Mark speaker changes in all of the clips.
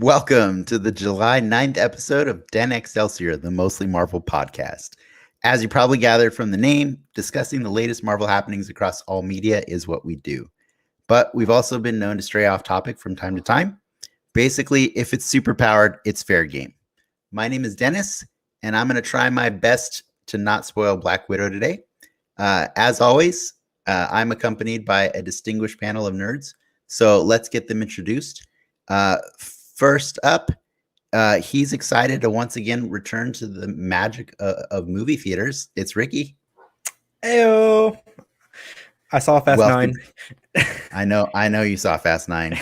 Speaker 1: Welcome to the July 9th episode of Den Excelsior, the Mostly Marvel podcast. As you probably gathered from the name, discussing the latest Marvel happenings across all media is what we do. But we've also been known to stray off topic from time to time. Basically, if it's superpowered, it's fair game. My name is Dennis, and I'm going to try my best to not spoil Black Widow today. As always, I'm accompanied by a distinguished panel of nerds. So let's get them introduced. First up, he's excited to once again return to the magic of movie theaters. It's Ricky.
Speaker 2: Heyo. I saw Fast 9.
Speaker 1: I know you saw Fast 9.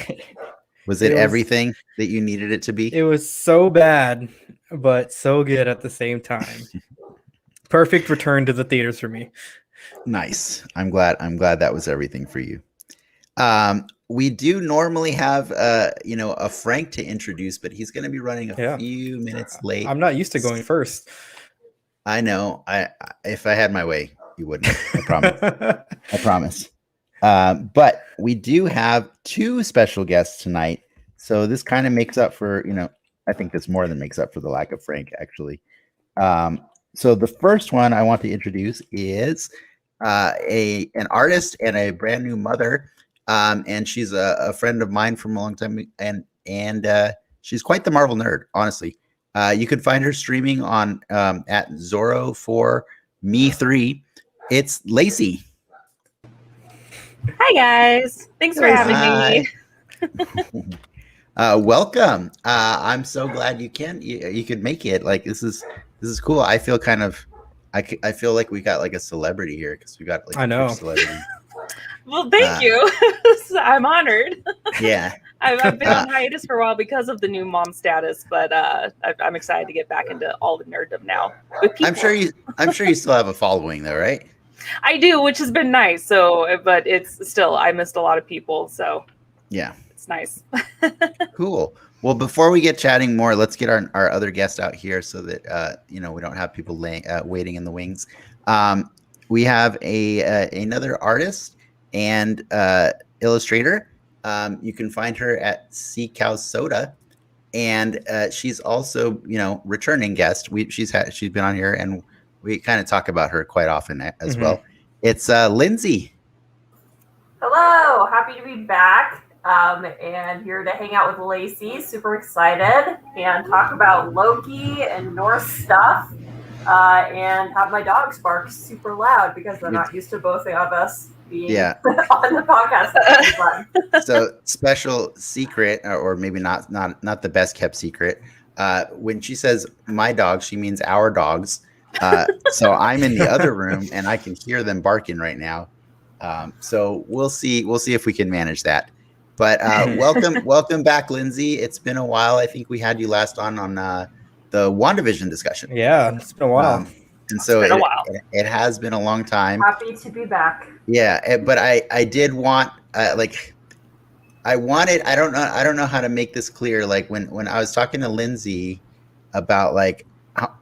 Speaker 1: Was it everything that you needed it to be?
Speaker 2: It was so bad, but so good at the same time. Perfect return to the theaters for me.
Speaker 1: Nice. I'm glad that was everything for you. We do normally have a Frank to introduce, but he's going to be running a few minutes late.
Speaker 2: I'm not used to going first.
Speaker 1: I know. If I had my way, you wouldn't. I promise. I promise. But we do have two special guests tonight, so this kind of makes up for I think this more than makes up for the lack of Frank, actually. So the first one I want to introduce is an artist and a brand new mother. And she's a friend of mine from a long time, and she's quite the Marvel nerd, honestly. You can find her streaming on at Zoro4Me3. It's Lacy.
Speaker 3: Hi guys, thanks for having me.
Speaker 1: Welcome. I'm so glad you could make it. Like this is cool. I feel I feel like we got like a celebrity here because we got like a celebrity.
Speaker 3: Well, thank you. I'm honored.
Speaker 1: Yeah.
Speaker 3: I've been on hiatus for a while because of the new mom status, but I'm excited to get back into all the nerddom now. With people.
Speaker 1: I'm sure you still have a following though, right?
Speaker 3: I do, which has been nice. So, but it's still, I missed a lot of people. So
Speaker 1: yeah,
Speaker 3: it's nice.
Speaker 1: Cool. Well, before we get chatting more, let's get our other guest out here so that we don't have people waiting in the wings. We have another artist and illustrator. You can find her at Sea Cow Soda, and she's also returning guest. She's been on here, and we kind of talk about her quite often as well. It's Lindsay.
Speaker 4: Hello, happy to be back, and here to hang out with Lacy. Super excited and talk about Loki and Norse stuff, and have my dogs bark super loud because they're not used to both of us being on the podcast.
Speaker 1: So special secret, or maybe not the best kept secret. When she says my dog, she means our dogs. So I'm in the other room and I can hear them barking right now. So we'll see if we can manage that. But welcome back, Lindsay. It's been a while. I think we had you last on the WandaVision discussion.
Speaker 2: Yeah, it's been a while.
Speaker 1: And so it has been a long time.
Speaker 4: Happy to be back.
Speaker 1: Yeah, but I did want I don't know how to make this clear. Like when I was talking to Lindsay about like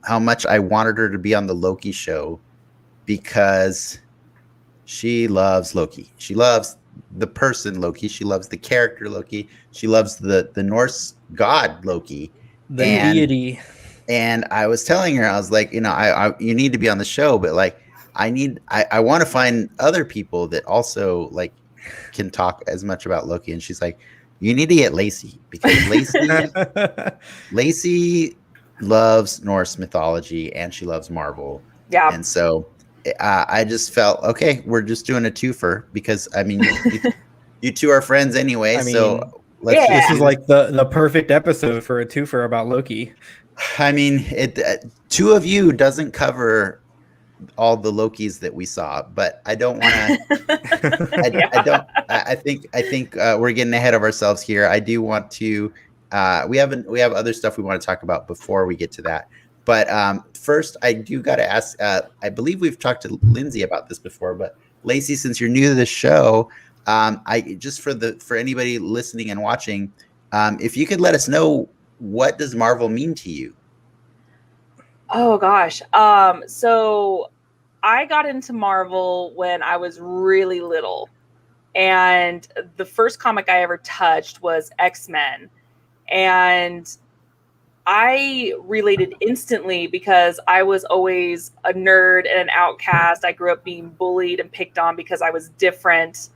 Speaker 1: how much I wanted her to be on the Loki show because she loves Loki. She loves the person Loki. She loves the character Loki. She loves the Norse god Loki.
Speaker 2: The deity.
Speaker 1: And I was telling her, I was like, you need to be on the show, but like, I want to find other people that also like can talk as much about Loki. And she's like, you need to get Lacy because Lacy loves Norse mythology and she loves Marvel.
Speaker 3: Yeah.
Speaker 1: And so I just felt, okay, we're just doing a twofer because I mean, you two are friends anyway. So
Speaker 2: this is like the perfect episode for a twofer about Loki.
Speaker 1: I mean, two of you doesn't cover all the Lokis that we saw, but I don't want to. I think we're getting ahead of ourselves here. I do want to We have other stuff we want to talk about before we get to that. But first, I do got to ask. I believe we've talked to Lindsay about this before, but Lacy, since you're new to the show, I just for anybody listening and watching, if you could let us know, what does Marvel mean to you?
Speaker 3: Oh gosh. So I got into Marvel when I was really little, and the first comic I ever touched was X-Men, and I related instantly because I was always a nerd and an outcast. I grew up being bullied and picked on because I was different.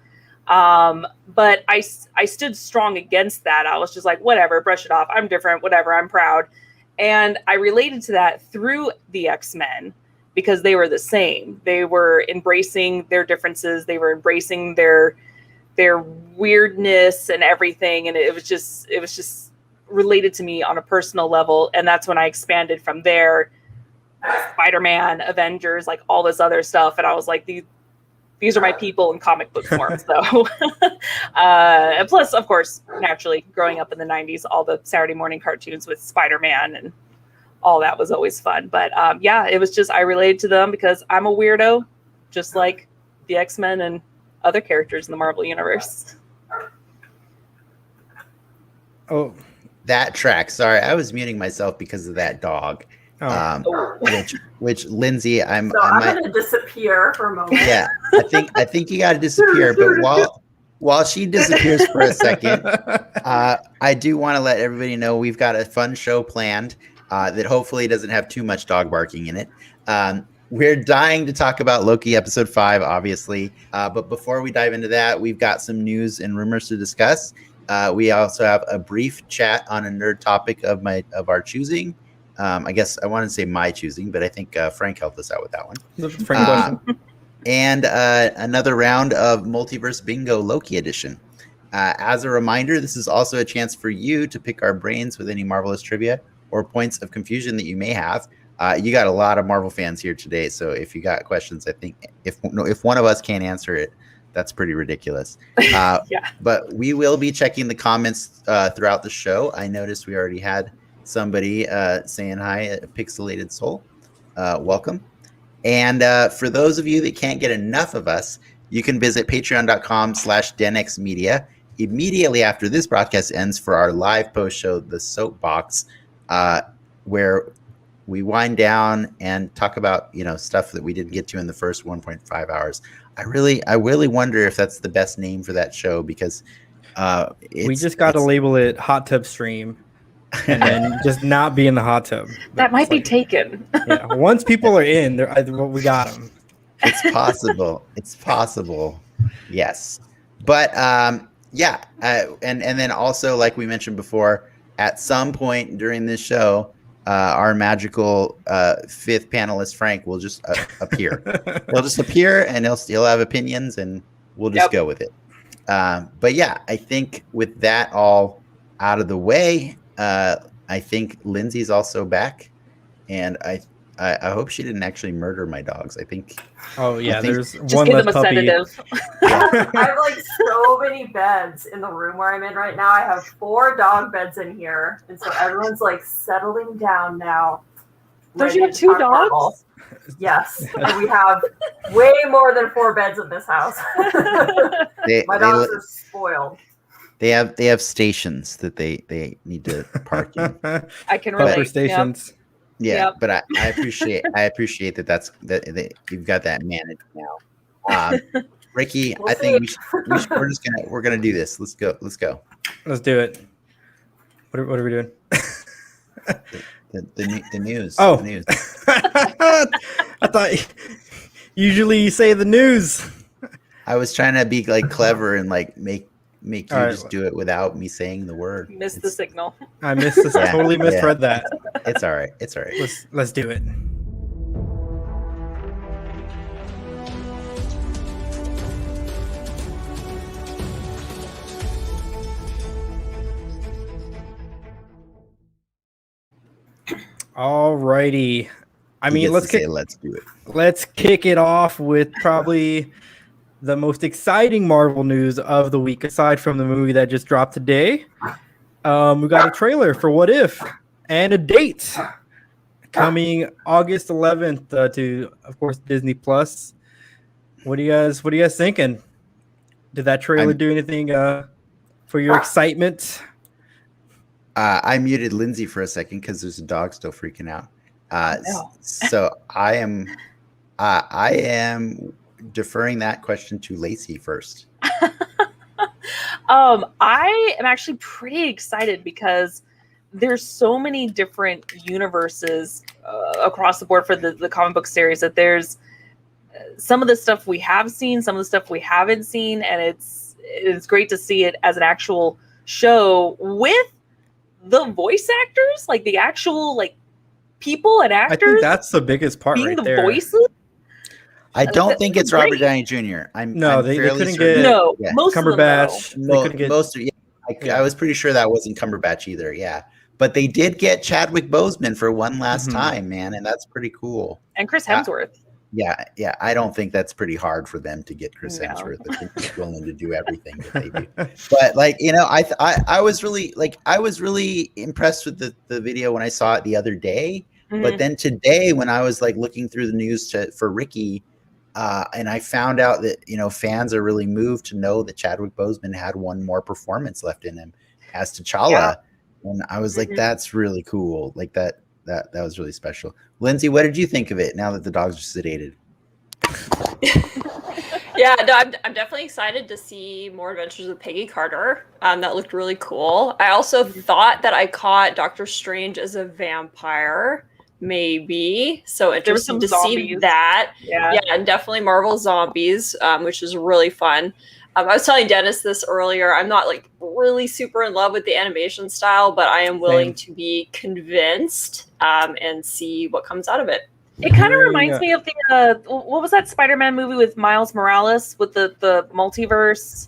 Speaker 3: But I stood strong against that. I was just like, whatever, brush it off. I'm different, whatever, I'm proud. And I related to that through the X-Men because they were the same. They were embracing their differences. They were embracing their weirdness and everything. And it was just related to me on a personal level, and that's when I expanded from there. Spider-Man, Avengers, like all this other stuff, and I was like, these are my people in comic book form. So and plus, of course, naturally growing up in the 90s, all the Saturday morning cartoons with Spider-Man and all that was always fun. But yeah, it was just, I related to them because I'm a weirdo, just like the X-Men and other characters in the Marvel universe.
Speaker 2: Oh,
Speaker 1: That track. Sorry, I was muting myself because of that dog. Which Lindsay,
Speaker 4: I'm going to disappear for a moment.
Speaker 1: Yeah, I think you got to disappear. But while she disappears for a second, I do want to let everybody know we've got a fun show planned that hopefully doesn't have too much dog barking in it. We're dying to talk about Loki episode 5, obviously. But before we dive into that, we've got some news and rumors to discuss. We also have a brief chat on a nerd topic of our choosing. I guess I want to say my choosing, but I think Frank helped us out with that one.
Speaker 2: Frank question.
Speaker 1: And another round of Multiverse Bingo Loki edition. As a reminder, this is also a chance for you to pick our brains with any Marvelous trivia or points of confusion that you may have. You got a lot of Marvel fans here today, so if you got questions, I think if one of us can't answer it, that's pretty ridiculous. Yeah. But we will be checking the comments throughout the show. I noticed we already had somebody saying hi, Pixelated Soul. Welcome. And for those of you that can't get enough of us, you can visit patreon.com/denxmedia immediately after this broadcast ends for our live post show, The Soapbox, where we wind down and talk about, stuff that we didn't get to in the first 1.5 hours. I really wonder if that's the best name for that show because
Speaker 2: we just got to label it Hot Tub Stream and then just not be in the hot tub.
Speaker 3: That might be taken.
Speaker 2: Yeah, once people are in, we got them.
Speaker 1: It's possible. It's possible. Yes. But yeah. And then also, like we mentioned before, at some point during this show, our magical fifth panelist, Frank, will just appear. He'll just appear and he'll have opinions and we'll just go with it. But yeah, I think with that all out of the way, I think Lindsay's also back. And I hope she didn't actually murder my dogs. I think.
Speaker 2: Oh yeah, there's
Speaker 3: just
Speaker 2: one
Speaker 3: give
Speaker 2: less
Speaker 3: them a
Speaker 2: puppy.
Speaker 3: sedative.
Speaker 4: I have like so many beds in the room where I'm in right now. I have 4 dog beds in here, and so everyone's like settling down now.
Speaker 3: Don't you have 2 dogs?
Speaker 4: Marvel. Yes, and we have way more than 4 beds in this house. My dogs are spoiled.
Speaker 1: They have stations that they need to park in.
Speaker 3: I can relate.
Speaker 2: Puffer stations.
Speaker 1: Yeah,
Speaker 3: Yep.
Speaker 1: but I appreciate that you've got that managed now. Ricky,
Speaker 4: We'll
Speaker 1: I think
Speaker 4: see.
Speaker 1: we're gonna do this. Let's go.
Speaker 2: Let's do it. What are we doing?
Speaker 1: The news.
Speaker 2: Oh.
Speaker 1: The news.
Speaker 2: I thought usually you say the news.
Speaker 1: I was trying to be like clever and like make you
Speaker 2: All
Speaker 1: just
Speaker 2: right.
Speaker 1: do it without me saying the word.
Speaker 3: Missed the signal.
Speaker 2: I missed this.
Speaker 1: Yeah,
Speaker 2: Totally misread
Speaker 1: yeah.
Speaker 2: that.
Speaker 1: It's all right. It's all right.
Speaker 2: Let's do it. Alrighty. I mean, let's
Speaker 1: do it.
Speaker 2: Let's kick it off with probably the most exciting Marvel news of the week, aside from the movie that just dropped today. We got a trailer for What If and a date coming August 11th to, of course, Disney Plus. What are you guys thinking? Did that trailer do anything for your excitement?
Speaker 1: I muted Lindsay for a second because there's a dog still freaking out. So I am deferring that question to Lacy first.
Speaker 3: I am actually pretty excited because there's so many different universes across the board for the comic book series that there's some of the stuff we have seen, some of the stuff we haven't seen, and it's great to see it as an actual show with the voice actors, like the actual like people and actors.
Speaker 2: I think that's the biggest part
Speaker 3: being
Speaker 2: right
Speaker 3: the
Speaker 2: there.
Speaker 3: voices.
Speaker 1: I don't think it's Robert Downey Jr. I'm
Speaker 2: they
Speaker 1: fairly
Speaker 2: couldn't
Speaker 1: certain.
Speaker 2: get
Speaker 3: Most
Speaker 2: Cumberbatch.
Speaker 3: of them,
Speaker 2: They couldn't get
Speaker 1: Most of I was pretty sure that wasn't Cumberbatch either. Yeah, but they did get Chadwick Boseman for one last time, man, and that's pretty cool.
Speaker 3: and Chris Hemsworth.
Speaker 1: Yeah. I don't think that's pretty hard for them to get Chris Hemsworth. I think he's willing to do everything that they do. But like, I was really impressed with the video when I saw it the other day.
Speaker 3: Mm-hmm.
Speaker 1: But then today, when I was like looking through the news for Ricky, and I found out that fans are really moved to know that Chadwick Boseman had one more performance left in him as T'Challa, and I was like, that's really cool. Like that was really special. Lindsay, what did you think of it now that the dogs are sedated?
Speaker 4: Yeah, no, I'm definitely excited to see more Adventures with Peggy Carter. That looked really cool. I also thought that I caught Doctor Strange as a vampire, maybe. So interesting to see that. Yeah, and definitely Marvel Zombies, which is really fun. I was telling Dennis this earlier. I'm not like really super in love with the animation style, but I am willing to be convinced and see what comes out of it.
Speaker 3: It kind of reminds me of the what was that Spider-Man movie with Miles Morales with the multiverse?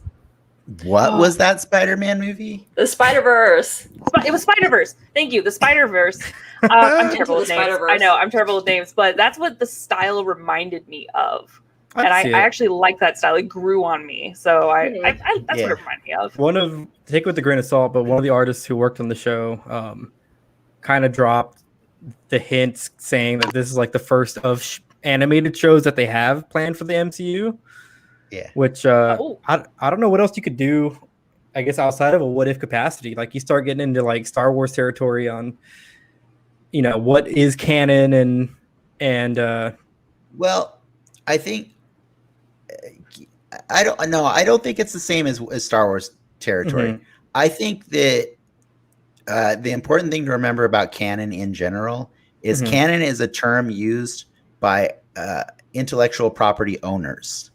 Speaker 1: What was that Spider-Man movie?
Speaker 4: The Spider-Verse.
Speaker 3: It was Spider-Verse. Thank you. The Spider-Verse. I'm terrible with names. I know I'm terrible with names, but that's what the style reminded me of. And I actually like that style. It grew on me. So that's what it reminded me of.
Speaker 2: Take it with a grain of salt, but one of the artists who worked on the show kind of dropped the hints saying that this is like the first of animated shows that they have planned for the MCU.
Speaker 1: Yeah.
Speaker 2: Which I don't know what else you could do, I guess, outside of a what if capacity. Like you start getting into like Star Wars territory on, what is canon and
Speaker 1: well, I think I don't think it's the same as Star Wars territory. Mm-hmm. I think that the important thing to remember about canon in general is canon is a term used by intellectual property owners.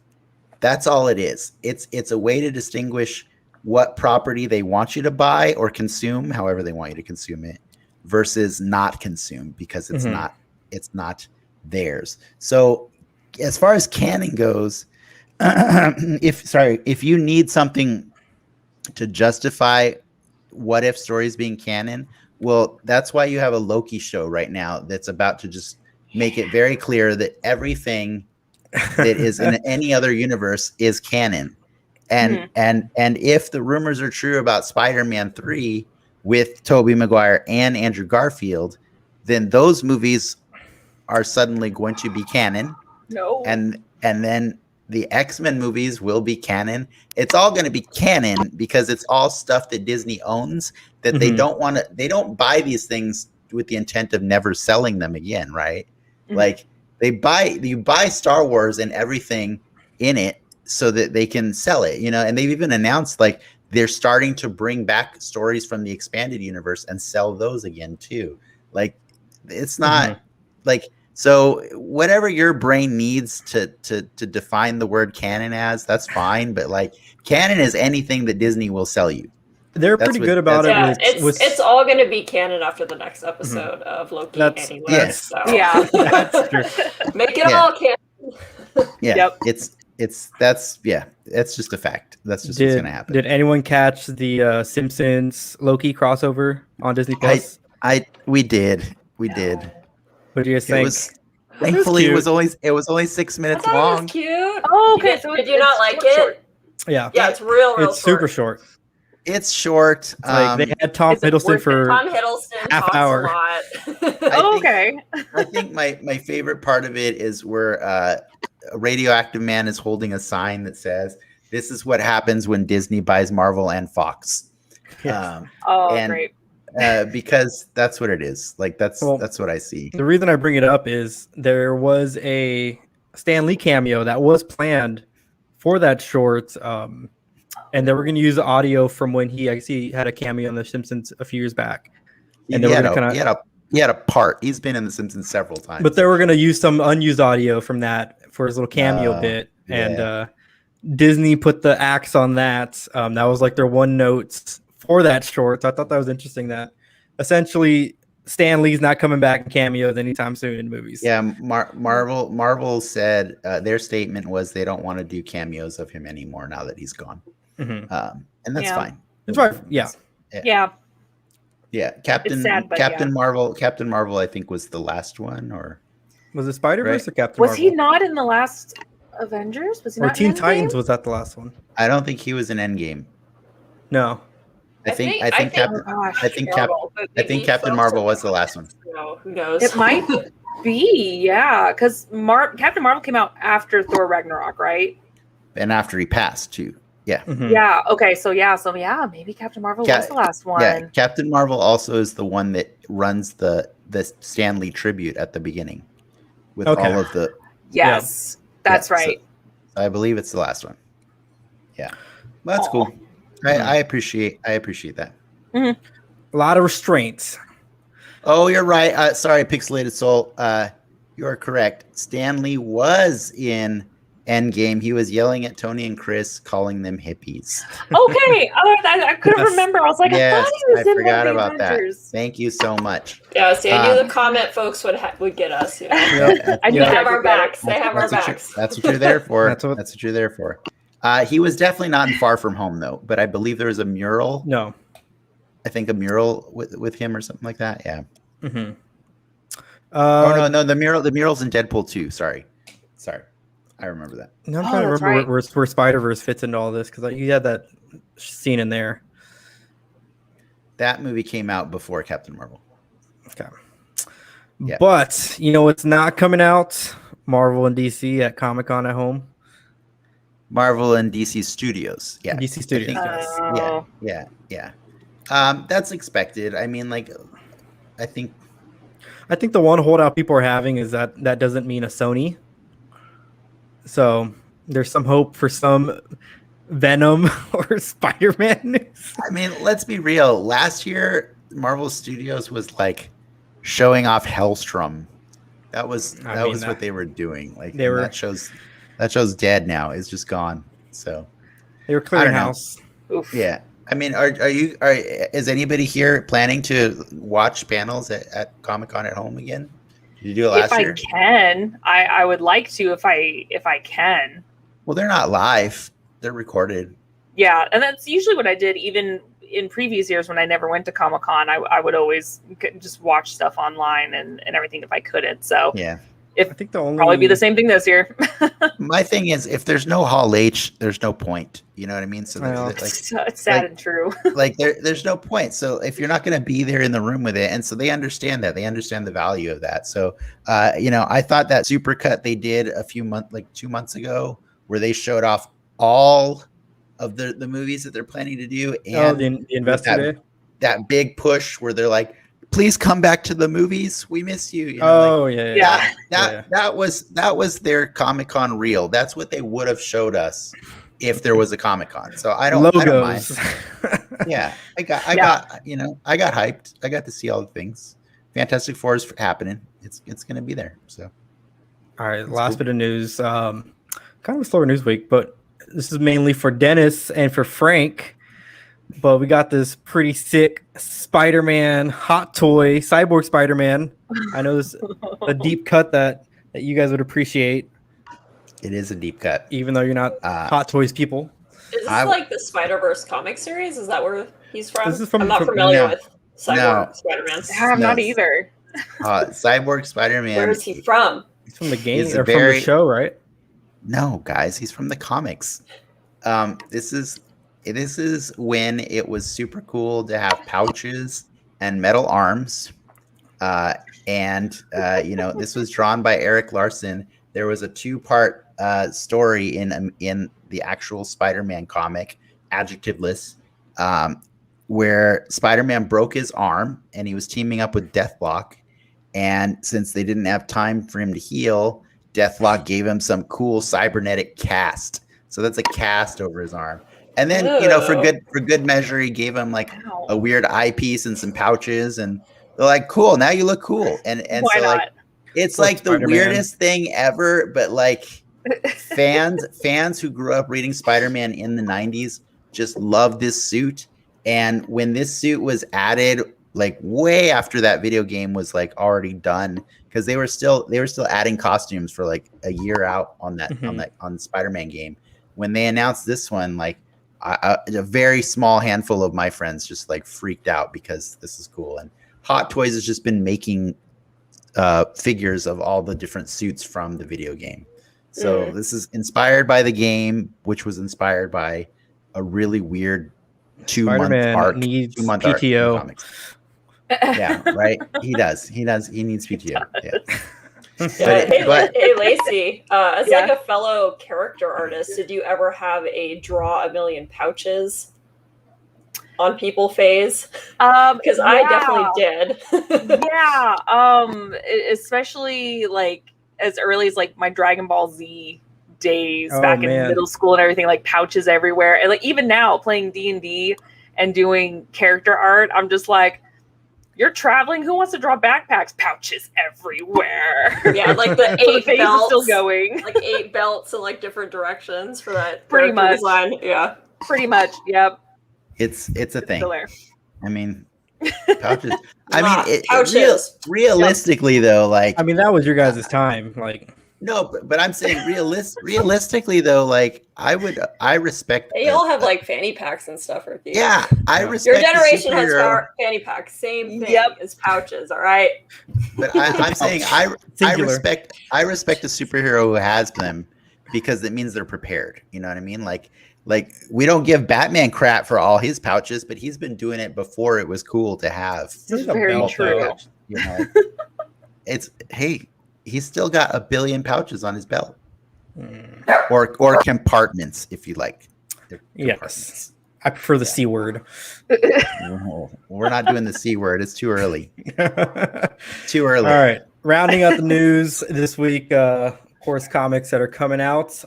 Speaker 1: That's all it is. It's a way to distinguish what property they want you to buy or consume, however they want you to consume it, versus not consume because it's not theirs. So as far as canon goes, if you need something to justify what if stories being canon, well, that's why you have a Loki show right now that's about to just make it very clear that everything that is in any other universe is canon. And if the rumors are true about Spider-Man 3 with Tobey Maguire and Andrew Garfield, then those movies are suddenly going to be canon.
Speaker 3: No.
Speaker 1: And then the X-Men movies will be canon. It's all going to be canon because it's all stuff that Disney owns that they don't buy these things with the intent of never selling them again, right? Like you buy Star Wars and everything in it so that they can sell it, and they've even announced like they're starting to bring back stories from the expanded universe and sell those again too. Like it's not like, so whatever your brain needs to define the word canon as, that's fine. But like canon is anything that Disney will sell you.
Speaker 2: They're pretty good about it.
Speaker 4: Yeah, it's all going to be canon after the next episode of Loki anyway.
Speaker 1: Yes.
Speaker 4: So.
Speaker 3: Yeah.
Speaker 2: That's true.
Speaker 4: Make it all canon.
Speaker 1: Yeah.
Speaker 3: Yep.
Speaker 1: That's just a fact. That's just what's going to happen.
Speaker 2: Did anyone catch the Simpsons Loki crossover on Disney Plus?
Speaker 1: We did. What do you guys think? Thankfully, it was only 6 minutes long.
Speaker 4: It was cute.
Speaker 3: Oh, okay.
Speaker 4: Did you not like it?
Speaker 2: Yeah.
Speaker 4: Yeah, it's real
Speaker 2: It's super short.
Speaker 1: It's short.
Speaker 2: It's like they had Tom
Speaker 4: Is it
Speaker 2: Hiddleston
Speaker 4: worth it?
Speaker 2: for
Speaker 4: Tom Hiddleston
Speaker 2: half
Speaker 4: talks
Speaker 2: hour.
Speaker 4: a lot.
Speaker 3: Oh, okay.
Speaker 1: I think my favorite part of it is where a radioactive man is holding a sign that says, "This is what happens when Disney buys Marvel and Fox."
Speaker 2: Yes.
Speaker 3: Oh,
Speaker 1: and
Speaker 3: great.
Speaker 1: because that's what it is. Like that's what I see.
Speaker 2: The reason I bring it up is there was a Stan Lee cameo that was planned for that short, and they were going to use the audio from when he actually had a cameo in The Simpsons a few years back. And they were going to kind of
Speaker 1: he had a part. He's been in The Simpsons several times.
Speaker 2: But they were going to use some unused audio from that for his little cameo bit, and Disney put the axe on that. That was like their one note for that short. So I thought that was interesting that essentially Stan Lee's not coming back in cameos anytime soon in movies.
Speaker 1: Yeah, Marvel said their statement was they don't want to do cameos of him anymore now that he's gone, and that's fine.
Speaker 2: That's right. Yeah.
Speaker 1: Captain
Speaker 3: sad, but
Speaker 1: Captain Marvel, I think was the last one, or
Speaker 2: was it Spider-Verse or Captain
Speaker 3: Was
Speaker 2: Marvel?
Speaker 3: he not in the last Avengers? Was he
Speaker 2: Or
Speaker 3: not
Speaker 2: Teen
Speaker 3: in
Speaker 2: Titans
Speaker 3: Endgame?
Speaker 2: was that the last one?
Speaker 1: I don't think he was in Endgame.
Speaker 2: No.
Speaker 1: I think
Speaker 4: Maybe
Speaker 1: Captain
Speaker 4: folks
Speaker 1: Marvel
Speaker 4: are-
Speaker 1: was the last one.
Speaker 4: No, who knows?
Speaker 3: It might be, yeah, because Captain Marvel came out after Thor Ragnarok, right?
Speaker 1: And after he passed too. Yeah.
Speaker 2: Mhm.
Speaker 3: Yeah. Okay. So maybe Captain Marvel was the last one.
Speaker 1: Yeah. Captain Marvel also is the one that runs the Stan Lee tribute at the beginning with all of the.
Speaker 3: Yes, that's right.
Speaker 1: So I believe it's the last one. Yeah, well, that's cool. I appreciate that.
Speaker 2: A lot of restraints.
Speaker 1: Oh, you're right. Sorry, Pixelated Soul. You are correct. Stan Lee was in Endgame. He was yelling at Tony and Chris, calling them hippies.
Speaker 3: Okay. I couldn't remember. I was like,
Speaker 1: Yes,
Speaker 3: I thought he was in
Speaker 1: forgot
Speaker 3: the
Speaker 1: about
Speaker 3: Avengers.
Speaker 1: that. Thank you so much.
Speaker 4: Yeah, see, I knew the comment folks would get us. You know?
Speaker 3: I knew
Speaker 4: They
Speaker 3: that
Speaker 4: have our backs. They have our
Speaker 1: That's
Speaker 4: backs.
Speaker 1: what you're there for.
Speaker 2: That's what
Speaker 1: you're there for. He was definitely not in Far From Home though, but I believe there was a mural.
Speaker 2: No.
Speaker 1: I think a mural with him or something like that. Yeah.
Speaker 2: Mm-hmm.
Speaker 1: No, the mural's in Deadpool 2. Sorry, I remember that.
Speaker 2: No, I'm trying to remember where Spider-Verse fits into all this because you had that scene in there.
Speaker 1: That movie came out before Captain Marvel.
Speaker 2: Okay.
Speaker 1: Yeah.
Speaker 2: But it's not coming out. Marvel and DC at Comic-Con at home.
Speaker 1: Marvel and DC Studios. Yeah.
Speaker 2: DC Studios.
Speaker 1: Yeah. That's expected. I mean, like, I think
Speaker 2: the one holdout people are having is that doesn't mean a Sony. So there's some hope for some Venom or Spider-Man news.
Speaker 1: I mean, let's be real. Last year, Marvel Studios was like showing off Hellstrom. That was what they were doing. Like that show's dead now. It's just gone. So
Speaker 2: they were clearing house.
Speaker 1: Yeah. I mean, is anybody here planning to watch panels at Comic-Con at home again? Did you do it last year?
Speaker 3: If I can, I would like to if I can.
Speaker 1: Well, they're not live. They're recorded.
Speaker 3: Yeah, and that's usually what I did even in previous years when I never went to Comic-Con. I would always just watch stuff online and everything if I couldn't. So
Speaker 1: yeah.
Speaker 2: I think
Speaker 3: probably be the same thing this year.
Speaker 1: My thing is, if there's no Hall H, there's no point. You know what I mean? So
Speaker 3: it's sad and true.
Speaker 1: Like there's no point. So if you're not going to be there in the room with it, and so they understand that, they understand the value of that. So I thought that supercut they did 2 months ago, where they showed off all of the movies that they're planning to do, and
Speaker 2: the Investor Day,
Speaker 1: that big push where they're like, please come back to the movies. We miss you. That was their Comic-Con reel. That's what they would have showed us if there was a Comic-Con. So I don't mind. Yeah, I got hyped. I got to see all the things. Fantastic Four is happening. It's going to be there. So,
Speaker 2: all right. Last bit of news. Kind of a slower news week, but this is mainly for Dennis and for Frank. But we got this pretty sick Spider-Man hot toy, Cyborg Spider-Man. I know this is a deep cut that you guys would appreciate.
Speaker 1: It is a deep cut.
Speaker 2: Even though you're not Hot Toys people.
Speaker 4: Is this like the Spider-Verse comic series? Is that where he's from?
Speaker 2: This is from
Speaker 4: I'm not familiar with Cyborg Spider-Man.
Speaker 3: I'm not either.
Speaker 1: Cyborg Spider-Man.
Speaker 4: Where is he from?
Speaker 2: He's from the game or from the show, right?
Speaker 1: No, guys. He's from the comics. this is when it was super cool to have pouches and metal arms. This was drawn by Eric Larson. There was a 2-part story in the actual Spider-Man comic, Adjectiveless, where Spider-Man broke his arm and he was teaming up with Deathlock. And since they didn't have time for him to heal, Deathlock gave him some cool cybernetic cast. So that's a cast over his arm. And then, for good measure, he gave him like a weird eyepiece and some pouches, and they're like, "Cool, now you look cool." And
Speaker 3: Why
Speaker 1: so
Speaker 3: not?
Speaker 1: like, it's like the weirdest thing ever. But like, fans who grew up reading Spider-Man in the '90s just love this suit. And when this suit was added, like way after that video game was like already done, because they were still adding costumes for like a year out on that on the Spider-Man game. When they announced this one, like a very small handful of my friends just like freaked out because this is cool. And Hot Toys has just been making figures of all the different suits from the video game. So this is inspired by the game, which was inspired by a really weird 2-month arc.
Speaker 2: Needs
Speaker 1: 2-month
Speaker 2: PTO.
Speaker 1: arc in comics. Yeah, right. He does. He needs PTO. Yeah.
Speaker 4: Hey, Lacy, as like a fellow character artist, did you ever have a draw a million pouches on people phase? Because I definitely did.
Speaker 3: Especially like as early as like my Dragon Ball Z days back in middle school and everything, like pouches everywhere. And like even now playing D&D and doing character art, I'm just like, you're traveling. Who wants to draw backpacks? Pouches everywhere.
Speaker 4: Yeah, like the 8 belts
Speaker 3: is still going.
Speaker 4: Like 8 belts in like different directions for that.
Speaker 3: Pretty much.
Speaker 4: Design. Yeah.
Speaker 3: Pretty much. Yep.
Speaker 1: It's a thing.
Speaker 3: Still there.
Speaker 1: I mean, pouches. I mean,
Speaker 4: pouches.
Speaker 1: Realistically though, like,
Speaker 2: I mean, that was your guys' time. Like,
Speaker 1: no, but I'm saying realistically though, like I respect.
Speaker 4: They all have like fanny packs and stuff, Ricky.
Speaker 1: Yeah, I respect.
Speaker 4: Your generation has fanny packs, same thing as pouches. All right.
Speaker 1: But I'm saying I respect a superhero who has them because it means they're prepared. You know what I mean? Like we don't give Batman crap for all his pouches, but he's been doing it before it was cool to have.
Speaker 3: This is very true.
Speaker 1: You know, he's still got 1 billion pouches on his belt, or compartments, if you like.
Speaker 2: Yes, I prefer the C word.
Speaker 1: No, we're not doing the C word. It's too early. Too early.
Speaker 2: All right, rounding out the news this week. Of course, comics that are coming out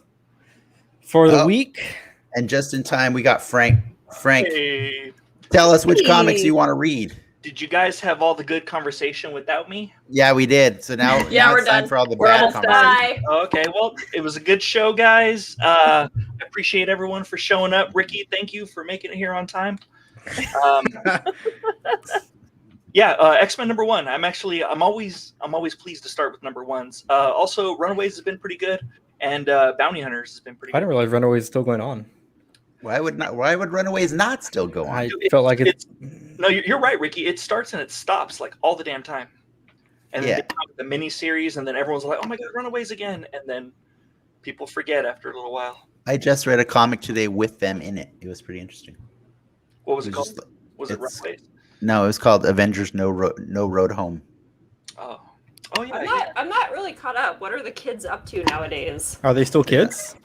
Speaker 2: for the week.
Speaker 1: And just in time, we got Frank.
Speaker 5: Hey.
Speaker 1: Tell us which comics you want to read.
Speaker 5: Did you guys have all the good conversation without me?
Speaker 1: Yeah, we did. So now, now
Speaker 4: we're
Speaker 1: it's time
Speaker 4: done.
Speaker 1: for all the
Speaker 4: We're
Speaker 1: bad
Speaker 4: almost
Speaker 1: conversation.
Speaker 4: done.
Speaker 5: Okay, well, it was a good show, guys. I appreciate everyone for showing up. Ricky, thank you for making it here on time. X-Men #1. I'm always pleased to start with #1s. Also, Runaways has been pretty good, and Bounty Hunters has been pretty good.
Speaker 2: I didn't realize Runaways is still going on.
Speaker 1: Why would Runaways not still go on?
Speaker 2: I felt like it's
Speaker 5: no, you're right, Ricky. It starts and it stops like all the damn time. And then they come with the mini series, and then everyone's like, "Oh my god, Runaways again!" And then people forget after a little while.
Speaker 1: I just read a comic today with them in it. It was pretty interesting.
Speaker 5: What was it called? Was it Runaways?
Speaker 1: No, it was called Avengers No Road Home.
Speaker 5: Oh yeah.
Speaker 4: I'm not really caught up. What are the kids up to nowadays?
Speaker 2: Are they still kids?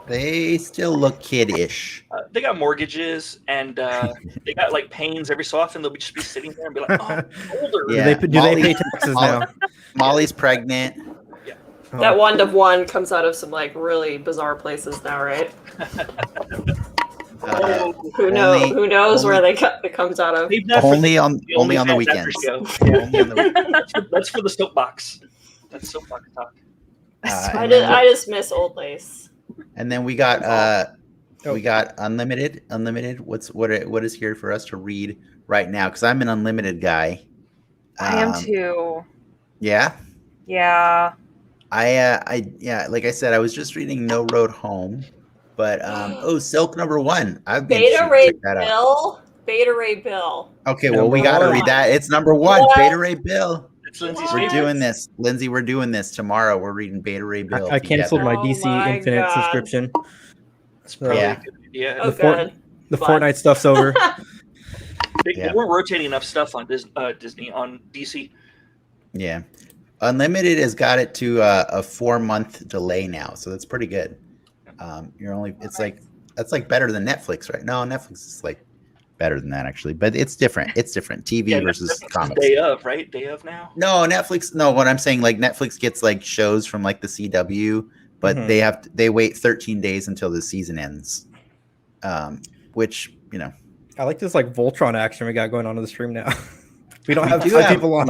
Speaker 1: They still look kid-ish.
Speaker 5: They got mortgages, and they got like pains every so often. They'll just be sitting there and be like, "Oh, I'm older."
Speaker 1: Yeah.
Speaker 2: Do they pay taxes now?
Speaker 1: Molly's pregnant.
Speaker 5: Yeah.
Speaker 4: That one of one comes out of some like really bizarre places now, right? Who knows where it comes out of?
Speaker 1: Only on the weekends. Only on the weekends.
Speaker 5: That's for the soapbox. That's soapbox talk.
Speaker 4: I just miss Old Lace.
Speaker 1: And then we got Unlimited. What is here for us to read right now? Because I'm an Unlimited guy.
Speaker 3: I am too.
Speaker 1: Yeah.
Speaker 3: Yeah.
Speaker 1: Like I said, I was just reading No Road Home, but Silk #1. I've been
Speaker 4: Beta Ray
Speaker 1: that
Speaker 4: Bill. Beta Ray Bill.
Speaker 1: Okay, well we got to read that. It's #1.
Speaker 4: What?
Speaker 1: Beta Ray Bill.
Speaker 5: It's Lindsay's
Speaker 1: We're
Speaker 5: favorite.
Speaker 1: doing this, Lindsay. We're doing this tomorrow. We're reading Beta Ray Bill.
Speaker 2: I canceled my
Speaker 4: Oh
Speaker 2: DC
Speaker 4: my
Speaker 2: Infinite
Speaker 4: God.
Speaker 2: subscription.
Speaker 5: That's probably
Speaker 1: Yeah.
Speaker 5: a good idea.
Speaker 4: Oh, good.
Speaker 2: The
Speaker 4: But-
Speaker 2: Fortnite stuff's over.
Speaker 5: They weren't rotating enough stuff on Disney on DC.
Speaker 1: Yeah. Unlimited has got it to a 4-month delay now, so that's pretty good. That's like better than Netflix, right? No, Netflix is like better than that actually, but it's different. It's different. TV versus
Speaker 5: Netflix is
Speaker 1: comics.
Speaker 5: Day of, right? Day of now.
Speaker 1: No, Netflix. No, what I'm saying, like Netflix gets like shows from like the CW, but they wait 13 days until the season ends. Which
Speaker 2: I like this like Voltron action we got going on the stream now. We don't have
Speaker 1: do
Speaker 2: 5
Speaker 1: have-
Speaker 2: people on.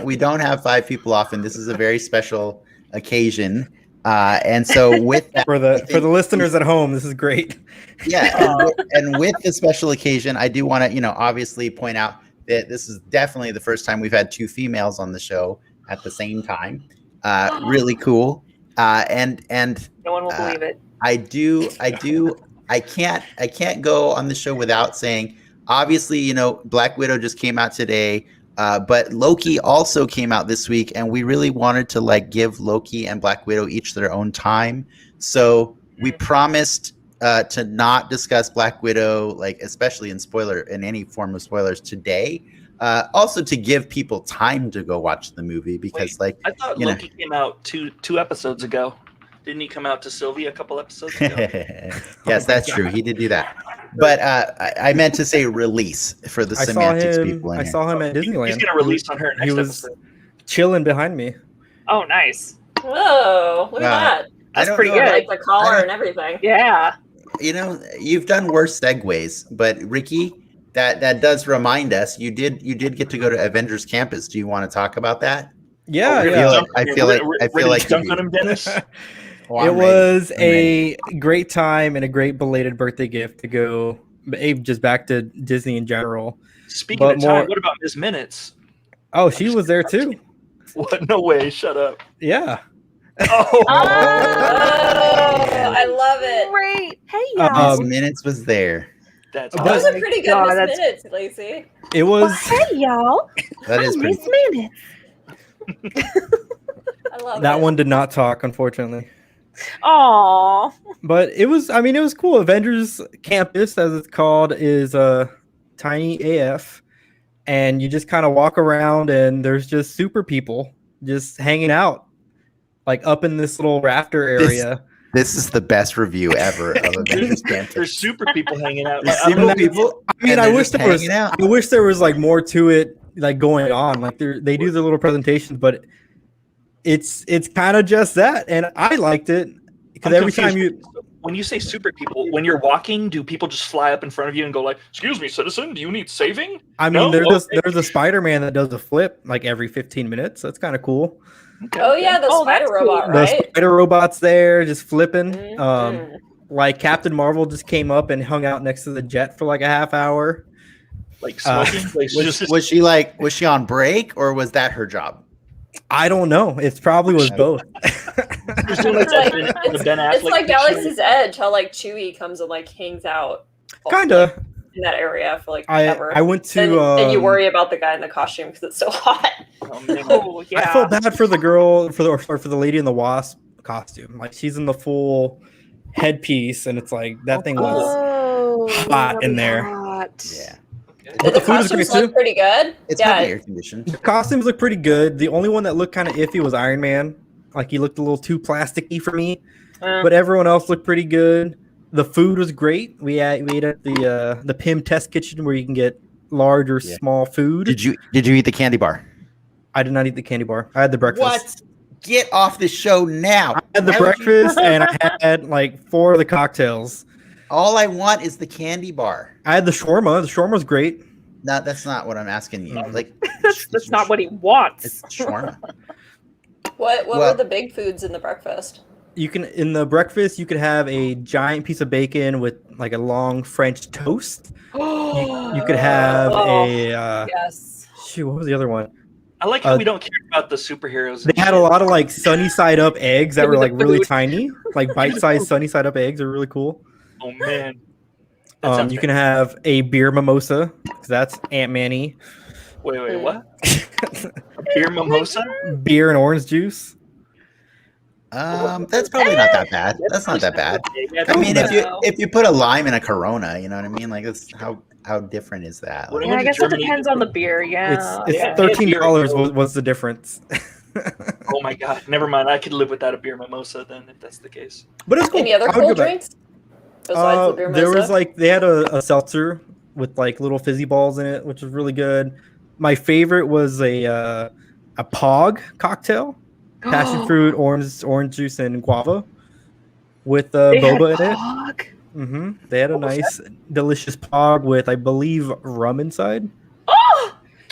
Speaker 1: we don't have 5 people off, and this is a very special occasion. And so with that,
Speaker 2: for the listeners at home, this is great.
Speaker 1: yeah, and with the special occasion, I do want to obviously point out that this is definitely the first time we've had 2 females on the show at the same time. Really cool. And
Speaker 3: No one will believe it.
Speaker 1: I can't go on the show without saying, obviously, Black Widow just came out today, but Loki also came out this week, and we really wanted to like give Loki and Black Widow each their own time. So we promised to not discuss Black Widow, like especially in any form of spoilers today. Also to give people time to go watch the movie because I
Speaker 5: thought Loki came out two episodes ago. Didn't he come out to Sylvie a couple episodes ago?
Speaker 1: Yes, that's true. He did do that. But I meant to say release for the semantics people.
Speaker 2: I saw him at Disneyland.
Speaker 5: He's going to release on her next episode.
Speaker 2: Chilling behind me.
Speaker 3: Oh, nice.
Speaker 4: Whoa, look at that.
Speaker 3: That's pretty good.
Speaker 4: Like the collar and everything.
Speaker 3: Yeah.
Speaker 1: You've done worse segues, but Ricky, that does remind us you did get to go to Avengers Campus. Do you want to talk about that?
Speaker 2: Yeah,
Speaker 1: I feel like
Speaker 5: dunk on him, Dennis.
Speaker 2: It was a great time and a great belated birthday gift to go just back to Disney in general.
Speaker 5: Speaking of time, what about Ms. Minutes?
Speaker 2: Oh, she was there too.
Speaker 5: What? No way! Shut up.
Speaker 2: Yeah.
Speaker 5: Oh,
Speaker 4: I love it.
Speaker 3: Great. Hey, y'all.
Speaker 1: Ms. Minutes was there.
Speaker 5: That's
Speaker 4: Those
Speaker 5: awesome.
Speaker 4: are pretty good Ms. Minutes, Lacy.
Speaker 2: It was.
Speaker 3: Hey, y'all.
Speaker 1: That is pretty.
Speaker 3: Minutes.
Speaker 4: I love
Speaker 2: that
Speaker 4: it.
Speaker 2: one did not talk, unfortunately.
Speaker 3: Aww.
Speaker 2: But it was cool. Avengers Campus, as it's called, is tiny AF. And you just kind of walk around and there's just super people just hanging out, like up in this little rafter area.
Speaker 1: This is the best review ever of Avengers Campus.
Speaker 5: There's super people hanging out.
Speaker 1: Super people.
Speaker 2: I mean, I wish there was like more to it, like going on. Like they do their little presentations, but it's kind of just that, and I liked it because every time
Speaker 5: when you say super people, when you're walking, do people just fly up in front of you and go like, "Excuse me, citizen, do you need saving?"
Speaker 2: I mean, there's a Spider-Man that does a flip like every 15 minutes. That's kind of cool.
Speaker 5: Okay.
Speaker 4: Oh yeah, the spider robot,
Speaker 2: Cool.
Speaker 4: right?
Speaker 2: The spider robot's there, just flipping.
Speaker 4: Mhm.
Speaker 2: Like Captain Marvel just came up and hung out next to the jet for like a half hour.
Speaker 5: Like smoking.
Speaker 1: Was she on break or was that her job?
Speaker 2: I don't know. It probably was both.
Speaker 4: It's like Galaxy's Edge, how like Chewie comes and like hangs out.
Speaker 2: Kinda.
Speaker 4: In that area for like
Speaker 2: I went to.
Speaker 4: And you worry about the guy in the costume because it's so hot.
Speaker 3: Oh, yeah.
Speaker 2: I felt bad for the girl, for the lady in the wasp costume. Like she's in the full headpiece, and it's like that thing was hot in there.
Speaker 1: Yeah.
Speaker 2: But the food is great
Speaker 4: costumes look
Speaker 2: too.
Speaker 4: pretty good.
Speaker 1: It's probably air conditioned.
Speaker 2: The costumes look pretty good. The only one that looked kind of iffy was Iron Man. Like he looked a little too plasticky for me. But everyone else looked pretty good. The food was great. We ate at the PIM test kitchen where you can get large or small food.
Speaker 1: Did you eat the candy bar?
Speaker 2: I did not eat the candy bar. I had the breakfast.
Speaker 1: What? Get off the show now.
Speaker 2: I had the breakfast and I had like 4 of the cocktails.
Speaker 1: All I want is the candy bar.
Speaker 2: I had the shawarma. The shawarma was great.
Speaker 1: No, that's not what I'm asking you. Like
Speaker 3: that's not what he wants.
Speaker 1: It's shawarma.
Speaker 4: What were the big foods in the breakfast?
Speaker 2: In the breakfast you could have a giant piece of bacon with like a long French toast. You could have
Speaker 4: yes.
Speaker 2: Shoot, what was the other one?
Speaker 5: I like how we don't care about the superheroes.
Speaker 2: They had a lot of like sunny side up eggs that were like really tiny, like bite-sized sunny side up eggs are really cool.
Speaker 5: Oh man.
Speaker 2: You can have a beer mimosa, because that's Aunt Manny.
Speaker 5: Wait, what? A beer mimosa?
Speaker 2: Beer and orange juice.
Speaker 1: That's probably not that bad. That's not that bad.
Speaker 5: Yeah,
Speaker 1: I mean,
Speaker 3: No.
Speaker 1: if you put a lime in a Corona, you know what I mean? Like, that's how different is that?
Speaker 5: When
Speaker 1: Like,
Speaker 5: I
Speaker 3: Yeah, I
Speaker 5: went to
Speaker 3: guess it
Speaker 5: Germany,
Speaker 3: depends on the beer. Yeah.
Speaker 2: It's
Speaker 5: Yeah.
Speaker 2: $13 was the difference.
Speaker 5: oh my god, never mind. I could live without a beer mimosa then, if that's the case.
Speaker 2: But it's cool.
Speaker 4: Any other
Speaker 2: I would
Speaker 4: cold
Speaker 2: go back.
Speaker 4: drinks besides the beer
Speaker 2: There was
Speaker 4: mimosa?
Speaker 2: like they had a seltzer with like little fizzy balls in it, which was really good. My favorite was a Pog cocktail, passion fruit, orange juice, and guava with
Speaker 3: They had
Speaker 2: boba in it.
Speaker 3: Pog?
Speaker 2: They had a nice, delicious Pog with, I believe, rum inside.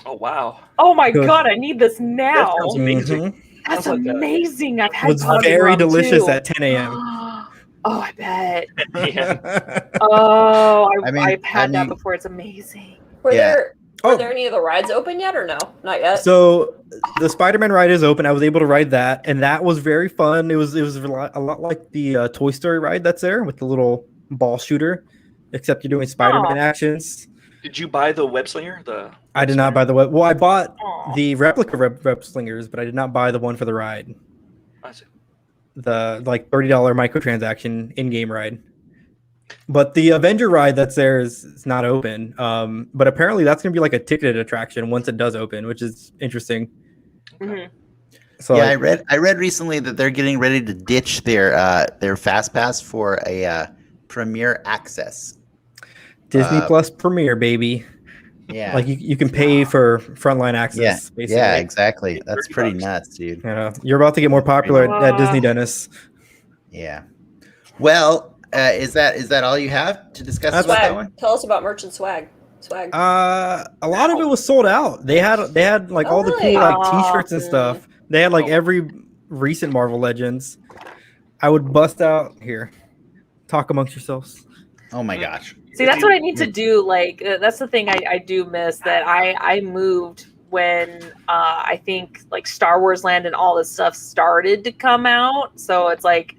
Speaker 5: Oh wow,
Speaker 3: Oh my
Speaker 2: Good.
Speaker 3: god, I need this now.
Speaker 5: that sounds amazing.
Speaker 3: That's
Speaker 5: Sounds like a-
Speaker 3: amazing. I've had
Speaker 2: Was
Speaker 3: Pog and
Speaker 2: very
Speaker 3: rum,
Speaker 2: delicious
Speaker 3: too.
Speaker 2: at 10 a.m.
Speaker 3: Oh, I bet.
Speaker 5: Yeah.
Speaker 3: Oh,
Speaker 1: I mean-
Speaker 3: I've had
Speaker 1: I
Speaker 3: that
Speaker 1: mean-
Speaker 3: before. It's amazing.
Speaker 4: Were
Speaker 1: Yeah.
Speaker 4: there any of the rides open yet or no? Not yet.
Speaker 2: So the Spider-Man ride is open. I was able to ride that, and that was very fun. It was a lot like the Toy Story ride that's there with the little ball shooter, except you're doing Spider-Man actions.
Speaker 5: Did you buy the web slinger?
Speaker 2: I did not buy the web. Well, I bought
Speaker 3: Aw.
Speaker 2: the replica web slingers, but I did not buy the one for the ride.
Speaker 5: I see.
Speaker 2: The like $30 microtransaction in-game ride. But the Avenger ride that's there is not open. But apparently that's gonna be like a ticketed attraction once it does open, which is interesting.
Speaker 3: Mhm.
Speaker 2: So
Speaker 1: yeah,
Speaker 2: like,
Speaker 1: I read recently that they're getting ready to ditch their fast pass for a premiere access.
Speaker 2: Disney Plus Premiere, baby.
Speaker 1: Yeah,
Speaker 2: Like you can pay for frontline access. Basically.
Speaker 1: yeah, exactly. That's pretty
Speaker 5: $30.
Speaker 1: nuts, dude.
Speaker 2: You know, you're about to get more popular at Disney, Dennis.
Speaker 1: Yeah. Well, is that all you have to discuss
Speaker 2: That's
Speaker 1: about that
Speaker 4: Swag.
Speaker 1: one?
Speaker 4: Tell us about merchant swag. Swag.
Speaker 2: A lot of it was sold out. They had like
Speaker 4: Oh,
Speaker 2: all the
Speaker 4: really?
Speaker 2: cool like
Speaker 3: Oh.
Speaker 2: t-shirts and stuff. They had like every recent Marvel Legends. I would bust out here. Talk amongst yourselves.
Speaker 1: Oh my gosh.
Speaker 3: See, that's what I need to do. Like, that's the thing I do miss, that I moved when I think like Star Wars Land and all this stuff started to come out. So it's like,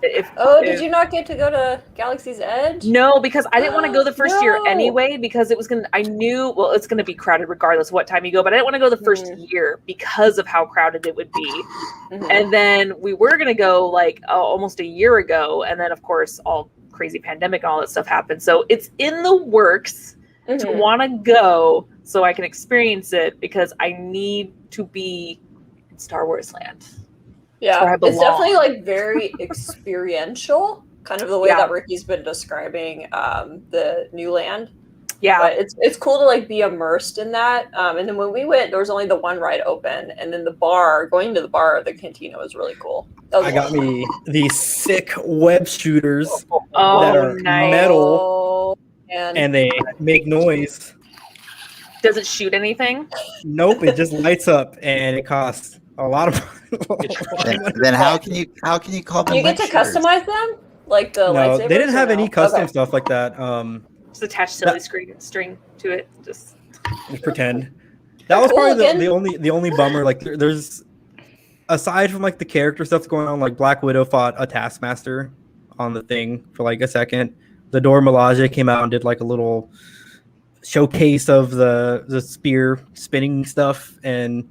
Speaker 4: Did you not get to go to Galaxy's Edge?
Speaker 3: No, because I didn't want to go the first year
Speaker 4: No.
Speaker 3: anyway, because I knew, well, it's gonna be crowded regardless of what time you go, but I didn't want to go the first year because of how crowded it would be.
Speaker 4: Mhm.
Speaker 3: And then we were gonna go like almost a year ago, and then of course all crazy pandemic and all that stuff happened. So it's in the works to
Speaker 4: Mhm.
Speaker 3: want to go so I can experience it, because I need to be in Star Wars Land. where I
Speaker 4: Yeah, it's
Speaker 3: belong.
Speaker 4: definitely like very experiential, kind of the way
Speaker 3: Yeah.
Speaker 4: that Ricky's been describing the new land.
Speaker 3: Yeah.
Speaker 4: But it's cool to like be immersed in that. And then when we went, there was only the one ride open, and then going to the bar, the cantina was really cool. That was
Speaker 2: I
Speaker 4: a
Speaker 2: got
Speaker 4: lot of fun.
Speaker 2: me these sick web shooters
Speaker 3: Oh,
Speaker 2: that are
Speaker 3: nice.
Speaker 2: metal
Speaker 4: and
Speaker 2: and they make noise.
Speaker 3: Does it shoot anything?
Speaker 2: Nope, it just lights up and it costs a lot of
Speaker 1: Then how can you call them?
Speaker 4: you get to
Speaker 1: web shooters?
Speaker 4: customize them, like the
Speaker 2: No,
Speaker 4: lightsabers.
Speaker 2: they didn't have
Speaker 4: or
Speaker 2: any
Speaker 4: no?
Speaker 2: custom
Speaker 4: Okay.
Speaker 2: stuff like that.
Speaker 3: Just attach silly string to it. Just
Speaker 2: Just pretend. That was
Speaker 4: Cool
Speaker 2: probably
Speaker 4: again.
Speaker 2: the only bummer. Like there's aside from like the character stuff going on, like Black Widow fought a Taskmaster on the thing for like a second. The Dora Milaje came out and did like a little showcase of the spear spinning stuff, and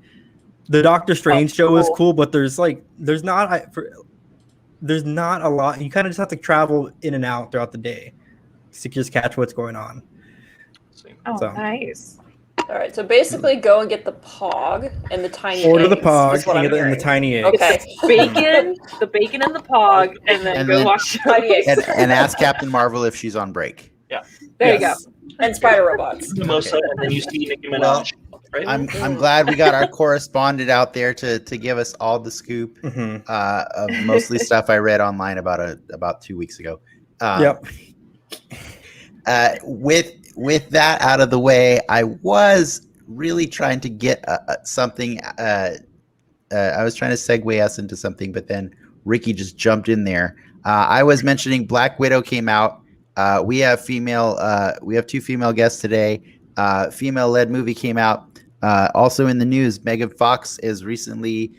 Speaker 2: the Doctor Strange show is cool, but there's not a lot. You kind of just have to travel in and out throughout the day to just catch what's going on.
Speaker 3: oh,
Speaker 2: So.
Speaker 3: nice.
Speaker 4: All right, so basically, go and get the Pog and the tiny.
Speaker 2: Order the
Speaker 4: eggs,
Speaker 2: Pog
Speaker 4: is what
Speaker 2: and
Speaker 4: I'm
Speaker 2: get it in the
Speaker 4: hearing.
Speaker 2: tiny eggs.
Speaker 4: Okay.
Speaker 3: The bacon and the Pog, and then
Speaker 1: And
Speaker 3: go
Speaker 1: then-
Speaker 3: wash
Speaker 4: Tiny eggs.
Speaker 1: And ask Captain Marvel if she's on break.
Speaker 3: There
Speaker 2: Yes.
Speaker 4: And spider robots.
Speaker 5: Mimosa, and then you see Nicki
Speaker 1: Well,
Speaker 5: Minaj. Right?
Speaker 1: I'm glad we got our correspondent out there to give us all the scoop
Speaker 2: Mhm.
Speaker 1: of mostly stuff I read online about 2 weeks ago.
Speaker 2: Yep.
Speaker 1: With that out of the way, I was really trying to get something. I was trying to segue us into something, but then Ricky just jumped in there. I was mentioning Black Widow came out. We have two female guests today. Female-led movie came out. Also in the news, Megan Fox is recently.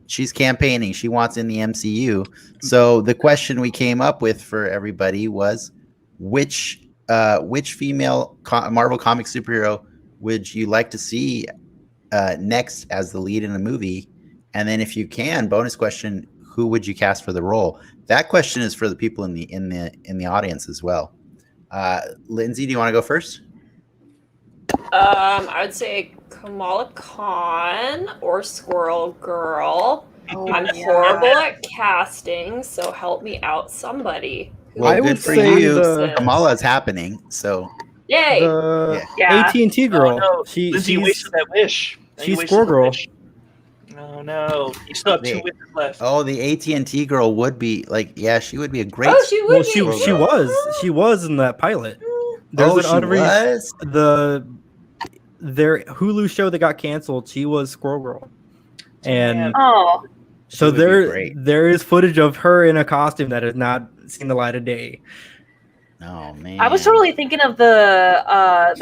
Speaker 1: She's campaigning. She wants in the MCU. So the question we came up with for everybody was, which female Marvel comic superhero would you like to see next as the lead in a movie? And then if you can, bonus question, who would you cast for the role? That question is for the people in the audience as well. Lindsay, do you want to go first?
Speaker 6: I would say Kamala Khan or Squirrel Girl.
Speaker 3: Oh,
Speaker 6: I'm
Speaker 3: yeah.
Speaker 6: horrible at casting, so help me out, somebody.
Speaker 1: Well,
Speaker 2: I
Speaker 1: good
Speaker 2: would
Speaker 1: for
Speaker 2: say
Speaker 1: you.
Speaker 2: the-
Speaker 1: Kamala is happening, so
Speaker 6: Yay!
Speaker 2: The
Speaker 3: Yeah.
Speaker 2: AT&T girl.
Speaker 5: Oh, no. Lindsay wasted that wish. Now you
Speaker 2: she's
Speaker 5: wasted
Speaker 2: Squirrel
Speaker 5: the
Speaker 2: Girl.
Speaker 5: wish. No. You still have 2
Speaker 1: Wait.
Speaker 5: wishes left.
Speaker 1: oh, the AT&T girl would be like, yeah, she would be a great.
Speaker 6: Oh, she would
Speaker 2: Well,
Speaker 6: be.
Speaker 2: she was in that pilot. There's an
Speaker 1: she
Speaker 2: unreleased
Speaker 1: was.
Speaker 2: their Hulu show that got canceled. She was Squirrel Girl, and
Speaker 3: Oh,
Speaker 1: She
Speaker 2: so
Speaker 1: would be great.
Speaker 2: there is footage of her in a costume that has not seen the light of day.
Speaker 1: Oh man,
Speaker 3: I was totally thinking of the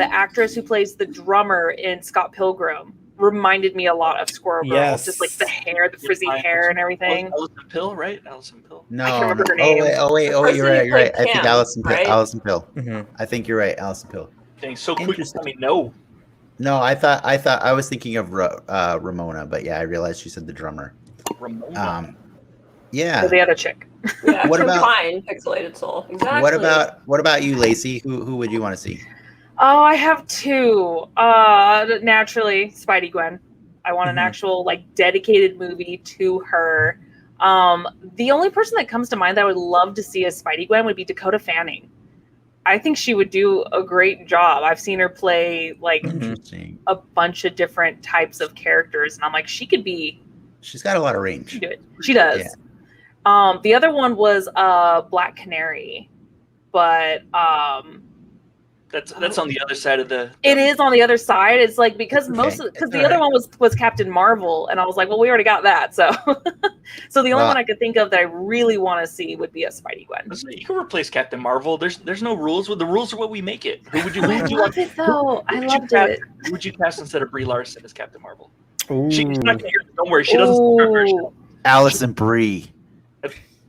Speaker 3: actress who plays the drummer in Scott Pilgrim. Reminded me a lot of Squirrel Girl.
Speaker 2: Yes.
Speaker 3: Just like the hair, the frizzy hair and everything.
Speaker 5: Allison Pill, right? Allison Pill.
Speaker 1: No,
Speaker 3: I can't remember her
Speaker 1: no.
Speaker 3: name.
Speaker 1: Oh wait,
Speaker 6: person
Speaker 1: you're right.
Speaker 6: who
Speaker 1: You're right.
Speaker 6: played
Speaker 1: I think
Speaker 6: Pam,
Speaker 1: Allison Pill.
Speaker 6: right?
Speaker 1: Allison Pill.
Speaker 2: Mm-hmm.
Speaker 1: I think you're right, Allison Pill.
Speaker 5: Dang, so quick.
Speaker 1: Interesting.
Speaker 5: I mean, no.
Speaker 1: No, I thought I was thinking of Ramona, but yeah, I realized she said the drummer.
Speaker 5: Ramona.
Speaker 1: Yeah.
Speaker 3: The other chick.
Speaker 6: Yeah,
Speaker 1: What
Speaker 6: true
Speaker 1: about-
Speaker 6: fine, pixelated soul. Exactly.
Speaker 1: What about you, Lacy? Who would you want to see?
Speaker 3: Oh, I have 2. Naturally, Spidey Gwen. I want an
Speaker 1: Mhm.
Speaker 3: actual like dedicated movie to her. The only person that comes to mind that I would love to see as Spidey Gwen would be Dakota Fanning. I think she would do a great job. I've seen her play like
Speaker 2: Mhm.
Speaker 1: Interesting.
Speaker 3: a bunch of different types of characters, and I'm like, she could be.
Speaker 1: She's got a lot of
Speaker 3: She
Speaker 1: range.
Speaker 3: do it. She does.
Speaker 1: Yeah.
Speaker 3: The other one was Black Canary, but
Speaker 5: That's on the other side of the.
Speaker 3: it is on the other side. It's like because
Speaker 1: Okay.
Speaker 3: because
Speaker 1: It's
Speaker 3: the
Speaker 1: all
Speaker 3: other
Speaker 1: right.
Speaker 3: one was Captain Marvel, and I was like, well, we already got that. So, so the only
Speaker 1: Well-
Speaker 3: one I could think of that I really want to see would be a Spidey Gwen.
Speaker 5: Listen, you can replace Captain Marvel. There's no rules. The rules are what we make it. Who would you? Who
Speaker 3: I
Speaker 5: would you
Speaker 3: love it though. I
Speaker 5: who would you
Speaker 3: loved
Speaker 5: cast-
Speaker 3: it.
Speaker 5: Who would you cast instead of Brie Larson as Captain Marvel?
Speaker 2: Ooh.
Speaker 5: She's not gonna hear. Don't worry. She doesn't. speak her version.
Speaker 3: Ooh.
Speaker 1: Allison Brie.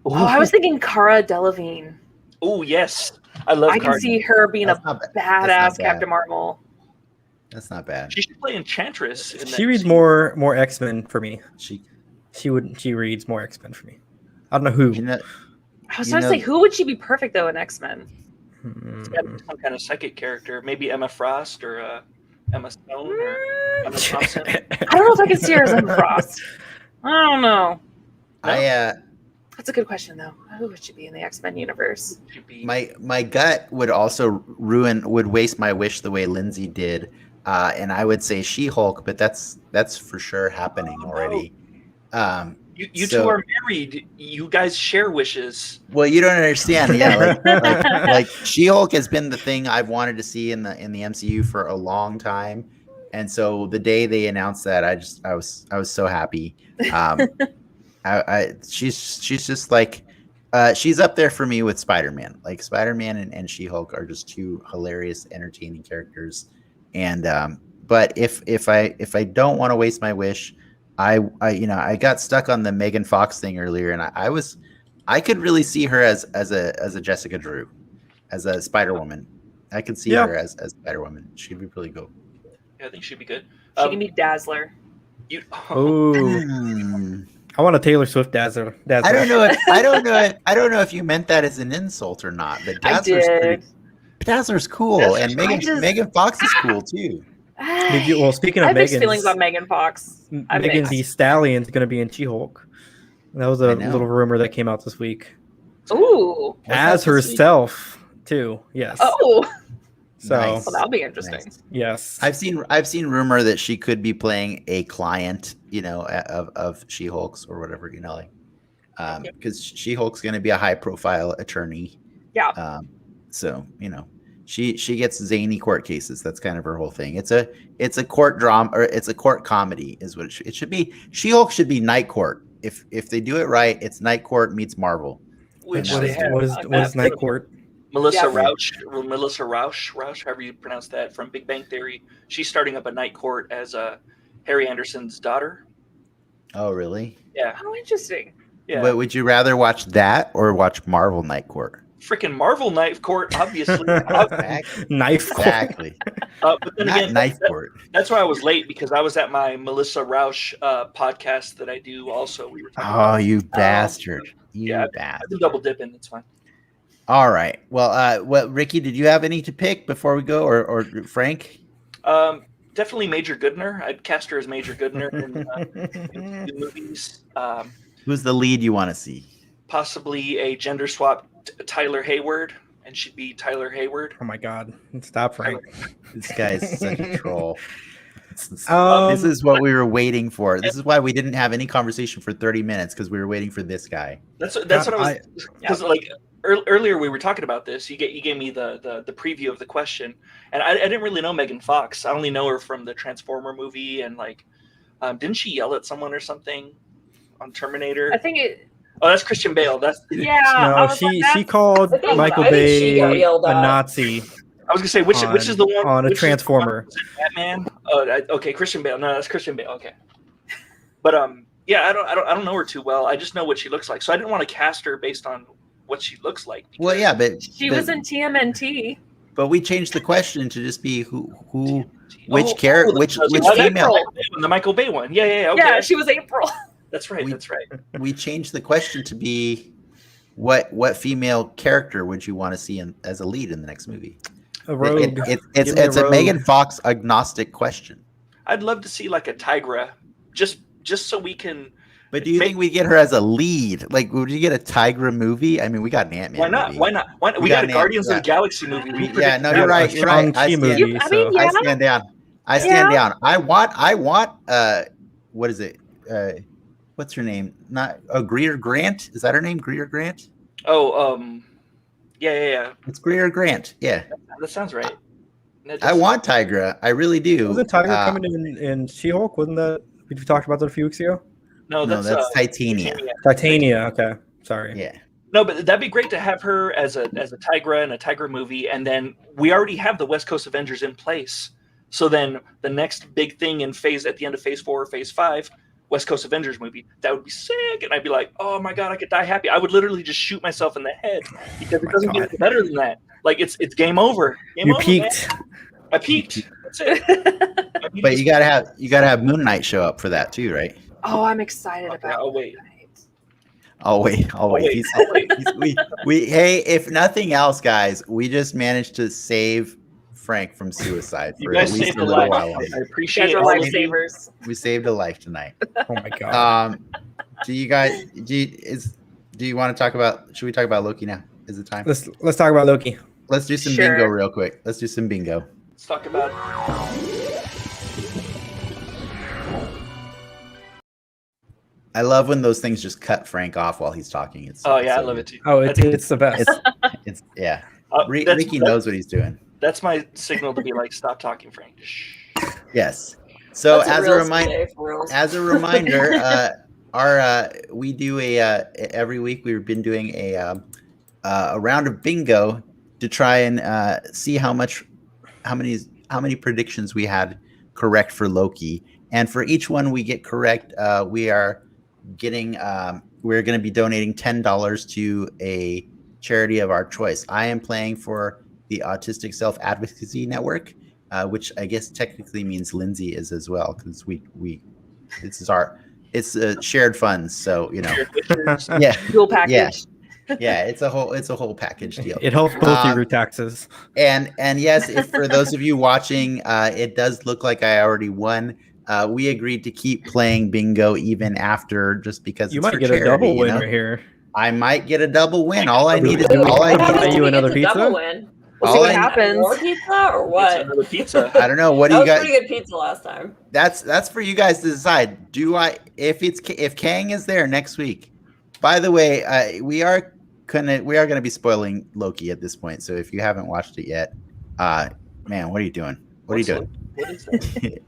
Speaker 3: Oh, I was thinking Cara Delevingne.
Speaker 5: Oh yes, I love.
Speaker 3: I can
Speaker 5: Cardi.
Speaker 3: see her being
Speaker 1: That's
Speaker 3: a
Speaker 1: not ba- that's not
Speaker 3: badass
Speaker 1: bad.
Speaker 3: Captain Marvel.
Speaker 1: That's not bad.
Speaker 5: She should play Enchantress. In
Speaker 2: She
Speaker 5: that
Speaker 2: reads
Speaker 5: scene.
Speaker 2: more X-Men for me.
Speaker 1: She,
Speaker 2: She reads more X-Men for me. I don't know who.
Speaker 1: you know,
Speaker 3: I was
Speaker 1: You
Speaker 3: trying to
Speaker 1: know-
Speaker 3: say, who would she be perfect though in X-Men?
Speaker 5: Some kind of psychic character, maybe Emma Frost or Emma Stone or Emma Thompson.
Speaker 3: I don't know if I can see her as Emma Frost. I don't know.
Speaker 1: I
Speaker 3: That's a good question though. Who would she be in the X-Men universe?
Speaker 5: She'd be-
Speaker 1: my gut would also would waste my wish the way Lindsay did, and I would say She-Hulk, but that's for sure happening
Speaker 5: Oh, no.
Speaker 1: already.
Speaker 5: You
Speaker 1: So-
Speaker 5: two are married. You guys share wishes.
Speaker 1: Well, you don't understand. Yeah, like She-Hulk has been the thing I've wanted to see in the MCU for a long time, and so the day they announced that, I was so happy. She's just like she's up there for me with Spider-Man. Like Spider-Man and She-Hulk are just 2 hilarious, entertaining characters. And but if I don't want to waste my wish, I got stuck on the Megan Fox thing earlier, and I could really see her as a Jessica Drew, as a Spider-Woman. I could see
Speaker 2: Yeah.
Speaker 1: her as Spider-Woman. She'd be really cool.
Speaker 5: Yeah, I think she'd be good.
Speaker 3: She can be Dazzler.
Speaker 5: You,
Speaker 2: Ooh, I want a Taylor Swift Dazzler.
Speaker 1: I don't know if you meant that as an insult or not, but
Speaker 3: I
Speaker 1: Dazzler's
Speaker 3: did.
Speaker 1: Dazzler's cool,
Speaker 5: Dazzler's
Speaker 1: and
Speaker 5: cool.
Speaker 1: Megan Fox is cool too.
Speaker 2: Did you? Well, speaking
Speaker 3: I
Speaker 2: of
Speaker 3: have mixed
Speaker 2: Megan,
Speaker 3: feelings about Megan Fox. I'm
Speaker 2: Megan
Speaker 3: mixed.
Speaker 2: Thee Stallion's going to be in She-Hulk. That was a
Speaker 1: I know.
Speaker 2: little rumor that came out this week.
Speaker 3: Ooh.
Speaker 1: What's
Speaker 2: As
Speaker 1: that this week?
Speaker 2: herself, too. Yes.
Speaker 3: Oh.
Speaker 2: so
Speaker 1: Nice.
Speaker 3: Well, that'll be interesting.
Speaker 1: Nice.
Speaker 2: yes,
Speaker 1: I've seen rumor that she could be playing a client, of She-Hulk's or whatever, because She-Hulk's going to be a high-profile attorney.
Speaker 3: Yeah.
Speaker 1: So she gets zany court cases. That's kind of her whole thing. It's a court drama, or it's a court comedy, is what it should be. She-Hulk should be Night Court. If they do it right, it's Night Court meets Marvel.
Speaker 5: which
Speaker 1: What
Speaker 5: they
Speaker 1: is-
Speaker 5: have.
Speaker 2: what is Night Court?
Speaker 5: Melissa
Speaker 3: Yeah.
Speaker 5: Rauch, however you pronounce that, from Big Bang Theory. She's starting up a night court as Harry Anderson's daughter.
Speaker 1: Oh, really?
Speaker 5: Yeah,
Speaker 3: Oh, interesting.
Speaker 5: yeah.
Speaker 1: But would you rather watch that or watch Marvel Night Court?
Speaker 5: freaking Marvel Knife Court, obviously.
Speaker 2: Knife court.
Speaker 1: Exactly.
Speaker 5: But then
Speaker 1: Not
Speaker 5: again,
Speaker 1: knife court.
Speaker 5: that's why I was late, because I was at my Melissa Rausch podcast that I do also. We were talking
Speaker 1: Oh,
Speaker 5: about
Speaker 1: you bastard. You
Speaker 5: Yeah, I've
Speaker 1: bastard.
Speaker 5: been double dipping. It's fine.
Speaker 1: All right. Well, Ricky, did you have any to pick before we go, or Frank?
Speaker 5: Definitely Major Goodner. I'd cast her as Major Goodner in the movies.
Speaker 1: Who's the lead you want to see?
Speaker 5: Possibly a gender swapped Tyler Hayward, and she'd be Tyler Hayward.
Speaker 2: Oh my God! Stop, Frank.
Speaker 1: This guy's such a troll. This is what we were waiting for. This is why we didn't have any conversation for 30 minutes, because we were waiting for this guy.
Speaker 5: That's what I was. Because earlier we were talking about this. You gave me the preview of the question, and I didn't really know Megan Fox. I only know her from the Transformer movie, and didn't she yell at someone or something on Terminator?
Speaker 3: I think it.
Speaker 5: Oh, that's Christian Bale.
Speaker 2: No, she called Michael Bay a Nazi.
Speaker 5: I was gonna say which is the one
Speaker 2: on a Transformer.
Speaker 5: Batman. Oh, okay, Christian Bale. No, that's Christian Bale. Okay, but yeah, I don't know her too well. I just know what she looks like, so I didn't want to cast her based on what she looks like.
Speaker 1: Well, yeah, but
Speaker 3: she was in TMNT.
Speaker 1: But we changed the question to just be which character, which female.
Speaker 5: The Michael Bay one. Yeah. Okay.
Speaker 3: Yeah, she was April.
Speaker 5: That's right. That's right.
Speaker 1: We changed the question to be what female character would you want to see as a lead in the next movie?
Speaker 2: A rogue.
Speaker 1: It's a Megan Fox agnostic question.
Speaker 5: I'd love to see like a Tigra, just so we can.
Speaker 1: But do you think we get her as a lead? Like, would you get a Tigra movie? I mean, we got an Ant-Man.
Speaker 5: Why not? We got a Guardians of the Galaxy movie.
Speaker 1: You're right. You're right. I stand down. I stand down. I want. What is it? What's her name? Not Greer Grant. Is that her name? Greer Grant.
Speaker 5: Oh, yeah.
Speaker 1: It's Greer Grant. Yeah.
Speaker 5: That sounds right.
Speaker 1: I want Tigra. I really do.
Speaker 2: Wasn't Tigra coming in She-Hulk? Wasn't that? We talked about that a few weeks ago.
Speaker 5: No,
Speaker 1: that's Titania.
Speaker 2: Titania. Okay, sorry.
Speaker 1: Yeah.
Speaker 5: No, but that'd be great to have her as a Tigra in a Tigra movie, and then we already have the West Coast Avengers in place. So then the next big thing at the end of Phase 4 or Phase 5, West Coast Avengers movie, that would be sick, and I'd be like, oh my God, I could die happy. I would literally just shoot myself in the head, because it doesn't get better than that. Like it's game over.
Speaker 2: You peaked.
Speaker 5: Man. I peaked. That's it.
Speaker 1: But you gotta have Moon Knight show up for that too, right?
Speaker 3: Oh, I'm excited about.
Speaker 5: I'll wait.
Speaker 1: I'll wait. Hey, if nothing else, guys, we just managed to save Frank from suicide for at least a little while.
Speaker 5: I appreciate
Speaker 3: it. Lifesavers.
Speaker 1: We saved a life tonight.
Speaker 2: Oh my God.
Speaker 1: Do you want to talk about? Should we talk about Loki now? Is it time?
Speaker 2: Let's talk about Loki.
Speaker 1: Let's do some bingo real quick. Let's
Speaker 5: talk about.
Speaker 1: I love when those things just cut Frank off while he's talking.
Speaker 5: I love it too.
Speaker 2: Oh, it's the best.
Speaker 1: It's yeah. Ricky knows what he's doing.
Speaker 5: That's my signal to be like, stop talking, Frank. Shh.
Speaker 1: Yes. So as a reminder, we do every week we've been doing a round of bingo to try and see how many predictions we had correct for Loki, and for each one we get correct, we're going to be donating $10 to a charity of our choice. I am playing for the Autistic Self Advocacy Network, which I guess technically means Lindsay is as well, because it's shared funds, so yeah,
Speaker 3: dual package.
Speaker 1: Yeah, it's a whole package deal.
Speaker 2: It helps both your taxes.
Speaker 1: And yes, if for those of you watching, it does look like I already won. We agreed to keep playing bingo even after, just because
Speaker 2: you might get a double win right here.
Speaker 1: I might get a double win. All I need is
Speaker 2: you another pizza.
Speaker 6: Double win.
Speaker 3: We'll see what happens.
Speaker 6: More pizza or what?
Speaker 5: Another pizza.
Speaker 1: I don't know. What do you guys?
Speaker 6: That was pretty good pizza last time.
Speaker 1: That's for you guys to decide. If Kang is there next week? By the way, we are gonna be spoiling Loki at this point. So if you haven't watched it yet, man, what are you doing? What are you doing?
Speaker 5: What is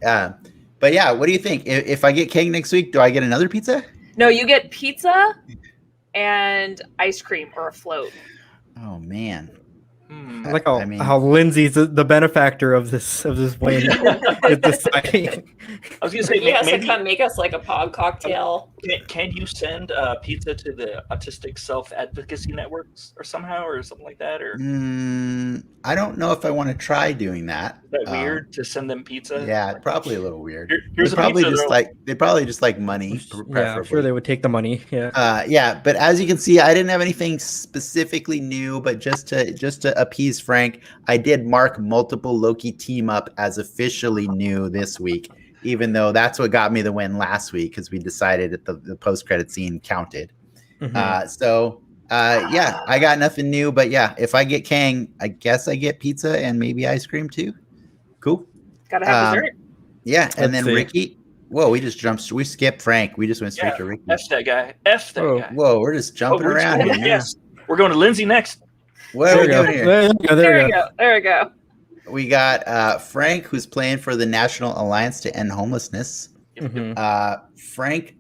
Speaker 5: that?
Speaker 1: But yeah, what do you think? If I get Kang next week, do I get another pizza?
Speaker 3: No, you get pizza and ice cream or a float.
Speaker 1: Oh man.
Speaker 2: I like how Lindsay's the benefactor of this win. Is deciding.
Speaker 5: I was gonna say
Speaker 6: He has to
Speaker 5: maybe
Speaker 6: come make us like a pod cocktail.
Speaker 5: can you send pizza to the Autistic Self Advocacy Networks or somehow or something like that? Or
Speaker 1: I don't know if I want to try doing that.
Speaker 5: is that weird to send them pizza?
Speaker 1: Yeah, probably a little weird.
Speaker 5: Here's
Speaker 1: They probably
Speaker 5: pizza,
Speaker 1: they probably just like money.
Speaker 2: Yeah, I'm sure they would take the money. Yeah.
Speaker 1: Yeah, but as you can see, I didn't have anything specifically new, but just to appease Frank, I did mark multiple Loki team up as officially new this week, even though that's what got me the win last week because we decided that the post credit scene counted. Yeah, I got nothing new, but yeah, if I get Kang, I guess I get pizza and maybe ice cream too. Cool.
Speaker 3: Gotta have dessert.
Speaker 1: Yeah, and then
Speaker 2: see.
Speaker 1: Ricky. Whoa, we skipped Frank. We just went straight to Ricky.
Speaker 5: F that guy. F that guy.
Speaker 1: Whoa, we're just jumping around here.
Speaker 5: Yes, we're going to Lindsay next.
Speaker 1: What are we doing here?
Speaker 2: There we go.
Speaker 3: There we go.
Speaker 1: We got Frank, who's playing for the National Alliance to End Homelessness. Frank,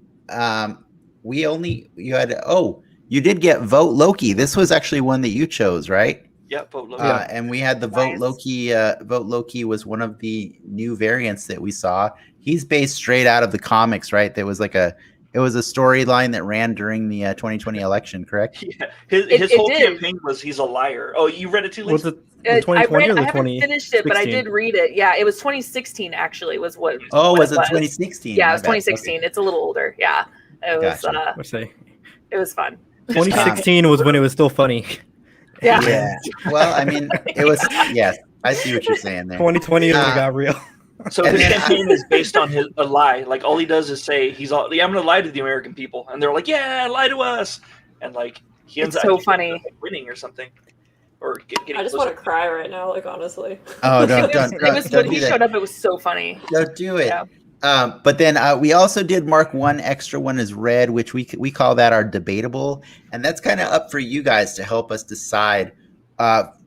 Speaker 1: you did get Vote Loki. This was actually one that you chose, right?
Speaker 5: Yeah, Vote Loki.
Speaker 1: And we had the Vote Loki. Vote Loki was one of the new variants that we saw. He's based straight out of the comics, right? It was a storyline that ran during the 2020 election, correct?
Speaker 5: Yeah, his whole campaign was he's a liar. Oh, you read it too, Lisa?
Speaker 2: Was it 2020 or the
Speaker 3: I haven't finished it, but I did read it. Yeah, it was 2016 actually. Was what?
Speaker 1: Oh,
Speaker 3: what
Speaker 1: was it 2016?
Speaker 3: Yeah, it was 2016. Okay. It's a little older. Yeah, it was.
Speaker 1: Gotcha.
Speaker 3: It was fun.
Speaker 2: 2016 was when it was still funny.
Speaker 3: Yeah.
Speaker 1: Well, I mean, it was. Yes, I see what you're saying there.
Speaker 2: 2020 is when it got real.
Speaker 5: So his campaign is based on a lie. Like all he does is say I'm going to lie to the American people, and they're like, "Yeah, lie to us," and like he ends up
Speaker 3: funny
Speaker 5: winning or something, or getting.
Speaker 6: I just want to cry right now, like honestly.
Speaker 1: Oh, don't.
Speaker 3: It was when he showed up. It was so funny.
Speaker 1: Don't do it.
Speaker 3: Yeah.
Speaker 1: But then we also did mark one extra one as red, which we call that our debatable, and that's kind of up for you guys to help us decide.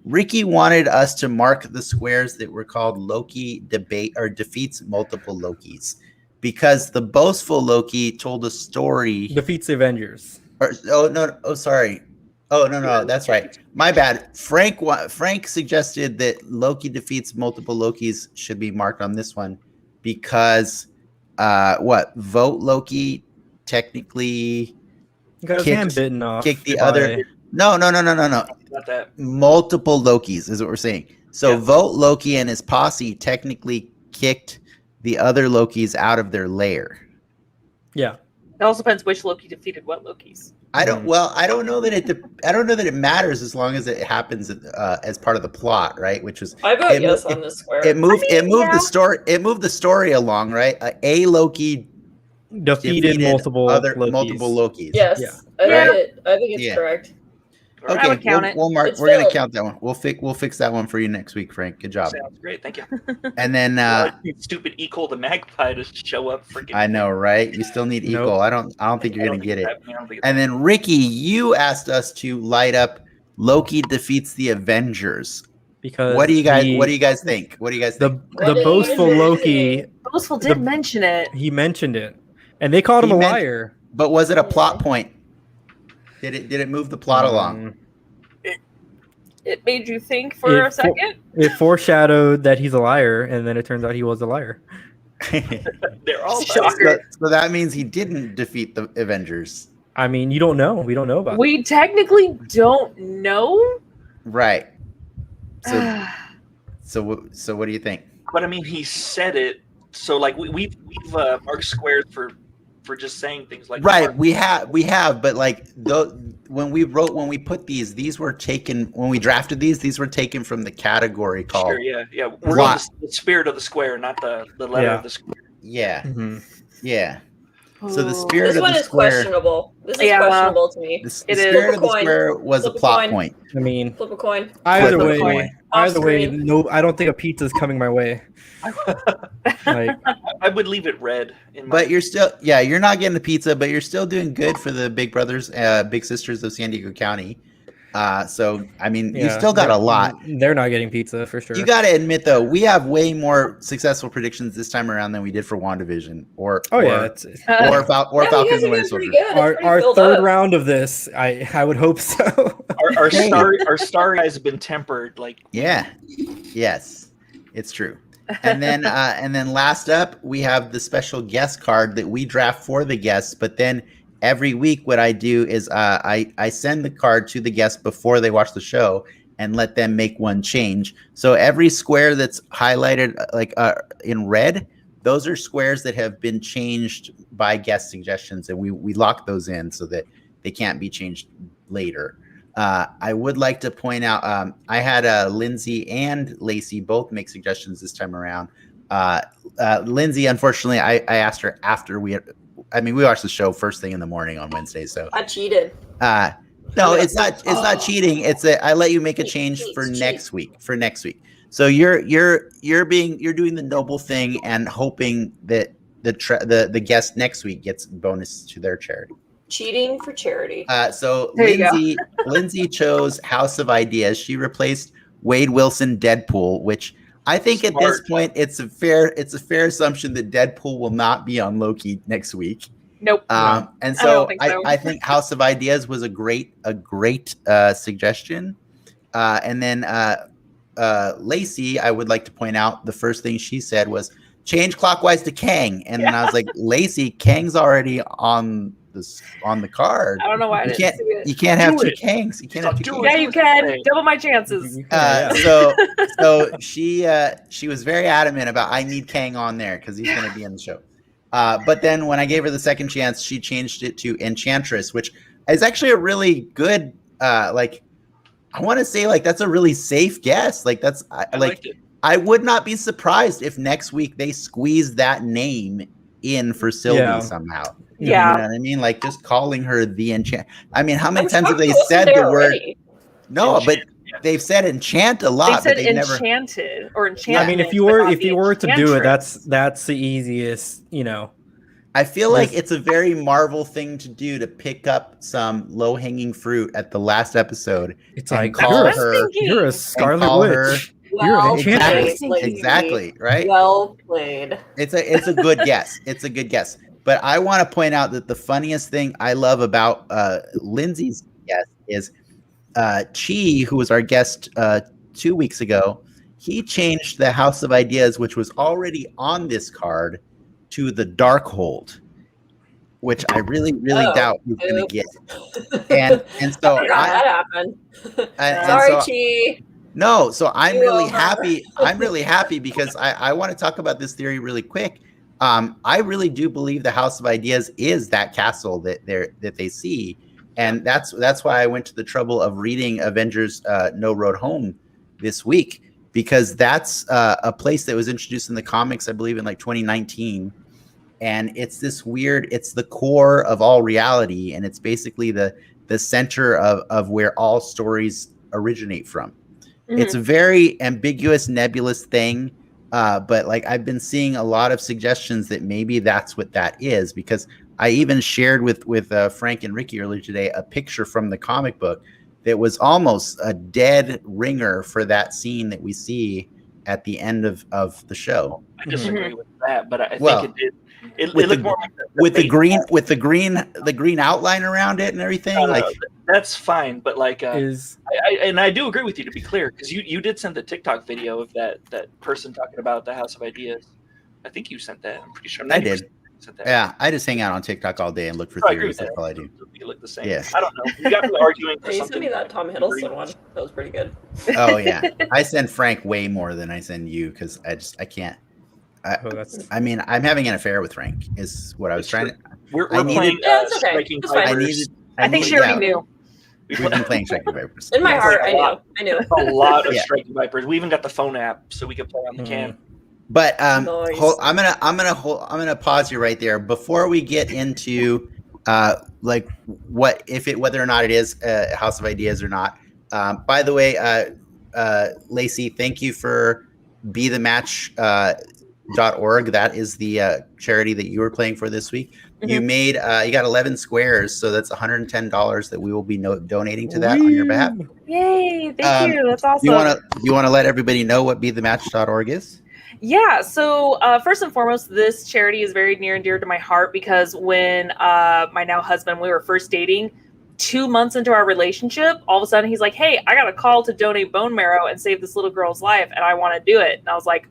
Speaker 1: Ricky wanted us to mark the squares that were called Loki defeats multiple Lokis, because the boastful Loki told a story.
Speaker 2: Defeats the Avengers.
Speaker 1: Sorry. Oh no, that's right. My bad. Frank suggested that Loki defeats multiple Lokis should be marked on this one because Vote Loki technically
Speaker 2: got his hand bitten off.
Speaker 1: Kicked the other. No.
Speaker 5: Not that.
Speaker 1: Multiple Lokis is what we're saying. So Vote Loki and his posse technically kicked the other Lokis out of their lair.
Speaker 2: Yeah.
Speaker 3: It also depends which Loki defeated what Lokis.
Speaker 1: I don't know that it matters as long as it happens as part of the plot, right? Which was
Speaker 6: I vote yes on this square.
Speaker 1: It moved the story. It moved the story along, right? A Loki
Speaker 2: defeated multiple
Speaker 1: Lokis.
Speaker 6: Yes,
Speaker 1: Yeah.
Speaker 6: I think it's correct.
Speaker 1: Okay,
Speaker 3: I would count it.
Speaker 1: We'll mark.
Speaker 6: It's
Speaker 1: we're gonna
Speaker 6: filled.
Speaker 1: count that one. We'll fix that one for you next week, Frank. Good job.
Speaker 5: Sounds great, thank you.
Speaker 1: And then
Speaker 5: stupid Equal the Magpie to show up.
Speaker 1: I know, right? You still need
Speaker 2: Nope.
Speaker 1: equal. I don't think you're gonna get it.
Speaker 5: I don't think
Speaker 1: And then Ricky, you asked us to light up Loki defeats the Avengers.
Speaker 2: Because
Speaker 1: What do you guys think?
Speaker 2: The boastful Loki,
Speaker 3: Boastful did mention it.
Speaker 2: he mentioned it, and they called him a liar.
Speaker 1: But was it a plot point? Did it move the plot along?
Speaker 3: It made you think for a second.
Speaker 2: It foreshadowed that he's a liar, and then it turns out he was a liar.
Speaker 5: They're all
Speaker 3: Shocker.
Speaker 1: So that means he didn't defeat the Avengers.
Speaker 2: I mean, you don't know. We don't know about it.
Speaker 3: We technically don't know.
Speaker 1: Right. So what do you think?
Speaker 5: But I mean, he said it. So like we've marked squares for just saying things like
Speaker 1: Right,
Speaker 5: that.
Speaker 1: we have, but like when we put these were taken when we drafted these were taken from the category called.
Speaker 5: Sure, yeah. We're on the spirit of the square, not the letter of the square.
Speaker 1: Yeah,
Speaker 2: Mhm.
Speaker 1: yeah. So the spirit
Speaker 6: This
Speaker 1: of
Speaker 6: one
Speaker 1: the
Speaker 6: is
Speaker 1: square.
Speaker 6: questionable. This is questionable to me.
Speaker 1: The
Speaker 3: It is.
Speaker 1: spirit of the
Speaker 6: Flip a coin.
Speaker 1: square was a
Speaker 6: Flip a
Speaker 1: plot
Speaker 6: coin.
Speaker 1: point.
Speaker 2: I mean,
Speaker 6: Flip a coin.
Speaker 2: either
Speaker 1: Flip a
Speaker 2: way,
Speaker 1: coin.
Speaker 2: no. I don't think a pizza's coming my way. Like,
Speaker 5: I would leave it red.
Speaker 1: But you're still, you're not getting the pizza, but you're still doing good for the Big Brothers, Big Sisters of San Diego County. So I mean, you
Speaker 2: Yeah,
Speaker 1: still got a lot.
Speaker 2: They're not getting pizza for sure.
Speaker 1: You got to admit, though, we have way more successful predictions this time around than we did for WandaVision or
Speaker 2: it's
Speaker 1: or Falcon and the Winter Soldier.
Speaker 2: our third round of this. I would hope so.
Speaker 5: Our star guys have been tempered. Like
Speaker 1: Yes, it's true. And then last up, we have the special guest card that we draft for the guests. But then every week, what I do is I send the card to the guests before they watch the show and let them make one change. So every square that's highlighted in red, those are squares that have been changed by guest suggestions, and we lock those in so that they can't be changed later. I would like to point out I had Lindsay and Lacy both make suggestions this time around. Lindsay, unfortunately, I asked her after we watched the show first thing in the morning on Wednesday. So
Speaker 6: I cheated.
Speaker 1: No, it's not cheating. It's I let you make a change for next week. So you're doing the noble thing and hoping that the guest next week gets bonus to their charity.
Speaker 6: Cheating for charity.
Speaker 1: So
Speaker 3: There
Speaker 1: Lindsay chose House of Ideas. She replaced Wade Wilson Deadpool, which I think at this point it's a fair assumption that Deadpool will not be on Loki next week.
Speaker 3: Nope.
Speaker 1: And so
Speaker 3: I
Speaker 1: think House of Ideas was a great suggestion. And then Lacy, I would like to point out the first thing she said was change clockwise to Kang. And then I was like, Lacy, Kang's already on the card.
Speaker 3: don't know why
Speaker 1: you can't have two Kangs. You can't have two Kangs.
Speaker 3: Yeah, you can. Double my chances.
Speaker 1: So she was very adamant about I need Kang on there because he's going to be in the show. But then when I gave her the second chance, she changed it to Enchantress, which is actually a really good, I want to say that's a really safe guess. I would not be surprised if next week they squeeze that name in for Sylvie somehow.
Speaker 3: Yeah.
Speaker 1: You know what I mean? Just calling her the Enchant. I mean, how many times have they
Speaker 6: shocked
Speaker 1: said
Speaker 6: most
Speaker 1: the
Speaker 6: of
Speaker 1: word?
Speaker 6: already.
Speaker 1: No, but they've said enchant a lot.
Speaker 3: They said
Speaker 1: but never.
Speaker 3: enchanted or enchantment.
Speaker 2: I mean, if you were to do it, that's the easiest.
Speaker 1: I feel like it's a very Marvel thing to do to pick up some low hanging fruit at the last episode.
Speaker 2: It's like
Speaker 1: you're
Speaker 2: a Scarlet Witch. You're an Enchantress.
Speaker 1: Exactly, right?
Speaker 6: Well played.
Speaker 1: It's a good guess. It's a good guess. But I want to point out that the funniest thing I love about Lindsay's guest is Chi, who was our guest 2 weeks ago. He changed the House of Ideas, which was already on this card, to the Darkhold, which I really doubt he's going to get. And so
Speaker 6: that happened. Sorry, Chi.
Speaker 1: No, so I'm really happy. I'm really happy because I want to talk about this theory really quick. I really do believe the House of Ideas is that castle that they see, and that's why I went to the trouble of reading Avengers No Road Home this week, because that's a place that was introduced in the comics, I believe, in 2019, and it's this weird. It's the core of all reality, and it's basically the center of where all stories originate from. Mm-hmm. It's a very ambiguous, nebulous thing. But I've been seeing a lot of suggestions that maybe that's what that is, because I even shared with Frank and Ricky earlier today a picture from the comic book that was almost a dead ringer for that scene that we see at the end of the show.
Speaker 5: I disagree with that, but I think it did. It looked more like
Speaker 1: with the green outline around it and everything.
Speaker 5: That's fine, but I do agree with you, to be clear, because you did send the TikTok video of that person talking about the House of Ideas. I think you sent that. I'm pretty sure.
Speaker 1: I did. Yeah, I just hang out on TikTok all day and look for theories. That's all I do.
Speaker 5: You look the same.
Speaker 1: Yeah.
Speaker 5: I don't know. You got me arguing for
Speaker 6: You
Speaker 5: something.
Speaker 6: sent me that Tom Hiddleston one. That was pretty good.
Speaker 1: Oh yeah, I send Frank way more than I send you because I can't. I mean, I'm having an affair with Frank. Is what I was trying to.
Speaker 5: We're playing Striking Vipers.
Speaker 3: I think she already knew.
Speaker 1: We've been playing Striking Vipers.
Speaker 6: In my heart, I knew.
Speaker 5: A lot of Striking Vipers. We even got the phone app so we could play on the can.
Speaker 1: But I'm
Speaker 6: Nice.
Speaker 1: gonna pause you right there before we get into whether or not it is House of Ideas or not. By the way, Lacy, thank you for Be the Match Livestream.org. That is the charity that you were playing for this week. You made you got 11 squares, so that's $110 that we will be donating to that on your behalf.
Speaker 3: Yay! Thank you. That's awesome.
Speaker 1: You want to let everybody know what BeTheMatch.org is?
Speaker 3: Yeah. So first and foremost, this charity is very near and dear to my heart because when my now husband, we were first dating, 2 months into our relationship, all of a sudden he's like, "Hey, I got a call to donate bone marrow and save this little girl's life, and I want to do it." And I was like,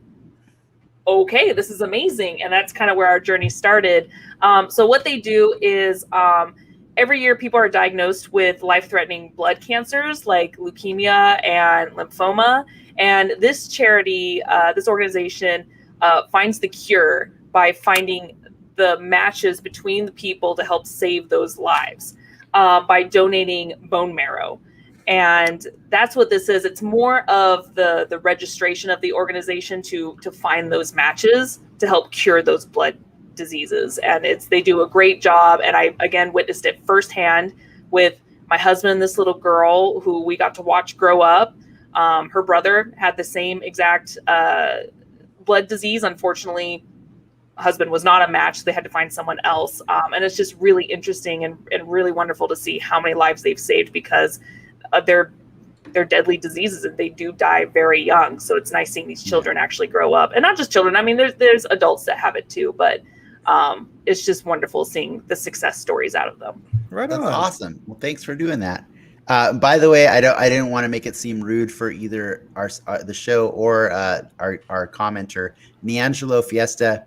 Speaker 3: "Okay, this is amazing." And that's kind of where our journey started. So what they do is every year people are diagnosed with life-threatening blood cancers like leukemia and lymphoma. And this charity, this organization, finds the cure by finding the matches between the people to help save those lives by donating bone marrow. And that's what this is. It's more of the registration of the organization to find those matches to help cure those blood diseases. And they do a great job. And I, again, witnessed it firsthand with my husband and this little girl who we got to watch grow up. Her brother had the same exact blood disease. Unfortunately, husband was not a match. So they had to find someone else. And it's just really interesting and really wonderful to see how many lives they've saved because they're deadly diseases and they do die very young. So it's nice seeing these children actually grow up, and not just children. I mean, there's adults that have it too, but it's just wonderful seeing the success stories out of them.
Speaker 2: Right
Speaker 1: That's
Speaker 2: on.
Speaker 1: awesome. Well, thanks for doing that. By the way, I didn't want to make it seem rude for either the show or our commenter, Niangelo Fiesta.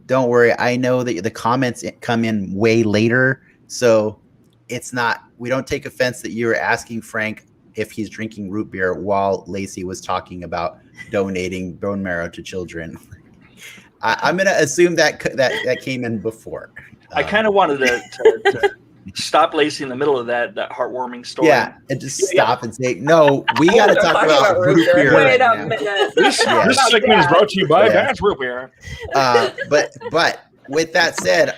Speaker 1: Don't worry. I know that the comments come in way later, so it's not. We don't take offense that you were asking Frank if he's drinking root beer while Lacy was talking about donating bone marrow to children. I'm going to assume that came in before.
Speaker 5: I kind of wanted to stop Lacy in the middle of that heartwarming story.
Speaker 1: Yeah, and just stop and say, no, we got to talk about root beer.
Speaker 3: Wait
Speaker 1: right
Speaker 3: a
Speaker 1: now.
Speaker 3: minute.
Speaker 5: This segment is brought to you by Dad's Root Beer.
Speaker 1: But with that said,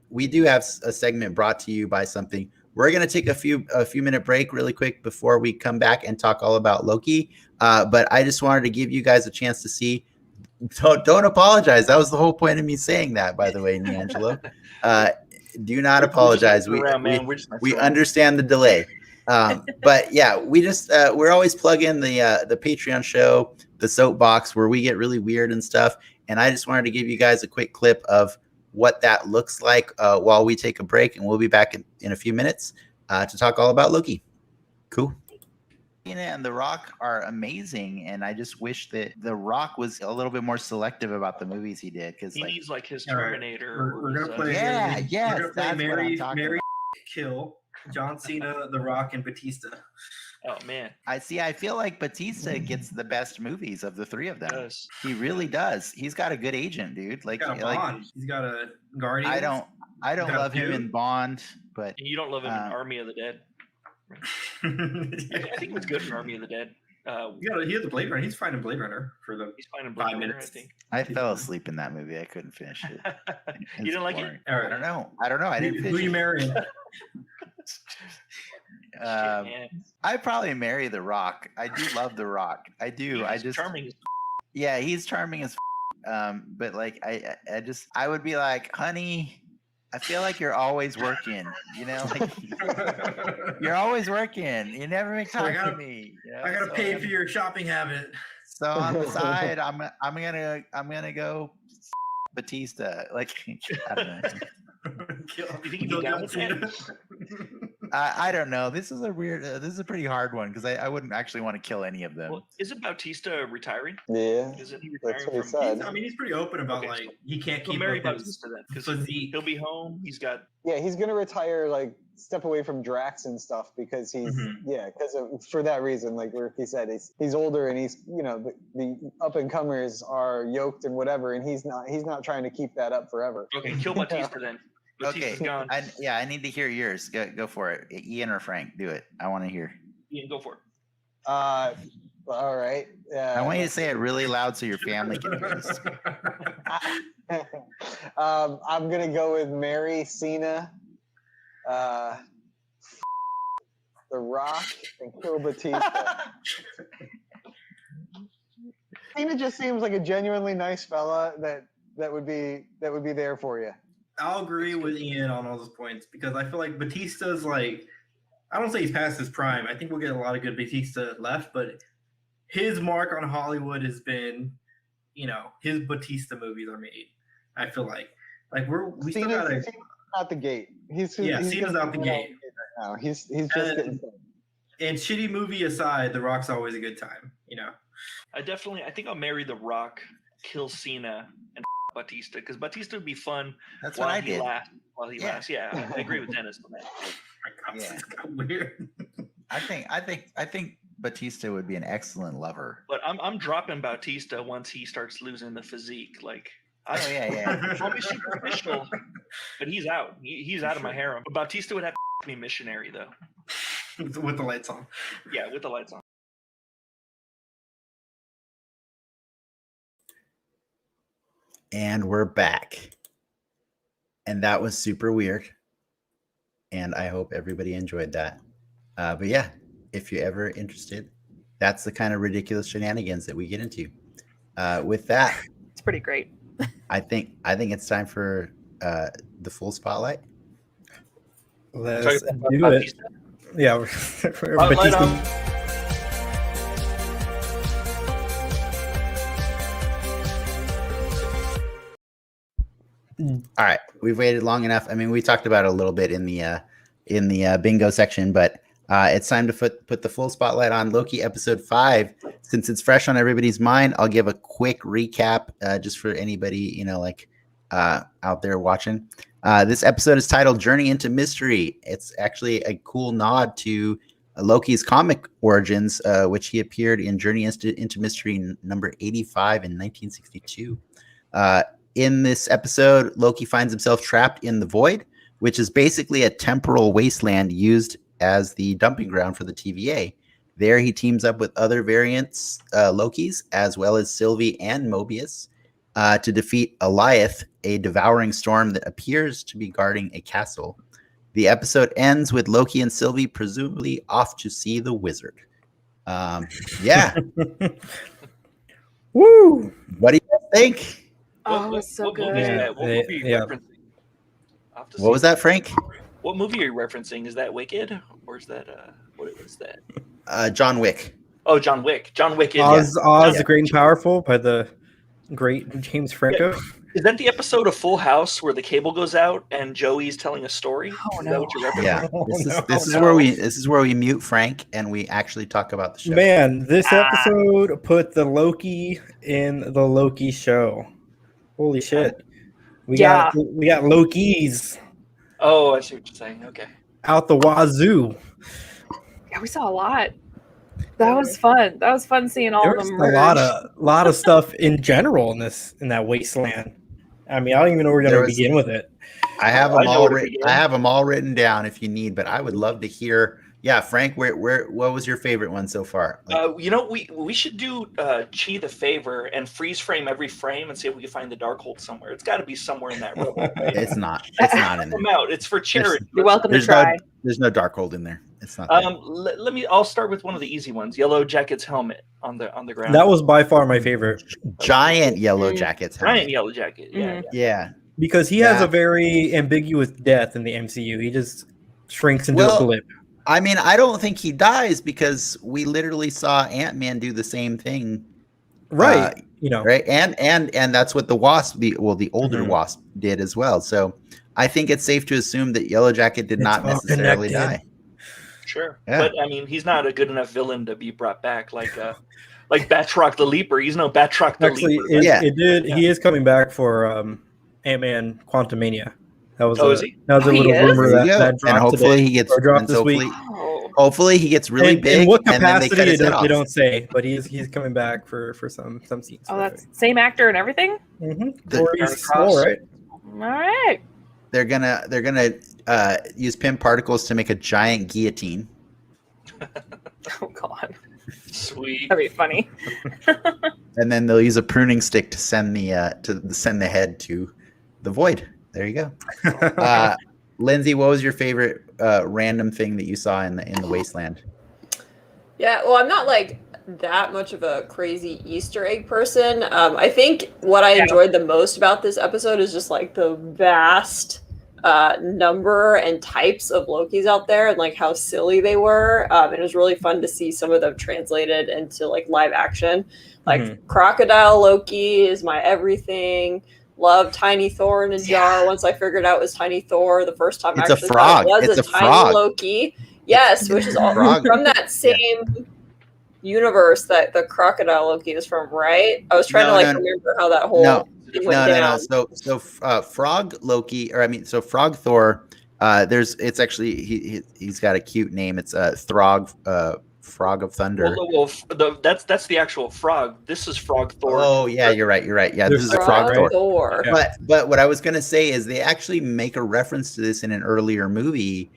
Speaker 1: we do have a segment brought to you by something. We're going to take a few minute break really quick before we come back and talk all about Loki. But I just wanted to give you guys a chance to see. Don't apologize. That was the whole point of me saying that, by the way, Niangelo. Do not apologize. We understand the delay. But yeah, we're always plugging the Patreon show, the Soapbox, where we get really weird and stuff. And I just wanted to give you guys a quick clip of what that looks like while we take a break, and we'll be back in a few minutes to talk all about Loki. Cool. And The Rock are amazing, and I just wish that The Rock was a little bit more selective about the movies he did, because
Speaker 5: he needs like his Terminator.
Speaker 7: We're gonna play.
Speaker 1: We're gonna play
Speaker 7: Mary Kill, John Cena, The Rock, and Batista.
Speaker 5: Oh man,
Speaker 1: I feel like Batista gets the best movies of the three of them. He really does. He's got a good agent, dude. Like,
Speaker 7: he's got a Bond. He's got a Guardian.
Speaker 1: I don't love him in Bond, but
Speaker 5: you don't love him in Army of the Dead. I think it was good in Army of the Dead.
Speaker 7: He had the Blade Runner. He's finding Blade Runner for the.
Speaker 5: He's finding Blade Runner. I think.
Speaker 1: I fell asleep in that movie. I couldn't finish it.
Speaker 5: You didn't like it?
Speaker 1: Right. I don't know. I didn't finish it.
Speaker 7: Who you marrying?
Speaker 1: I probably marry The Rock. I do love The Rock. I do.
Speaker 5: He's charming.
Speaker 1: Yeah, he's charming as. But like, I would be like, honey, I feel like you're always working. You know, like you're always working. You never make time for me. You know?
Speaker 7: I gotta pay for your shopping habit.
Speaker 1: So on the side, I'm gonna go Batista. Like, I don't know.
Speaker 5: You think he'd be down with that?
Speaker 1: I don't know. This is a pretty hard one because I wouldn't actually want to kill any of them.
Speaker 5: Well, isn't Bautista retiring?
Speaker 8: Yeah,
Speaker 5: Isn't he
Speaker 8: that's
Speaker 5: retiring
Speaker 8: what he said.
Speaker 7: I mean, he's pretty open about he can't keep
Speaker 5: marry
Speaker 7: up his
Speaker 5: Bautista then because
Speaker 7: physique.
Speaker 5: he'll be home. He's got.
Speaker 8: Yeah, he's gonna retire, like step away from Drax and stuff because he's for that reason. Like Ricky said, he's older and he's the up and comers are yoked and whatever, and he's not trying to keep that up forever.
Speaker 5: Okay, kill Bautista then.
Speaker 1: Okay,
Speaker 5: gone.
Speaker 1: I need to hear yours. Go for it. Ian or Frank, do it. I want to hear.
Speaker 5: Ian, go for it.
Speaker 8: All right.
Speaker 1: I want you to say it really loud so your family can hear this.
Speaker 8: I'm gonna go with Mary, Cena, The Rock, and kill Batista. Cena just seems like a genuinely nice fella that would be there for you.
Speaker 7: I'll agree with Ian on all those points because I feel like Batista's like, I don't say he's past his prime. I think we'll get a lot of good Batista left, but his mark on Hollywood has been, his Batista movies are made. I feel like we still got
Speaker 8: Cena's out the gate. He's
Speaker 7: Cena's out the gate
Speaker 8: right now. He's just getting started.
Speaker 7: And shitty movie aside, The Rock's always a good time.
Speaker 5: I think I'll marry The Rock, kill Cena, and Batista because Batista would be fun.
Speaker 1: That's what I did.
Speaker 5: While he lasts. Yeah, I agree with Dennis on that.
Speaker 7: Yeah. It's kind of weird.
Speaker 1: I think Batista would be an excellent lover.
Speaker 5: But I'm dropping Batista once he starts losing the physique. Like, I
Speaker 1: Oh yeah.
Speaker 5: don't be superficial, but he's out. He's out of my harem. But Batista would have to be missionary though.
Speaker 7: With the lights on.
Speaker 5: Yeah, with the lights on.
Speaker 1: And we're back. And that was super weird. And I hope everybody enjoyed that. But yeah, if you're ever interested, that's the kind of ridiculous shenanigans that we get into. With that,
Speaker 3: It's pretty great.
Speaker 1: I think it's time for the full spotlight.
Speaker 2: Let's
Speaker 5: Talking
Speaker 2: do
Speaker 5: about
Speaker 2: it.
Speaker 5: Batista?
Speaker 2: Yeah,
Speaker 5: Spotlight
Speaker 2: Batista.
Speaker 5: on.
Speaker 1: All right, we've waited long enough. I mean, we talked about it a little bit in the bingo section, but it's time to put the full spotlight on Loki episode 5. Since it's fresh on everybody's mind, I'll give a quick recap just for anybody out there watching. This episode is titled "Journey into Mystery." It's actually a cool nod to Loki's comic origins, which he appeared in Journey into Mystery number 85 in 1962. In this episode, Loki finds himself trapped in the void, which is basically a temporal wasteland used as the dumping ground for the TVA. There, he teams up with other variants, Lokis, as well as Sylvie and Mobius, to defeat Alioth, a devouring storm that appears to be guarding a castle. The episode ends with Loki and Sylvie presumably off to see the wizard. Yeah.
Speaker 2: Woo!
Speaker 1: What do you guys think?
Speaker 3: Oh, it's so
Speaker 5: what movie is
Speaker 3: good.
Speaker 5: that? What movie are you
Speaker 2: Yeah.
Speaker 5: referencing? I'll have to
Speaker 1: What
Speaker 5: see.
Speaker 1: was that, Frank?
Speaker 5: What movie are you referencing? Is that Wicked or is that what is that?
Speaker 1: John Wick.
Speaker 5: Oh, John Wick. John Wicked.
Speaker 2: Oz
Speaker 5: Yeah.
Speaker 2: the Great and Powerful by the great James Franco.
Speaker 5: Is that the episode of Full House where the cable goes out and Joey's telling a story?
Speaker 3: Oh,
Speaker 5: Is that
Speaker 3: no.
Speaker 5: what you're referencing?
Speaker 1: Yeah,
Speaker 2: Oh,
Speaker 1: this is
Speaker 2: no.
Speaker 1: where we mute Frank and we actually talk about the show.
Speaker 2: Man, this episode put the Loki in the Loki show. Holy shit. We got Lokis
Speaker 5: Oh, I see what you're saying. Okay.
Speaker 2: out the wazoo.
Speaker 3: Yeah, we saw a lot. That was fun. That was fun seeing all
Speaker 2: There
Speaker 3: of
Speaker 2: was
Speaker 3: them.
Speaker 2: a lot of stuff in general in that wasteland. I mean, I don't even know where we're
Speaker 1: There
Speaker 2: gonna
Speaker 1: was-
Speaker 2: begin with it.
Speaker 1: I have
Speaker 5: I
Speaker 1: them
Speaker 5: know
Speaker 1: all
Speaker 5: where to
Speaker 1: written.
Speaker 5: begin.
Speaker 1: I have them all written down if you need, but I would love to hear. Yeah, Frank, what was your favorite one so far?
Speaker 5: We should do Chi the favor and freeze frame every frame and see if we can find the Darkhold somewhere. It's got to be somewhere in that room.
Speaker 1: It's not. It's not in there.
Speaker 5: Come out. It's for charity.
Speaker 3: You're welcome to
Speaker 1: There's
Speaker 3: try.
Speaker 1: there's no Darkhold in there. It's not. There.
Speaker 5: I'll start with one of the easy ones. Yellow Jacket's helmet on the ground.
Speaker 2: That was by far my favorite
Speaker 1: Giant Yellow Jackets. helmet.
Speaker 5: Giant Yellow Jacket. Yeah.
Speaker 3: Mhm.
Speaker 1: Yeah.
Speaker 2: because he has
Speaker 1: Yeah.
Speaker 2: a very ambiguous death in the MCU. He just shrinks into
Speaker 1: Well,
Speaker 2: a blip.
Speaker 1: I mean, I don't think he dies because we literally saw Ant-Man do the same thing.
Speaker 2: Right. You know.
Speaker 1: Right. And that's what the Wasp, the older
Speaker 2: Mhm.
Speaker 1: Wasp did as well. So I think it's safe to assume that Yellow Jacket did
Speaker 2: It's
Speaker 1: not
Speaker 2: all
Speaker 1: necessarily
Speaker 2: connected.
Speaker 1: die.
Speaker 5: Sure.
Speaker 1: Yeah.
Speaker 5: But I mean, he's not a good enough villain to be brought back like Batroc the Leaper. He's no Batroc the
Speaker 2: Actually,
Speaker 5: Leaper.
Speaker 2: it did. He is coming back for Ant-Man Quantumania. That was
Speaker 5: Oh,
Speaker 2: a,
Speaker 5: is he?
Speaker 2: that was a
Speaker 3: Oh, he
Speaker 2: little
Speaker 3: is?
Speaker 2: rumor
Speaker 1: There you
Speaker 2: that,
Speaker 1: go.
Speaker 2: that
Speaker 1: And
Speaker 2: dropped
Speaker 1: hopefully
Speaker 2: today,
Speaker 1: he gets
Speaker 2: or dropped
Speaker 1: and
Speaker 2: this week.
Speaker 3: Oh,
Speaker 1: hopefully he gets really
Speaker 2: And
Speaker 1: big.
Speaker 2: in what
Speaker 1: and then they
Speaker 2: capacity?
Speaker 1: cut his
Speaker 2: They
Speaker 1: head
Speaker 2: don't,
Speaker 1: off.
Speaker 2: they don't say, but he's coming back for some scenes.
Speaker 3: oh, that's same actor and everything.
Speaker 1: The-
Speaker 2: Glorious Soul, right?
Speaker 3: All right.
Speaker 1: They're gonna use pin particles to make a giant guillotine.
Speaker 3: Oh God,
Speaker 5: Sweet.
Speaker 3: that'd be funny.
Speaker 1: And then they'll use a pruning stick to send the head to the void. There you go. Lindsay, what was your favorite random thing that you saw in the wasteland?
Speaker 6: Yeah, well, I'm not like that much of a crazy Easter egg person. I think what I enjoyed the most about this episode is just like the vast number and types of Lokis out there and like how silly they were. It was really fun to see some of them translated into like live action. Like Crocodile Loki is my everything. Love Tiny Thor in a jar. Once I figured out it was Tiny Thor the first time,
Speaker 1: It's
Speaker 6: I
Speaker 1: a
Speaker 6: actually
Speaker 1: frog.
Speaker 6: thought it was
Speaker 1: It's
Speaker 6: a
Speaker 1: a
Speaker 6: tiny
Speaker 1: frog.
Speaker 6: Loki. Yes, which is all from that same universe that the Crocodile Loki is from, right? I was trying to remember how that whole thing went down.
Speaker 1: So Frog Loki, or I mean, so Frog Thor. It's actually he's got a cute name. It's Throg, Frog of Thunder.
Speaker 5: That's the actual frog. This is Frog Thor.
Speaker 1: Oh yeah, you're right. Yeah, this is a Frog Thor. But what I was gonna say is they actually make a reference to this in an earlier movie.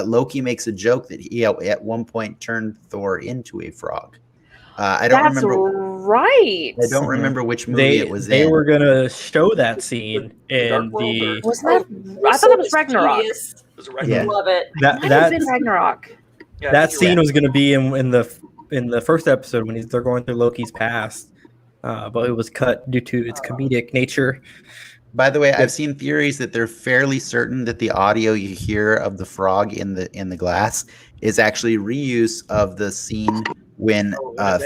Speaker 1: Loki makes a joke that he at one point turned Thor into a frog. I don't remember.
Speaker 3: Right.
Speaker 1: I don't remember which movie it was.
Speaker 2: They were gonna show that scene in the.
Speaker 3: Wasn't that? I thought it was Ragnarok.
Speaker 1: Yeah.
Speaker 6: Love it.
Speaker 3: That Ragnarok.
Speaker 2: That scene was going to be in the first episode when they're going through Loki's past, but it was cut due to its comedic nature.
Speaker 1: By the way, I've seen theories that they're fairly certain that the audio you hear of the frog in the glass is actually reuse of the scene when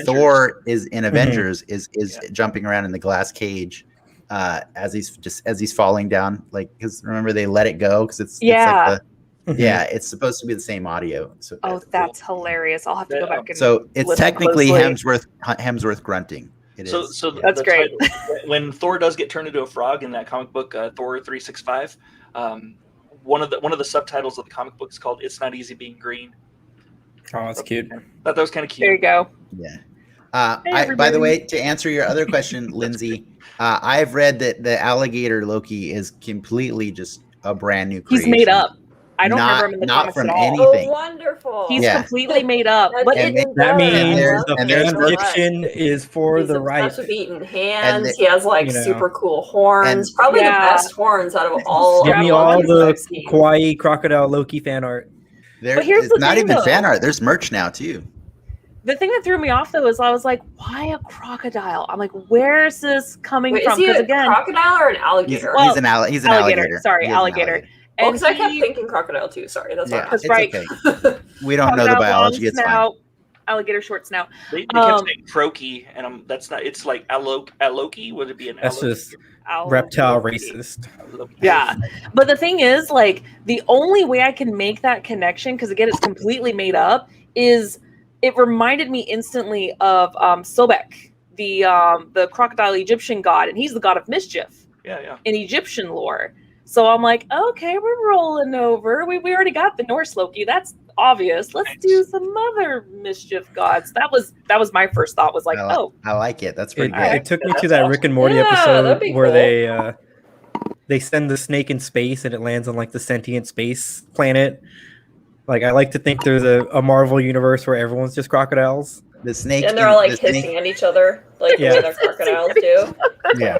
Speaker 1: Thor is in Avengers is jumping around in the glass cage as he's falling down, like, because remember they let it go because it's like it's supposed to be the same audio. So
Speaker 3: that's hilarious. I'll have to go back and
Speaker 1: so it's technically Hemsworth grunting. It is.
Speaker 5: So
Speaker 3: that's great.
Speaker 5: When Thor does get turned into a frog in that comic book, Thor 365, one of the subtitles of the comic book is called "It's Not Easy Being Green."
Speaker 2: Oh, that's cute.
Speaker 5: That was kind of cute.
Speaker 3: There you go.
Speaker 1: Yeah. By the way, to answer your other question, Lindsay, I've read that the alligator Loki is completely just a brand new creation.
Speaker 3: He's made up. I don't remember him in the
Speaker 1: not
Speaker 3: comics
Speaker 1: from
Speaker 3: at all.
Speaker 1: anything.
Speaker 6: Oh, wonderful.
Speaker 3: He's completely made up. But
Speaker 2: that means the fan fiction is for the right.
Speaker 6: He's eating hands. He has super cool horns. Probably the best horns out of all.
Speaker 2: Give me all the kawaii crocodile Loki fan art.
Speaker 1: It's not even fan art. There's merch now too.
Speaker 3: The thing that threw me off though is I was like, why a crocodile? I'm like, where's this coming from?
Speaker 6: Is he a crocodile or an alligator?
Speaker 1: He's an alligator.
Speaker 3: Sorry, alligator.
Speaker 6: And because I kept thinking crocodile too. Sorry, that's not
Speaker 3: right.
Speaker 1: Okay. We don't know the biology. It's fine.
Speaker 3: Alligator short snout.
Speaker 5: They kept saying croaky, and that's not. It's like Loki. Would it be an?
Speaker 2: That's just reptile racist.
Speaker 3: Yeah, but the thing is, like, the only way I can make that connection, because again, it's completely made up, is it reminded me instantly of Sobek, the crocodile Egyptian god, and he's the god of mischief.
Speaker 5: Yeah.
Speaker 3: In Egyptian lore. So I'm like, okay, we're rolling over. We already got the Norse Loki. That's obvious. Let's do some other mischief gods. That was my first thought. Was like,
Speaker 1: I like it. That's pretty good.
Speaker 2: It took me to that Rick and Morty episode where they send the snake in space and it lands on like the sentient space planet. Like, I like to think there's a Marvel universe where everyone's just crocodiles.
Speaker 1: The snake,
Speaker 6: and they're all like hissing at each other, like the other crocodiles do.
Speaker 1: Yeah.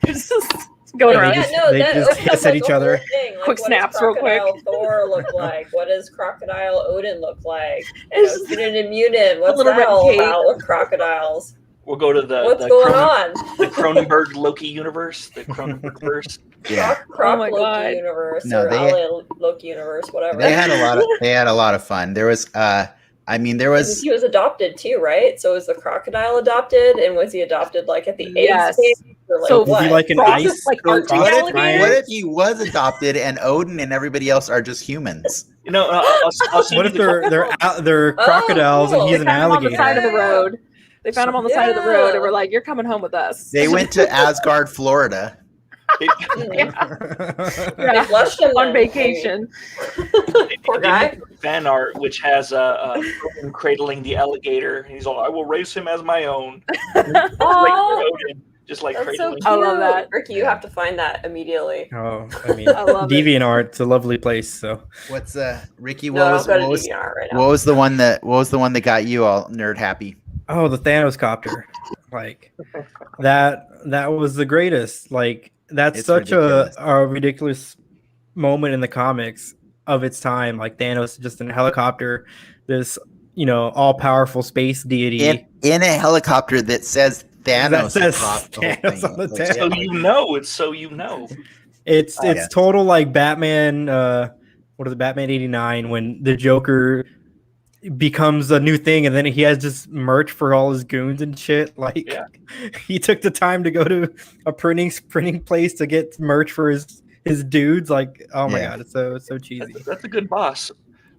Speaker 3: There's just going around.
Speaker 2: They just hiss at each other.
Speaker 6: Like,
Speaker 3: quick snaps, real quick.
Speaker 6: What does Thor look like? What does Crocodile Odin look like? Munin and Munin. What's that all about with crocodiles?
Speaker 5: We'll go to
Speaker 6: what's going on?
Speaker 5: The Cronenberg Loki universe, the Cronenberg verse.
Speaker 6: Croc Loki universe, or Loki universe, whatever.
Speaker 1: They had a lot of fun. There was
Speaker 6: he was adopted too, right? So was the crocodile adopted, and was he adopted like at the egg stage? Or like
Speaker 2: so was he like an ice?
Speaker 1: What if he was adopted and Odin and everybody else are just humans?
Speaker 2: What if they're crocodiles and he's an alligator?
Speaker 3: On the side of the road. They found him on the side of the road and were like, "You're coming home with us."
Speaker 1: They went to Asgard, Florida.
Speaker 6: They flushed him
Speaker 3: on vacation.
Speaker 6: Poor guy.
Speaker 5: Fan art, which has cradling the alligator, and he's all, "I will raise him as my own." Just like
Speaker 6: that's
Speaker 5: cradling.
Speaker 6: So
Speaker 3: I love that.
Speaker 6: Ricky, you have to find that immediately.
Speaker 2: Oh, I mean, DeviantArt's a lovely place. So
Speaker 1: what's Ricky? What was the one that got you all nerd happy?
Speaker 2: Oh, the Thanos copter. Like that was the greatest. Like, that's such a ridiculous moment in the comics of its time. Like, Thanos just in a helicopter, this all powerful space deity.
Speaker 1: in a helicopter that says Thanos
Speaker 2: That says
Speaker 1: across the
Speaker 2: Thanos
Speaker 1: whole
Speaker 2: on the
Speaker 1: thing.
Speaker 2: tail.
Speaker 5: So you know, it's so you know.
Speaker 2: It's
Speaker 1: yeah.
Speaker 2: total like Batman. What is it? Batman '89 when the Joker becomes a new thing, and then he has just merch for all his goons and shit. Like
Speaker 5: Yeah.
Speaker 2: he took the time to go to a printing place to get merch for his dudes. Like, oh my god, it's so cheesy.
Speaker 5: That's a good boss.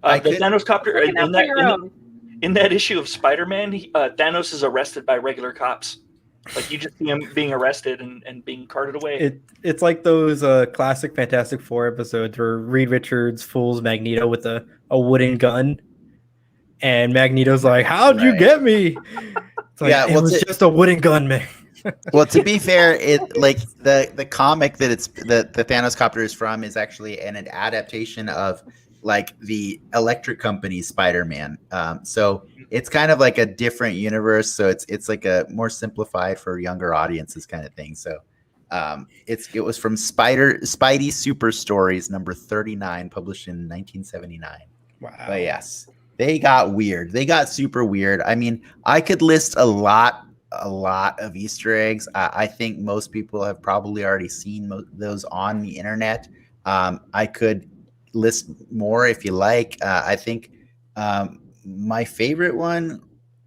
Speaker 1: I
Speaker 5: The
Speaker 1: could-
Speaker 5: Thanos copter
Speaker 3: Look at that your own.
Speaker 5: in that issue of Spider-Man, Thanos is arrested by regular cops. Like you just see him being arrested and being carted away.
Speaker 2: It's like those classic Fantastic Four episodes where Reed Richards fools Magneto with a wooden gun, and Magneto's like, "How'd you
Speaker 1: Right.
Speaker 2: get me?" It's like,
Speaker 1: Yeah,
Speaker 2: it
Speaker 1: well,
Speaker 2: was just a wooden gun, man.
Speaker 1: Well, to be fair, it like the comic that it's the Thanos copter is from is actually an adaptation of like the Electric Company's Spider-Man. So it's kind of like a different universe. So it's like a more simplified for younger audiences kind of thing. So it was from Spidey Super Stories number 39, published in 1979.
Speaker 2: Wow.
Speaker 1: But yes, they got weird. They got super weird. I mean, I could list a lot of Easter eggs. I think most people have probably already seen those on the internet. I could list more if you like. I think my favorite one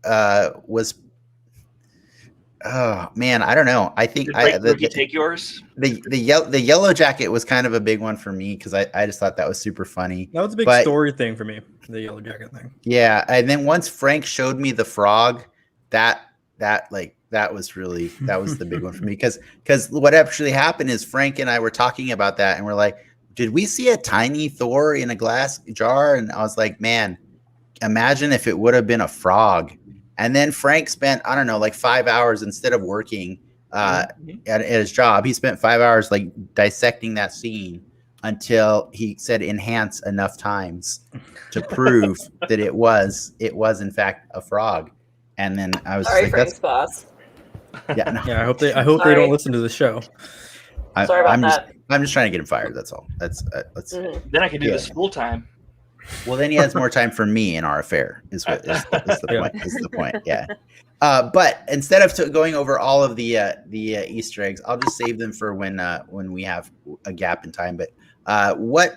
Speaker 1: was, oh man, I don't know. I think
Speaker 5: Take yours.
Speaker 1: The yellow jacket was kind of a big one for me because I just thought that was super funny.
Speaker 2: That was a big
Speaker 1: But-
Speaker 2: story thing for me, the yellow jacket thing.
Speaker 1: Yeah, and then once Frank showed me the frog, that was the big one for me because what actually happened is Frank and I were talking about that and we're like, did we see a tiny Thor in a glass jar? And I was like, man, imagine if it would have been a frog. And then Frank spent, I don't know, like 5 hours instead of working at his job. He spent 5 hours like dissecting that scene until he said enhance enough times to prove that it was in fact a frog. And then I was
Speaker 6: Sorry,
Speaker 1: like,
Speaker 6: Frank's boss.
Speaker 1: yeah, no,
Speaker 2: Yeah, I hope they don't listen to the show.
Speaker 6: Sorry about that.
Speaker 1: I'm just trying to get him fired. That's all. That's
Speaker 5: Then I can do this full time.
Speaker 1: Well, then he has more time for me in our affair. Is the point? Yeah. But instead of going over all of the Easter eggs, I'll just save them for when we have a gap in time. But what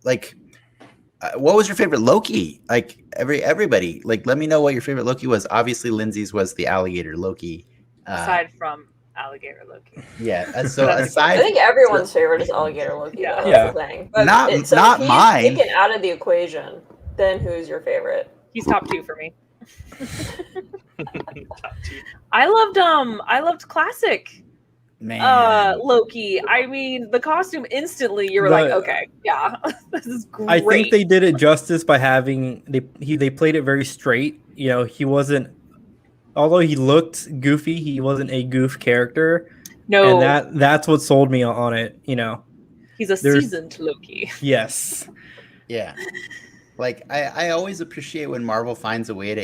Speaker 1: was your favorite Loki? Like everybody, like let me know what your favorite Loki was. Obviously, Lindsay's was the alligator Loki.
Speaker 3: Aside from alligator Loki.
Speaker 1: Yeah. So aside,
Speaker 6: I think everyone's favorite is alligator Loki.
Speaker 3: Yeah.
Speaker 6: Though,
Speaker 2: Yeah.
Speaker 6: that's the thing. But
Speaker 1: Not
Speaker 6: if
Speaker 1: mine.
Speaker 6: he's taken out of the equation, then who's your favorite?
Speaker 3: He's top 2 for me. I loved classic
Speaker 1: man,
Speaker 3: Loki. I mean, the costume instantly you were like, okay, yeah, this is great.
Speaker 2: I think they did it justice by having they played it very straight. He wasn't, although he looked goofy, he wasn't a goof character.
Speaker 3: No,
Speaker 2: And that's what sold me on it.
Speaker 3: he's a seasoned Loki.
Speaker 2: Yes.
Speaker 1: yeah. Like I always appreciate when Marvel finds a way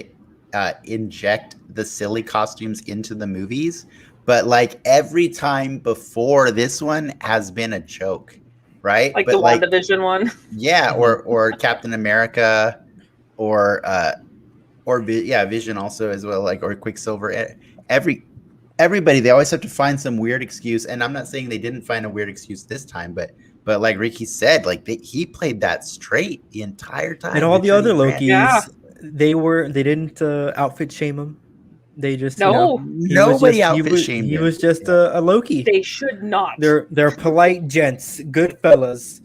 Speaker 1: to inject the silly costumes into the movies, but like every time before this one has been a joke, right?
Speaker 3: Like
Speaker 1: but
Speaker 3: the WandaVision one.
Speaker 1: Yeah, or Captain America, or Vision also as well, like or Quicksilver. Everybody, they always have to find some weird excuse, and I'm not saying they didn't find a weird excuse this time, but like Ricky said, like he played that straight the entire time.
Speaker 2: And all the other Lokis,
Speaker 3: Yeah.
Speaker 2: they didn't outfit shame him. They just
Speaker 1: Nobody outfit shamed
Speaker 2: He
Speaker 1: him.
Speaker 2: was just a Loki.
Speaker 3: They should not.
Speaker 2: They're polite gents, good fellas.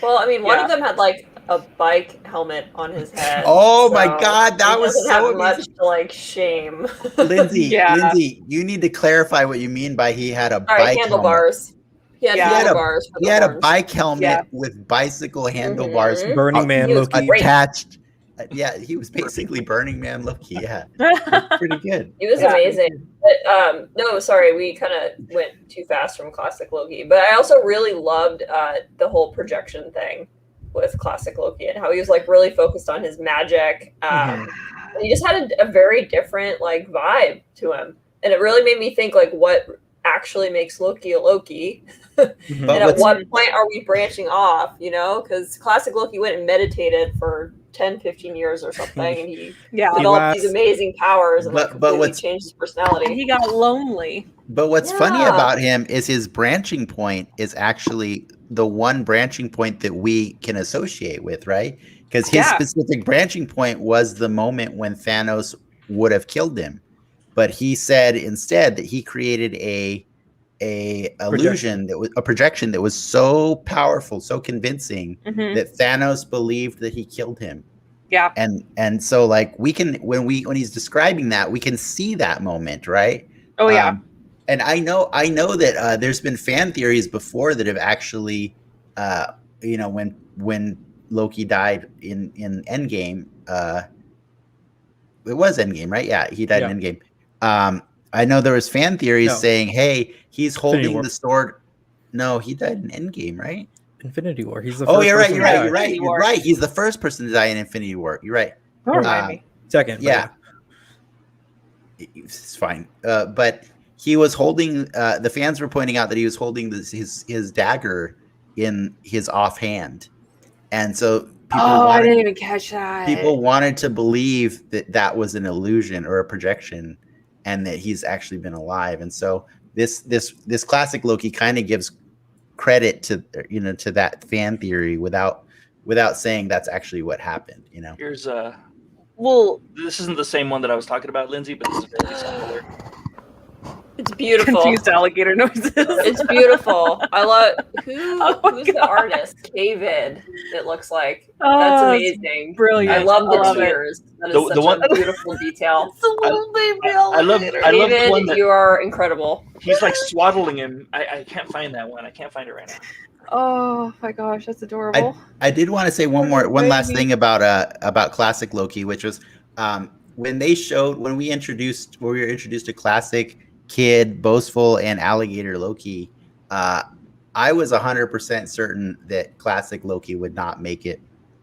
Speaker 6: Well, I mean, one of them had like a bike helmet on his head.
Speaker 1: Oh my God, that
Speaker 6: he
Speaker 1: was
Speaker 6: doesn't
Speaker 1: so
Speaker 6: have much to like shame.
Speaker 1: Lindsay,
Speaker 3: Yeah.
Speaker 1: Lindsay, you need to clarify what you mean by he had a
Speaker 6: Sorry,
Speaker 1: bike
Speaker 6: handlebars. He had
Speaker 3: Yeah.
Speaker 6: handlebars. For
Speaker 1: He
Speaker 6: the
Speaker 1: had a
Speaker 6: horns.
Speaker 1: bike helmet
Speaker 3: Yeah.
Speaker 1: with bicycle handlebars.
Speaker 6: Mhm.
Speaker 2: Burning Man
Speaker 6: He was
Speaker 2: Loki.
Speaker 6: great.
Speaker 1: Attached. Yeah, he was basically Burning Man Loki. Yeah, pretty good.
Speaker 6: He was
Speaker 3: Yeah.
Speaker 6: amazing. But no, sorry, we kind of went too fast from classic Loki. But I also really loved the whole projection thing with classic Loki and how he was like really focused on his magic. And he just had a very different like vibe to him, and it really made me think like what actually makes Loki a Loki.
Speaker 1: But
Speaker 6: And at what point are we branching off? Because classic Loki went and meditated for 10, 15 years or something, and he
Speaker 3: Yeah.
Speaker 6: developed these amazing powers and
Speaker 1: But
Speaker 6: completely changed his personality.
Speaker 3: He got lonely.
Speaker 1: But what's funny
Speaker 6: Yeah.
Speaker 1: about him is his branching point is actually the one branching point that we can associate with, right? Because his specific branching point was the moment when Thanos would have killed him. But he said instead that he created a illusion that was a projection that was so powerful, so convincing that Thanos believed that he killed him.
Speaker 3: Yeah.
Speaker 1: And so like we can when he's describing that, we can see that moment, right?
Speaker 3: Oh yeah.
Speaker 1: And I know that there's been fan theories before that have actually, when Loki died in Endgame, it was Endgame, right? Yeah, he died in Endgame. I know there was fan theories saying, "Hey, he's holding the sword." No, he died in Endgame, right?
Speaker 2: Infinity War. He's the
Speaker 1: first. Oh,
Speaker 2: you're
Speaker 1: right. He's the first person to die in Infinity War. You're right.
Speaker 3: Don't remind me.
Speaker 2: Second.
Speaker 1: Yeah. It's fine. But he was holding. The fans were pointing out that he was holding his dagger in his offhand, and so
Speaker 3: I didn't even catch that.
Speaker 1: People wanted to believe that was an illusion or a projection, and that he's actually been alive. And so this classic Loki kind of gives credit to that fan theory without saying that's actually what happened.
Speaker 5: Here's
Speaker 3: well,
Speaker 5: this isn't the same one that I was talking about, Lindsay, but this is very similar.
Speaker 6: It's beautiful.
Speaker 3: Confused alligator noises.
Speaker 6: It's beautiful. I love who's the artist? David. It looks like that's amazing.
Speaker 3: Brilliant.
Speaker 6: I love the tears. That is such a beautiful detail.
Speaker 3: It's a little baby
Speaker 5: I love
Speaker 6: David,
Speaker 5: the one that
Speaker 6: you are incredible.
Speaker 5: he's like swaddling him. I can't find that one. I can't find it right now.
Speaker 3: Oh my gosh, that's adorable.
Speaker 1: I did want to say one last thing about classic Loki, which was when we were introduced to classic kid, boastful, and alligator Loki. I was 100% certain that classic Loki would not make it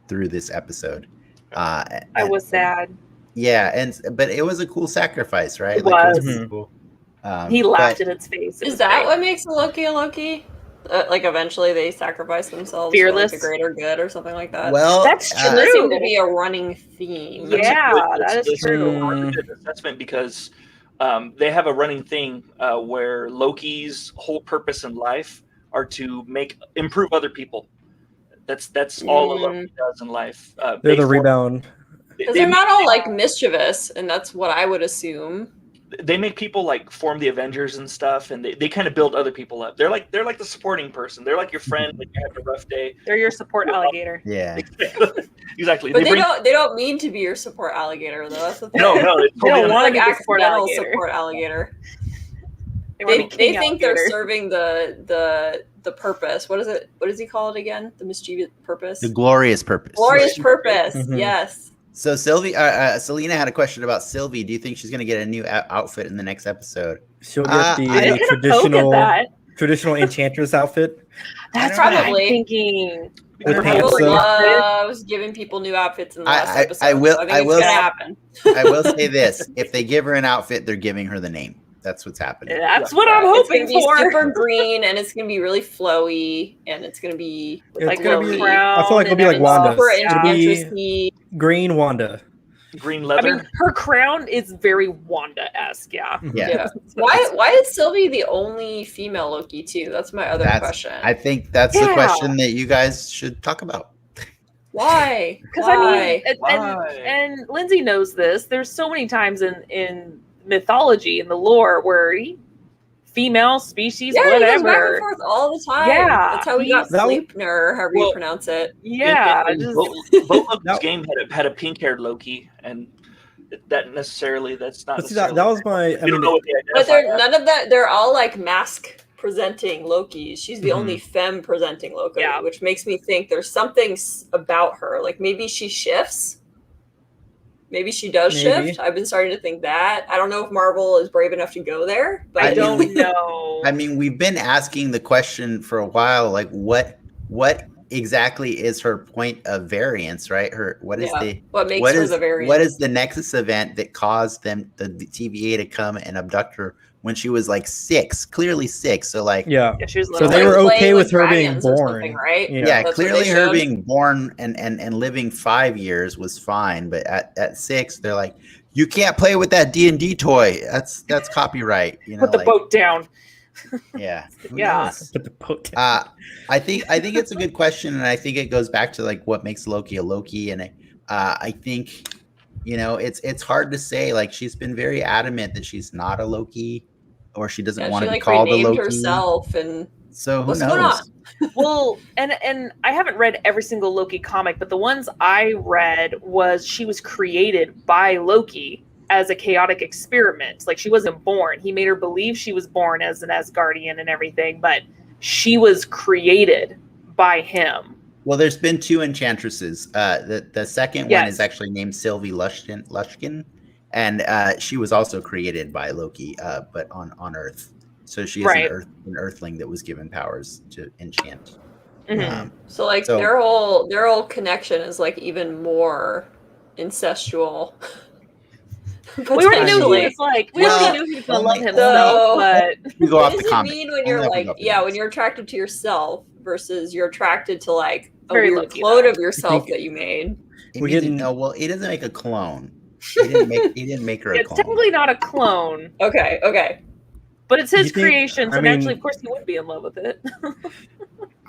Speaker 1: through this episode.
Speaker 3: I was sad.
Speaker 1: Yeah, but it was a cool sacrifice, right?
Speaker 3: It was.
Speaker 1: It was cool.
Speaker 3: He laughed in its face.
Speaker 6: Is that what makes a Loki? Like eventually they sacrifice themselves
Speaker 3: fearless
Speaker 6: for like the greater good or something like that.
Speaker 1: Well,
Speaker 3: that's true.
Speaker 6: That seemed to be a running theme.
Speaker 3: That is true.
Speaker 5: A good assessment because they have a running thing where Loki's whole purpose in life are to improve other people. That's all Loki does in life.
Speaker 2: They're the rebound.
Speaker 6: Because they're not all like mischievous, and that's what I would assume.
Speaker 5: They make people like form the Avengers and stuff, and they kind of build other people up. They're like the supporting person. They're like your friend when you have a rough day.
Speaker 3: They're your support alligator.
Speaker 1: Yeah,
Speaker 5: exactly.
Speaker 6: But they don't mean to be your support alligator, though. That's the thing.
Speaker 5: No,
Speaker 3: they don't want to be
Speaker 6: accidental support alligator. They think they're serving the purpose. What is it? What does he call it again? The mischievous purpose.
Speaker 1: The glorious purpose.
Speaker 6: Glorious purpose. Yes.
Speaker 1: So Selena had a question about Sylvie. Do you think she's going to get a new outfit in the next episode?
Speaker 2: She'll get the traditional Enchantress outfit.
Speaker 3: That's probably thinking.
Speaker 6: Marvel loves giving people new outfits in the last episode. I think it's going to happen.
Speaker 1: I will say this: if they give her an outfit, they're giving her the name. That's what's happening.
Speaker 3: That's what I'm hoping
Speaker 6: it's
Speaker 3: for.
Speaker 6: It's super green, and it's going to be really flowy, and it's going to be
Speaker 2: like Loki. I feel like it'll be like Wanda.
Speaker 6: It'll be
Speaker 2: green Wanda.
Speaker 5: Green leather.
Speaker 3: I mean, her crown is very Wanda-esque. Yeah.
Speaker 6: Why is Sylvie the only female Loki too? That's my other question.
Speaker 1: I think that's the question that you guys should talk about.
Speaker 6: Why?
Speaker 3: Because I mean, and Lindsay knows this. There's so many times in mythology in the lore where female species, whatever,
Speaker 6: he goes back and forth all the time.
Speaker 3: Yeah,
Speaker 6: that's how we got Sleipnir, however you pronounce it.
Speaker 3: Yeah,
Speaker 5: Loki's game had a pink-haired Loki, and that's not.
Speaker 2: See, that was my.
Speaker 5: I don't know what
Speaker 6: but none of that. They're all like mask presenting Lokis. She's the only femme presenting Loki, which makes me think there's something about her. Like maybe she shifts. Maybe she does shift. I've been starting to think that. I don't know if Marvel is brave enough to go there, but
Speaker 3: I don't know.
Speaker 1: I mean, we've been asking the question for a while, like what exactly is her point of variance, right?
Speaker 6: What makes her the variance?
Speaker 1: What is the Nexus event that caused the TVA to come and abduct her when she was like 6, clearly 6. So like,
Speaker 2: Yeah.
Speaker 3: Yeah, she was
Speaker 2: So
Speaker 3: little.
Speaker 2: they were
Speaker 6: Playing
Speaker 2: okay with her being
Speaker 6: dragons or
Speaker 2: born,
Speaker 6: something, right?
Speaker 2: Yeah.
Speaker 1: yeah,
Speaker 6: That's what
Speaker 1: clearly
Speaker 6: they
Speaker 1: her
Speaker 6: showed.
Speaker 1: being born and living 5 years was fine, but at 6, they're like, you can't play with that D&D toy. That's copyright. You know,
Speaker 3: Put the
Speaker 1: like,
Speaker 3: boat down.
Speaker 1: yeah, who
Speaker 3: Yeah.
Speaker 1: knows?
Speaker 2: Put the boat down.
Speaker 1: I think it's a good question, and I think it goes back to like what makes Loki a Loki, and I think, you know, it's hard to say. Like, she's been very adamant that she's not a Loki, or she doesn't want
Speaker 6: She
Speaker 1: to be
Speaker 6: like
Speaker 1: called a
Speaker 6: renamed
Speaker 1: Loki.
Speaker 6: herself, and
Speaker 1: So who
Speaker 6: what's going
Speaker 1: knows?
Speaker 6: on?
Speaker 3: Well, and I haven't read every single Loki comic, but the ones I read was she was created by Loki as a chaotic experiment. Like, she wasn't born. He made her believe she was born as an Asgardian and everything, but she was created by him.
Speaker 1: Well, there's been 2 enchantresses. The second one
Speaker 3: Yes.
Speaker 1: is actually named Sylvie Lushkin, and she was also created by Loki, but on Earth. So she is
Speaker 3: Right.
Speaker 1: an Earthling that was given powers to enchant.
Speaker 3: Mhm.
Speaker 6: So like
Speaker 1: So-
Speaker 6: their whole connection is like even more incestual.
Speaker 3: We already knew
Speaker 6: Potentially.
Speaker 3: he was like, we
Speaker 1: Well,
Speaker 3: already knew he was gonna love
Speaker 1: only-
Speaker 3: himself, but
Speaker 1: We go
Speaker 6: What
Speaker 1: off
Speaker 6: does
Speaker 1: the
Speaker 6: it
Speaker 1: comic.
Speaker 6: mean when you're
Speaker 1: Only
Speaker 6: like,
Speaker 1: go off the
Speaker 6: yeah, when
Speaker 1: comics.
Speaker 6: you're attracted to yourself versus you're attracted to like a
Speaker 3: Very
Speaker 6: weird
Speaker 3: Loki,
Speaker 6: clone
Speaker 3: though.
Speaker 6: of yourself
Speaker 2: think-
Speaker 6: that you made?
Speaker 1: It
Speaker 2: we
Speaker 1: means
Speaker 2: didn't-
Speaker 1: no, well, he doesn't make a clone. He didn't make her a
Speaker 3: it's
Speaker 1: clone.
Speaker 3: technically not a clone,
Speaker 6: Okay.
Speaker 3: but it's his
Speaker 2: You think-
Speaker 3: creation, so
Speaker 2: I mean-
Speaker 3: naturally, of course, he would be in love with it.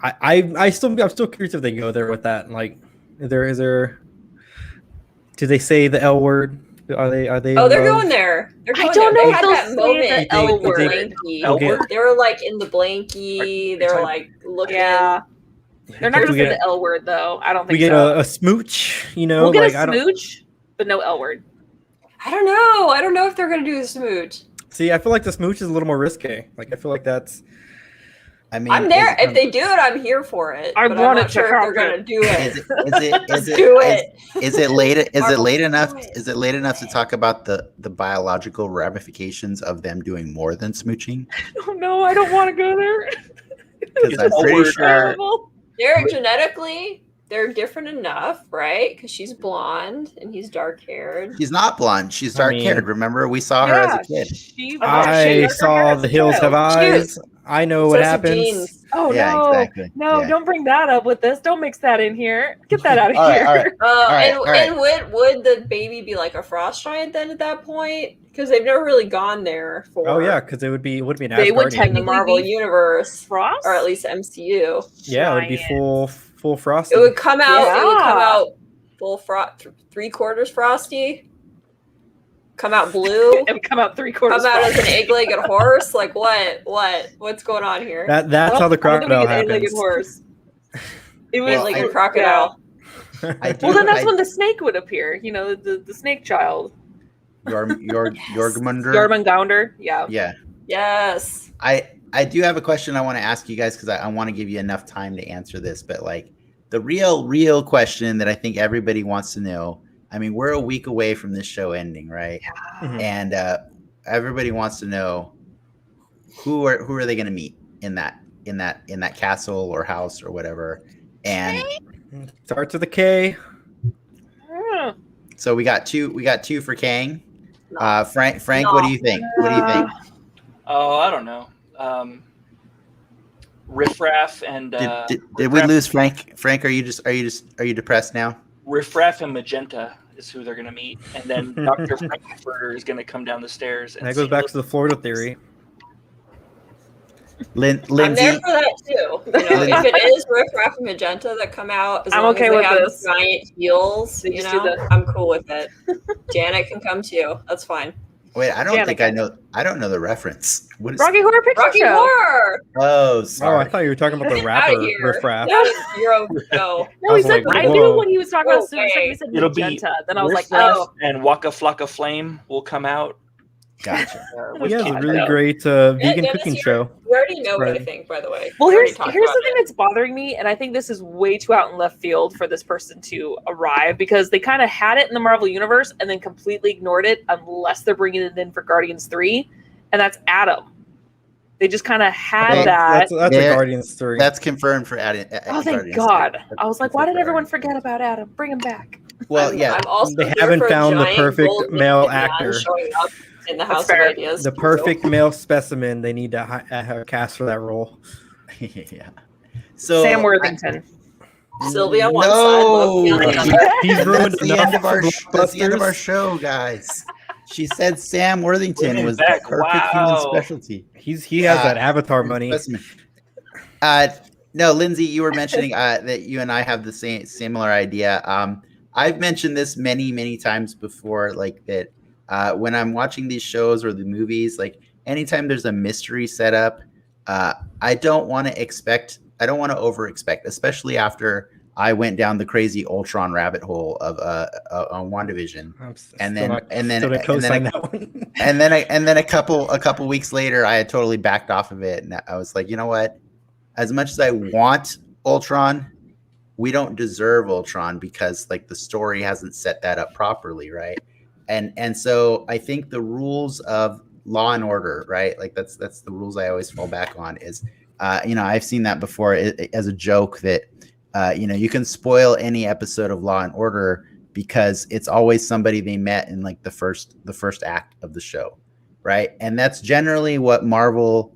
Speaker 2: I'm still curious if they go there with that. Like, is there? Do they say the L word? Are they?
Speaker 6: Oh,
Speaker 2: in
Speaker 6: they're
Speaker 2: love?
Speaker 6: going there. They're
Speaker 3: I
Speaker 6: going
Speaker 3: don't
Speaker 6: there.
Speaker 3: know
Speaker 6: They
Speaker 3: if
Speaker 6: had
Speaker 3: they'll
Speaker 6: that
Speaker 3: say
Speaker 6: moment.
Speaker 3: the L word.
Speaker 6: Blanky.
Speaker 5: L
Speaker 2: Okay.
Speaker 5: word?
Speaker 6: They were like in the blanky. They were
Speaker 5: talking-
Speaker 6: like looking.
Speaker 3: Yeah, they're not
Speaker 2: We
Speaker 3: gonna say
Speaker 2: get-
Speaker 3: the L word though. I don't
Speaker 2: We
Speaker 3: think
Speaker 2: get
Speaker 3: so.
Speaker 2: a smooch, you know.
Speaker 3: We'll get
Speaker 2: like,
Speaker 3: a
Speaker 2: I don't
Speaker 3: smooch, but no L word.
Speaker 6: I don't know. I don't know if they're gonna do the smooch.
Speaker 2: see. I feel like the smooch is a little more risque. Like, I feel like that's.
Speaker 1: I mean,
Speaker 6: I'm there.
Speaker 1: is-
Speaker 6: If they do it, I'm here for it.
Speaker 3: I
Speaker 6: but
Speaker 3: want
Speaker 6: I'm
Speaker 3: it
Speaker 6: not
Speaker 3: to
Speaker 6: sure if they're
Speaker 3: happen.
Speaker 6: gonna do
Speaker 1: Is
Speaker 6: it.
Speaker 1: it
Speaker 6: Do it.
Speaker 1: is it late? Is it
Speaker 6: Marvel,
Speaker 1: late enough?
Speaker 6: do it.
Speaker 1: Is it late enough to talk about the biological ramifications of them doing more than smooching?
Speaker 3: Oh no, I don't want to go there.
Speaker 1: Because I'm
Speaker 5: It's
Speaker 1: pretty
Speaker 5: over.
Speaker 1: sure.
Speaker 3: Terrible.
Speaker 6: They're genetically, they're different enough, right? Because she's blonde and he's dark haired.
Speaker 1: She's not blonde. She's
Speaker 2: I
Speaker 1: dark
Speaker 2: mean-
Speaker 1: haired. Remember, we saw her as a kid.
Speaker 3: She
Speaker 2: I
Speaker 3: was
Speaker 2: saw the hills have eyes. I know what happens.
Speaker 3: Oh
Speaker 1: Yeah,
Speaker 3: no,
Speaker 1: exactly.
Speaker 3: no!
Speaker 1: Yeah.
Speaker 3: Don't bring that up with this. Don't mix that in here. Get that out of
Speaker 1: All right,
Speaker 3: here.
Speaker 1: all right. right, all right.
Speaker 6: And would the baby be like a frost giant then at that point? Because they've never really gone there for.
Speaker 2: Oh yeah, because it would be an
Speaker 3: They would
Speaker 2: Asgardian.
Speaker 6: in the
Speaker 3: technically
Speaker 6: Marvel
Speaker 3: be
Speaker 6: universe,
Speaker 3: Frost,
Speaker 6: or at least MCU.
Speaker 2: Yeah, it would be
Speaker 3: Giant.
Speaker 2: full frosty.
Speaker 6: It would come out. It would come
Speaker 3: Yeah.
Speaker 6: out full frost, 3/4 frosty. Come out blue.
Speaker 3: and come out 3/4.
Speaker 6: Come out as an egg-legged horse. Like what's going on here?
Speaker 2: That's how the crocodile
Speaker 3: Eight-legged
Speaker 2: happens.
Speaker 3: horse. It was
Speaker 1: Well,
Speaker 6: Eight-legged crocodile.
Speaker 1: I do,
Speaker 3: Well, then that's
Speaker 1: I-
Speaker 3: when the snake would appear. You know, the snake child,
Speaker 1: Jormungandr.
Speaker 3: Jormungandr. Yeah.
Speaker 1: Yeah.
Speaker 6: Yes.
Speaker 1: I do have a question I want to ask you guys because I want to give you enough time to answer this. But like the real question that I think everybody wants to know. I mean, we're a week away from this show ending, right?
Speaker 2: Mhm.
Speaker 1: And everybody wants to know who are they going to meet in that castle or house or whatever. And
Speaker 2: Starts with a K.
Speaker 3: Hmm.
Speaker 1: so we got two for Kang. Frank,
Speaker 6: No.
Speaker 1: what do you think? What do you think?
Speaker 5: Oh, I don't know. Riffraff and
Speaker 1: Did we
Speaker 5: Riffraff-
Speaker 1: lose Frank? Frank, are you depressed now?
Speaker 5: Riffraff and Magenta is who they're going to meet, and then Dr. Frankfurter is going to come down the stairs. And
Speaker 2: That goes
Speaker 5: see
Speaker 2: back to the Florida theory.
Speaker 6: I'm there
Speaker 1: Lindsay,
Speaker 6: for that too. You know, if it is Riff Raff and Magenta that come out, as
Speaker 3: I'm
Speaker 6: long
Speaker 3: okay
Speaker 6: as they
Speaker 3: with
Speaker 6: have
Speaker 3: this.
Speaker 6: giant heels,
Speaker 3: They
Speaker 6: you
Speaker 3: just do
Speaker 6: know,
Speaker 3: the-
Speaker 6: I'm cool with it. Janet can come too. That's fine.
Speaker 1: wait, I don't think I
Speaker 3: Danica.
Speaker 1: know. I don't know the reference. What is?
Speaker 3: Rocky Horror Picture
Speaker 6: Rocky
Speaker 3: Show.
Speaker 6: Horror.
Speaker 1: Oh,
Speaker 2: Oh,
Speaker 1: sorry.
Speaker 2: I thought you were talking about the
Speaker 6: Get
Speaker 2: rapper
Speaker 6: outta here.
Speaker 2: Riff Raff.
Speaker 6: That is zero. No.
Speaker 3: No,
Speaker 2: I
Speaker 3: he
Speaker 2: was
Speaker 3: said
Speaker 2: like,
Speaker 3: I
Speaker 2: whoa.
Speaker 3: knew when he was talking about
Speaker 6: No
Speaker 3: Suicide.
Speaker 6: way.
Speaker 3: He said
Speaker 5: It'll be
Speaker 3: Magenta. Then I was like,
Speaker 5: Riffraff
Speaker 3: oh,
Speaker 5: and Waka Flocka Flame will come out.
Speaker 1: Gotcha.
Speaker 5: With
Speaker 2: He has a
Speaker 5: Kang.
Speaker 2: really
Speaker 6: Yeah.
Speaker 2: great vegan
Speaker 6: Dennis,
Speaker 2: cooking
Speaker 6: you're-
Speaker 2: show.
Speaker 6: We already know what I
Speaker 2: Right.
Speaker 6: think, by the way.
Speaker 3: Well,
Speaker 6: We already
Speaker 3: here's
Speaker 6: talked
Speaker 3: the
Speaker 6: about
Speaker 3: thing
Speaker 6: it.
Speaker 3: that's bothering me, and I think this is way too out in left field for this person to arrive because they kind of had it in the Marvel universe and then completely ignored it unless they're bringing it in for Guardians 3, and that's Adam. They just kind of had
Speaker 1: Well,
Speaker 3: that.
Speaker 2: That's
Speaker 1: Yeah.
Speaker 2: a Guardians story.
Speaker 1: That's confirmed for adding.
Speaker 3: Oh, thank God! I was like, why did everyone forget about Adam? Bring him back.
Speaker 1: Well, yeah.
Speaker 6: I'm also
Speaker 2: They
Speaker 6: here
Speaker 2: haven't
Speaker 6: for a
Speaker 2: found the
Speaker 6: giant
Speaker 2: perfect
Speaker 6: gold
Speaker 2: male
Speaker 6: man
Speaker 2: actor.
Speaker 6: showing up. in the
Speaker 3: That's
Speaker 6: House of
Speaker 3: fair.
Speaker 6: Ideas.
Speaker 2: The perfect male specimen. They need to cast for that role.
Speaker 1: Yeah. So
Speaker 3: Sam Worthington.
Speaker 6: Sylvia on one side, Loki on the
Speaker 1: No.
Speaker 6: other.
Speaker 2: He's
Speaker 1: And
Speaker 2: ruined
Speaker 1: that's the
Speaker 2: enough
Speaker 1: end of our
Speaker 2: for
Speaker 1: that's the end of our
Speaker 2: blockbusters.
Speaker 1: show, guys. She said Sam Worthington
Speaker 5: Women
Speaker 1: was
Speaker 5: back,
Speaker 1: the perfect human
Speaker 5: wow.
Speaker 1: specialty.
Speaker 2: He has that Avatar money.
Speaker 1: Specimen. No, Lindsay, you were mentioning that you and I have the similar idea. I've mentioned this many times before, like that when I'm watching these shows or the movies, like anytime there's a mystery set up, I don't want to over expect, especially after I went down the crazy Ultron rabbit hole of on WandaVision. And then a couple weeks later, I had totally backed off of it, and I was like, you know what? As much as I want Ultron, we don't deserve Ultron because like the story hasn't set that up properly, right? And so I think the rules of Law and Order, right? Like that's the rules I always fall back on. Is I've seen that before as a joke that you can spoil any episode of Law and Order because it's always somebody they met in like the first act of the show, right? And that's generally what Marvel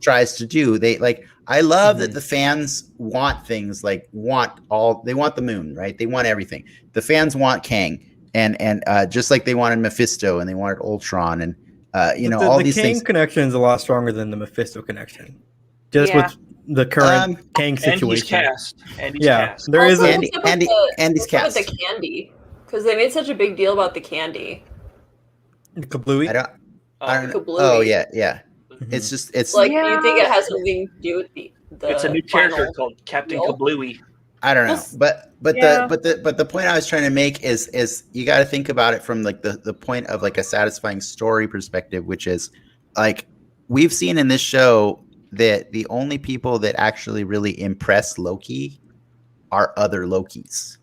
Speaker 1: tries to do. They like. I love that the fans want things like they want the moon, right? They want everything. The fans want Kang and just like they wanted Mephisto and they wanted Ultron and all these things.
Speaker 2: The Kang connection is a lot stronger than the Mephisto connection. Just with the current Kang situation.
Speaker 5: And he's cast.
Speaker 2: There is
Speaker 6: Andy's
Speaker 2: cast.
Speaker 6: The candy, because they made such a big deal about the candy.
Speaker 2: Kablooey?
Speaker 1: I don't know.
Speaker 6: Kablooey.
Speaker 1: Oh yeah. It's
Speaker 6: like, do you think it has something to do with the
Speaker 5: it's a new character called Captain Kablooey.
Speaker 1: I don't know, but the point I was trying to make is you got to think about it from like the point of like a satisfying story perspective, which is like we've seen in this show that the only people that actually really impress Loki are other Lokis,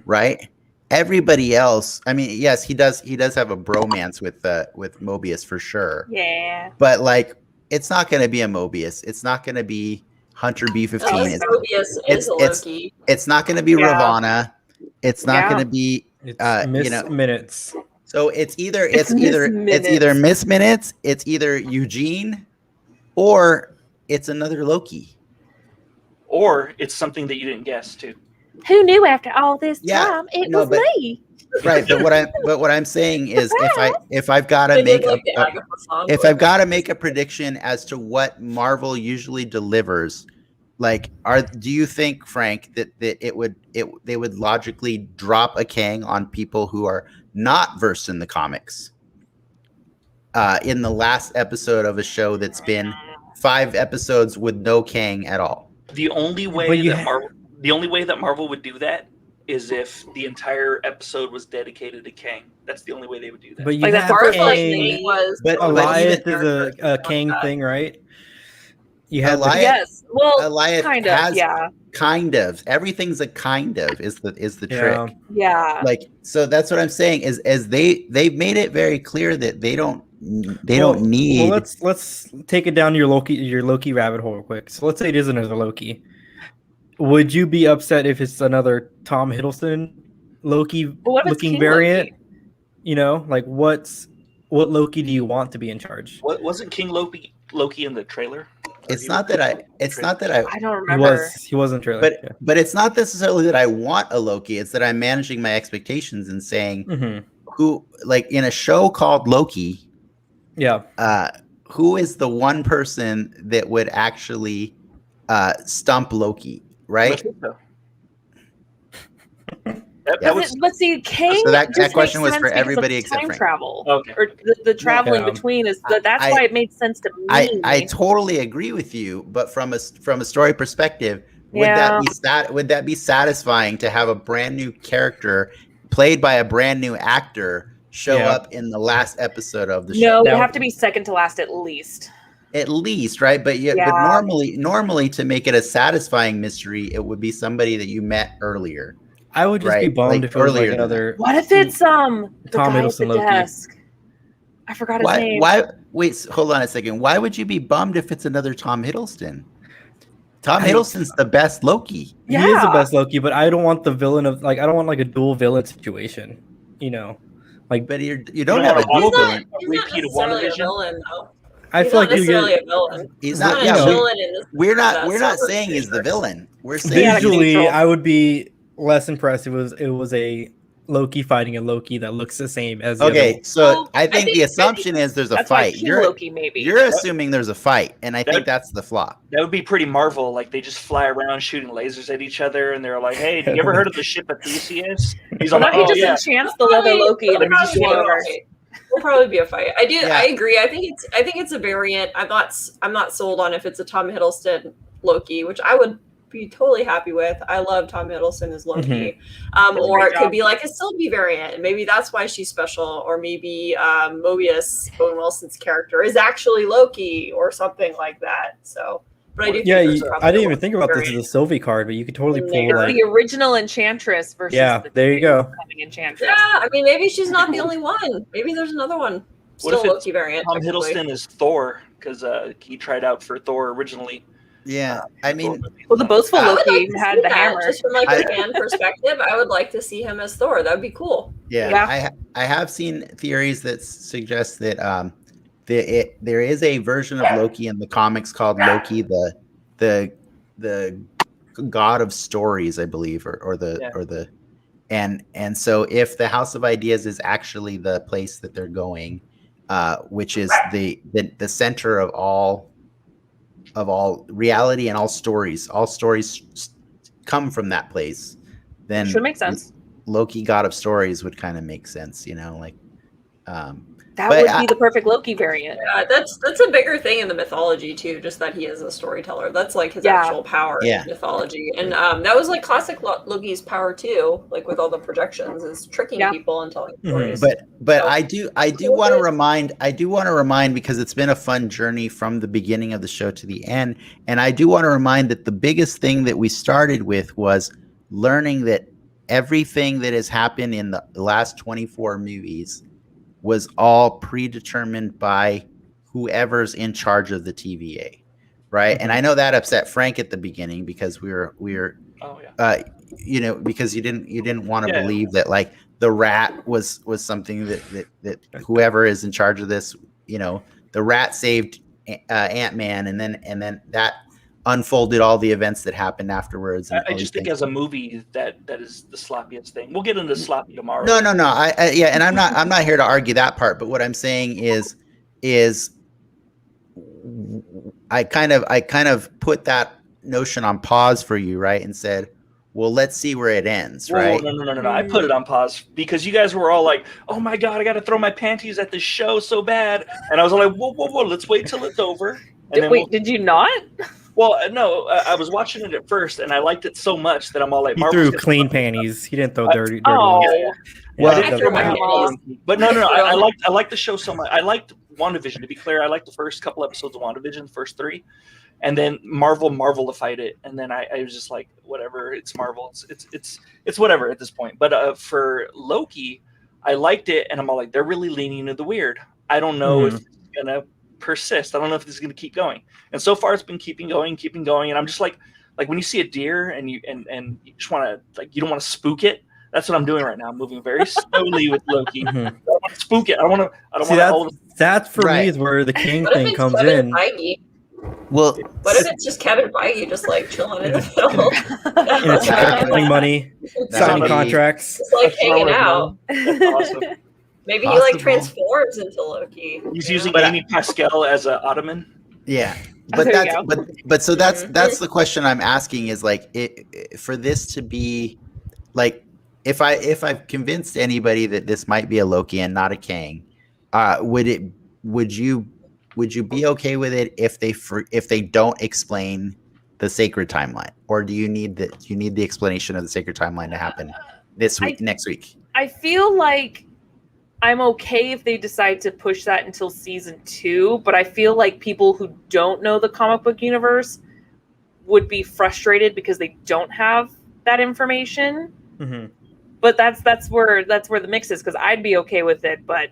Speaker 1: right? Everybody else, I mean, yes, he does have a bromance with Mobius for sure.
Speaker 3: Yeah.
Speaker 1: But like, it's not going to be a Mobius. It's not going to be Hunter B-15.
Speaker 6: Mobius is a Loki.
Speaker 1: It's not going to be Ravonna. It's not going to be
Speaker 2: Minutes.
Speaker 1: So it's either Miss Minutes, it's either Eugene, or it's another Loki.
Speaker 5: Or it's something that you didn't guess too.
Speaker 3: Who knew after all this time it was me?
Speaker 1: Right, but what I'm saying is if I've got to make a prediction as to what Marvel usually delivers, like do you think, Frank, that they would logically drop a Kang on people who are not versed in the comics in the last episode of a show that's been 5 episodes with no Kang at all?
Speaker 5: The only way that Marvel would do that is if the entire episode was dedicated to Kang. That's the only way they would do that.
Speaker 2: But you
Speaker 3: like
Speaker 2: have
Speaker 3: Kang
Speaker 6: was
Speaker 2: Goliath is a Kang thing, right? You have
Speaker 3: yes. Well,
Speaker 1: Goliath
Speaker 3: kind of.
Speaker 1: Kind of. Everything's a kind of is the trick.
Speaker 3: Yeah.
Speaker 1: Like, so that's what I'm saying is as they've made it very clear that they don't need.
Speaker 2: Well, let's take it down your Loki rabbit hole real quick. So let's say it is another Loki. Would you be upset if it's another Tom Hiddleston Loki looking variant? Loki? Like what Loki do you want to be in charge?
Speaker 5: What wasn't King Loki in the trailer?
Speaker 1: It's not that I
Speaker 3: don't remember.
Speaker 2: He was in trailer.
Speaker 1: But it's not necessarily that I want a Loki. It's that I'm managing my expectations and saying who, like in a show called Loki.
Speaker 2: Yeah.
Speaker 1: Who is the one person that would actually stump Loki? Right.
Speaker 3: Let's see, Kang.
Speaker 1: So that question was for everybody except Frank.
Speaker 3: Travel. Okay. Or the travel in between is that's why it made sense to me.
Speaker 1: I totally agree with you, but from a story perspective, would that be satisfying to have a brand new character played by a brand new actor show up in the last episode of the show?
Speaker 3: No, it would have to be second to last at least.
Speaker 1: At least, right? But normally to make it a satisfying mystery, it would be somebody that you met earlier.
Speaker 2: I would just be bummed if it was like another.
Speaker 3: What if it's the
Speaker 2: Tom
Speaker 3: guy
Speaker 2: Hiddleston
Speaker 3: at the desk? I forgot his name.
Speaker 1: Wait, hold on a second. Why would you be bummed if it's another Tom Hiddleston? Tom Hiddleston's the best Loki.
Speaker 2: Yeah. He is the best Loki, but I don't want the villain of I don't want like a dual villain situation. Like,
Speaker 1: But you don't have a
Speaker 5: wanna
Speaker 1: dual
Speaker 6: He's not,
Speaker 1: villain.
Speaker 6: he's not
Speaker 5: Repeat of
Speaker 6: necessarily a
Speaker 5: WandaVision?
Speaker 6: villain, though.
Speaker 2: I
Speaker 6: He's
Speaker 2: feel
Speaker 6: not
Speaker 2: like you
Speaker 6: necessarily
Speaker 2: get
Speaker 6: a villain.
Speaker 1: He's
Speaker 6: He's
Speaker 1: not.
Speaker 6: not
Speaker 2: you
Speaker 6: a
Speaker 2: know,
Speaker 6: villain in this.
Speaker 1: We're not
Speaker 6: Silver
Speaker 1: saying he's the
Speaker 6: universe.
Speaker 1: villain. We're saying
Speaker 5: Yeah,
Speaker 2: visually.
Speaker 5: neutral.
Speaker 2: I would be less impressed. It was a Loki fighting a Loki that looks the same as the
Speaker 1: okay.
Speaker 2: other.
Speaker 1: So
Speaker 3: Well,
Speaker 1: I think the assumption is there's a
Speaker 3: That's why
Speaker 1: fight.
Speaker 3: King Loki maybe.
Speaker 1: You're assuming there's a fight, and I think
Speaker 5: That-
Speaker 1: that's the flaw.
Speaker 5: That would be pretty Marvel. Like they just fly around shooting lasers at each other, and they're like, "Hey, you ever heard of the ship of Theseus?" He's
Speaker 3: Well,
Speaker 5: like,
Speaker 3: now he
Speaker 5: "Oh
Speaker 3: just
Speaker 5: yeah."
Speaker 3: enchants the leather Loki and
Speaker 5: Let
Speaker 3: then
Speaker 5: me
Speaker 3: he
Speaker 5: just
Speaker 3: just
Speaker 5: see what
Speaker 3: universe.
Speaker 6: Will probably be a fight. I do.
Speaker 1: Yeah.
Speaker 6: I agree. I think it's a variant. I'm not sold on if it's a Tom Hiddleston Loki, which I would be totally happy with. I love Tom Hiddleston as Loki. Or it could be like a Sylvie variant, and maybe that's why she's special. Or maybe Mobius, Owen Wilson's character, is actually Loki, or something like that. So, but I do.
Speaker 2: Yeah,
Speaker 6: think there's
Speaker 2: I didn't
Speaker 6: probably
Speaker 2: even think about this as
Speaker 6: variant.
Speaker 2: a Sylvie card, but you could totally pull
Speaker 6: It's
Speaker 2: like
Speaker 3: The original Enchantress versus
Speaker 2: Yeah,
Speaker 3: the
Speaker 2: there you go.
Speaker 3: coming Enchantress.
Speaker 6: Yeah, I mean, maybe she's not the only one. Maybe there's another one.
Speaker 5: What if
Speaker 6: Still
Speaker 5: it's
Speaker 6: Loki variant.
Speaker 5: Tom
Speaker 6: technically.
Speaker 5: Hiddleston is Thor because he tried out for Thor originally.
Speaker 1: Yeah, I mean,
Speaker 3: Well, the boastful
Speaker 6: I would
Speaker 3: Loki
Speaker 6: like to
Speaker 3: had
Speaker 6: see
Speaker 3: the
Speaker 6: that,
Speaker 3: hammer.
Speaker 6: just from like
Speaker 1: I-
Speaker 6: a fan perspective. I would like to see him as Thor. That would be cool.
Speaker 1: yeah. I have seen theories that suggest that there is a version of Loki in the comics called Loki, the god of stories, I believe, and so if the House of Ideas is actually the place that they're going, which is the center of all reality and all stories come from that place, then
Speaker 3: Should make sense.
Speaker 1: Loki, god of stories, would kind of make sense, like
Speaker 3: That
Speaker 1: But
Speaker 3: would be the perfect Loki variant.
Speaker 6: Yeah, that's a bigger thing in the mythology too. Just that he is a storyteller. That's like his
Speaker 3: Yeah.
Speaker 6: actual power
Speaker 1: Yeah.
Speaker 6: in mythology, and that was like classic Loki's power too. Like with all the projections, is tricking
Speaker 3: Yeah.
Speaker 6: people and telling
Speaker 2: Mhm.
Speaker 6: stories.
Speaker 1: but
Speaker 6: So-
Speaker 1: I do want to remind because it's been a fun journey from the beginning of the show to the end, and I do want to remind that the biggest thing that we started with was learning that everything that has happened in the last 24 movies was all predetermined by whoever's in charge of the TVA, right? And I know that upset Frank at the beginning because we were
Speaker 5: Oh yeah.
Speaker 1: because you didn't want to
Speaker 5: Yeah.
Speaker 1: believe that like the rat was something that whoever is in charge of this, the rat saved Ant-Man, and then that unfolded all the events that happened afterwards. And
Speaker 5: I
Speaker 1: all
Speaker 5: just
Speaker 1: these
Speaker 5: think
Speaker 1: things.
Speaker 5: as a movie that is the sloppiest thing. We'll get into sloppy tomorrow.
Speaker 1: No. Yeah, and I'm not here to argue that part, but what I'm saying is I kind of put that notion on pause for you, right? And said, well, let's see where it ends,
Speaker 5: Whoa,
Speaker 1: right?
Speaker 5: No. I put it on pause because you guys were all like, "Oh my god, I got to throw my panties at this show so bad," and I was like, "Whoa, let's wait till it's over." And then
Speaker 3: Wait, did you not?
Speaker 5: Well, no, I was watching it at first, and I liked it so much that I'm all like,
Speaker 2: He
Speaker 5: Marvel's
Speaker 2: threw
Speaker 5: gonna-
Speaker 2: clean panties. He didn't throw dirty
Speaker 3: Oh,
Speaker 2: ones.
Speaker 1: Well,
Speaker 5: I didn't throw my
Speaker 6: Well,
Speaker 5: panties. But no. I liked the show so much. I liked WandaVision. To be clear, I liked the first couple episodes of WandaVision, the first 3, and then Marvel-ified it, and then I was just like, whatever. It's Marvel. It's whatever at this point. But for Loki, I liked it, and I'm all like, they're really leaning into the weird. I don't know if it's gonna persist. I don't know if this is going to keep going. And so far, it's been keeping going. And I'm just like when you see a deer and you just want to you don't want to spook it. That's what I'm doing right now. I'm moving very slowly with Loki. I don't want to spook it. I don't want to.
Speaker 2: That's for
Speaker 1: Right.
Speaker 2: me is where the king
Speaker 6: What if
Speaker 2: thing
Speaker 6: it's
Speaker 2: comes
Speaker 6: Kevin
Speaker 2: in.
Speaker 6: Feige?
Speaker 1: Well,
Speaker 6: What if it's just Kevin Feige just like chilling in the field,
Speaker 2: And it's collecting money,
Speaker 1: That
Speaker 2: signing
Speaker 1: would be-
Speaker 2: contracts.
Speaker 6: just like
Speaker 5: That's what I
Speaker 6: hanging
Speaker 5: would
Speaker 6: out?
Speaker 5: That's awesome.
Speaker 6: Maybe he like
Speaker 1: Possible.
Speaker 6: transforms into Loki.
Speaker 5: He's
Speaker 6: you
Speaker 5: using
Speaker 6: know?
Speaker 5: Amy Pascal as an ottoman.
Speaker 1: yeah, but
Speaker 3: There you
Speaker 1: that's but so that's the question I'm asking is like for this to be like if I've convinced anybody that this might be a Loki and not a Kang, would you be okay with it if they don't explain the sacred timeline, or do you need the explanation of the sacred timeline to happen this week, next week?
Speaker 3: I feel like I'm okay if they decide to push that until season 2, but I feel like people who don't know the comic book universe would be frustrated because they don't have that information.
Speaker 2: Mm-hmm.
Speaker 3: But that's where the mix is, because I'd be okay with it, but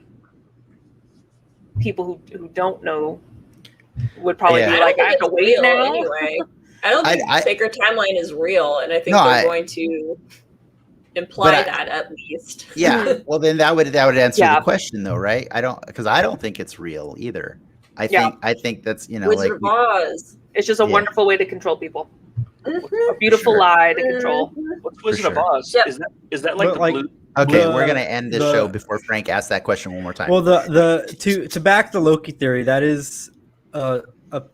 Speaker 3: people who don't know would probably
Speaker 1: Yeah.
Speaker 3: be
Speaker 6: I don't
Speaker 3: like, I
Speaker 6: think
Speaker 3: have to
Speaker 6: it's
Speaker 3: wait
Speaker 6: real
Speaker 3: now.
Speaker 6: anyway. I don't think
Speaker 1: I-
Speaker 6: Sacred Timeline is real, and I think
Speaker 1: No,
Speaker 6: they're going to imply that at least.
Speaker 1: Yeah. Well, then that would answer
Speaker 3: Yeah.
Speaker 1: the question, though, right? I don't think it's real either. I think that's
Speaker 6: Wizard of Oz.
Speaker 3: It's just a
Speaker 1: Yeah.
Speaker 3: wonderful way to control people.
Speaker 6: Mhm.
Speaker 3: A beautiful
Speaker 1: sure.
Speaker 3: lie to control.
Speaker 5: What's Wizard of
Speaker 1: sure.
Speaker 5: Oz?
Speaker 6: Yep.
Speaker 5: Is that like
Speaker 2: But,
Speaker 5: the
Speaker 2: like,
Speaker 5: blue?
Speaker 1: Okay,
Speaker 2: The-
Speaker 1: we're gonna end this
Speaker 2: the-
Speaker 1: show before Frank asks that question one more time.
Speaker 2: Well, to back the Loki theory, that is a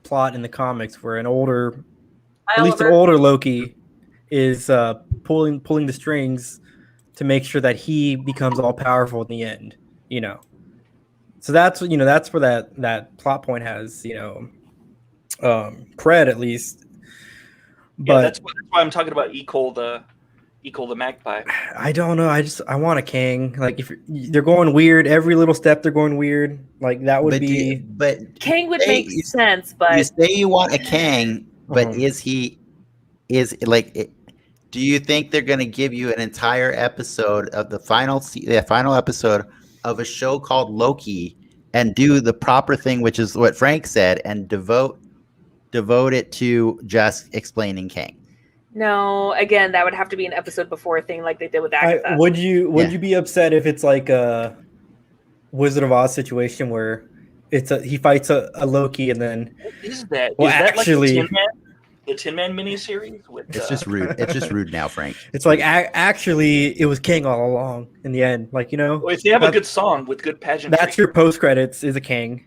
Speaker 2: plot in the comics where at least an older Loki is pulling the strings to make sure that he becomes all powerful in the end. So that's where that plot point has cred at least. But
Speaker 5: Yeah, that's why I'm talking about Ecole the Magpie.
Speaker 2: I don't know. I want a king. Like if they're going weird, every little step they're going weird. Like that would be.
Speaker 1: but
Speaker 3: Kang would
Speaker 1: Hey,
Speaker 3: make sense, but
Speaker 1: you say you want a Kang, but
Speaker 2: Uh-huh.
Speaker 1: do you think they're going to give you an entire episode of the final episode of a show called Loki and do the proper thing, which is what Frank said, and devote it to just explaining Kang?
Speaker 3: no. Again, that would have to be an episode before thing, like they did with Agatha.
Speaker 2: Would you be upset if it's like a Wizard of Oz situation where he fights a Loki and then
Speaker 5: What is that?
Speaker 2: Well,
Speaker 5: Is that
Speaker 2: actually-
Speaker 5: like the Tin Man miniseries? With,
Speaker 1: It's just rude. It's just rude now, Frank.
Speaker 2: it's like actually it was King all along in the end. Like
Speaker 5: Well, if they have a
Speaker 2: that-
Speaker 5: good song with good pageantry.
Speaker 2: that's your post credits is a King.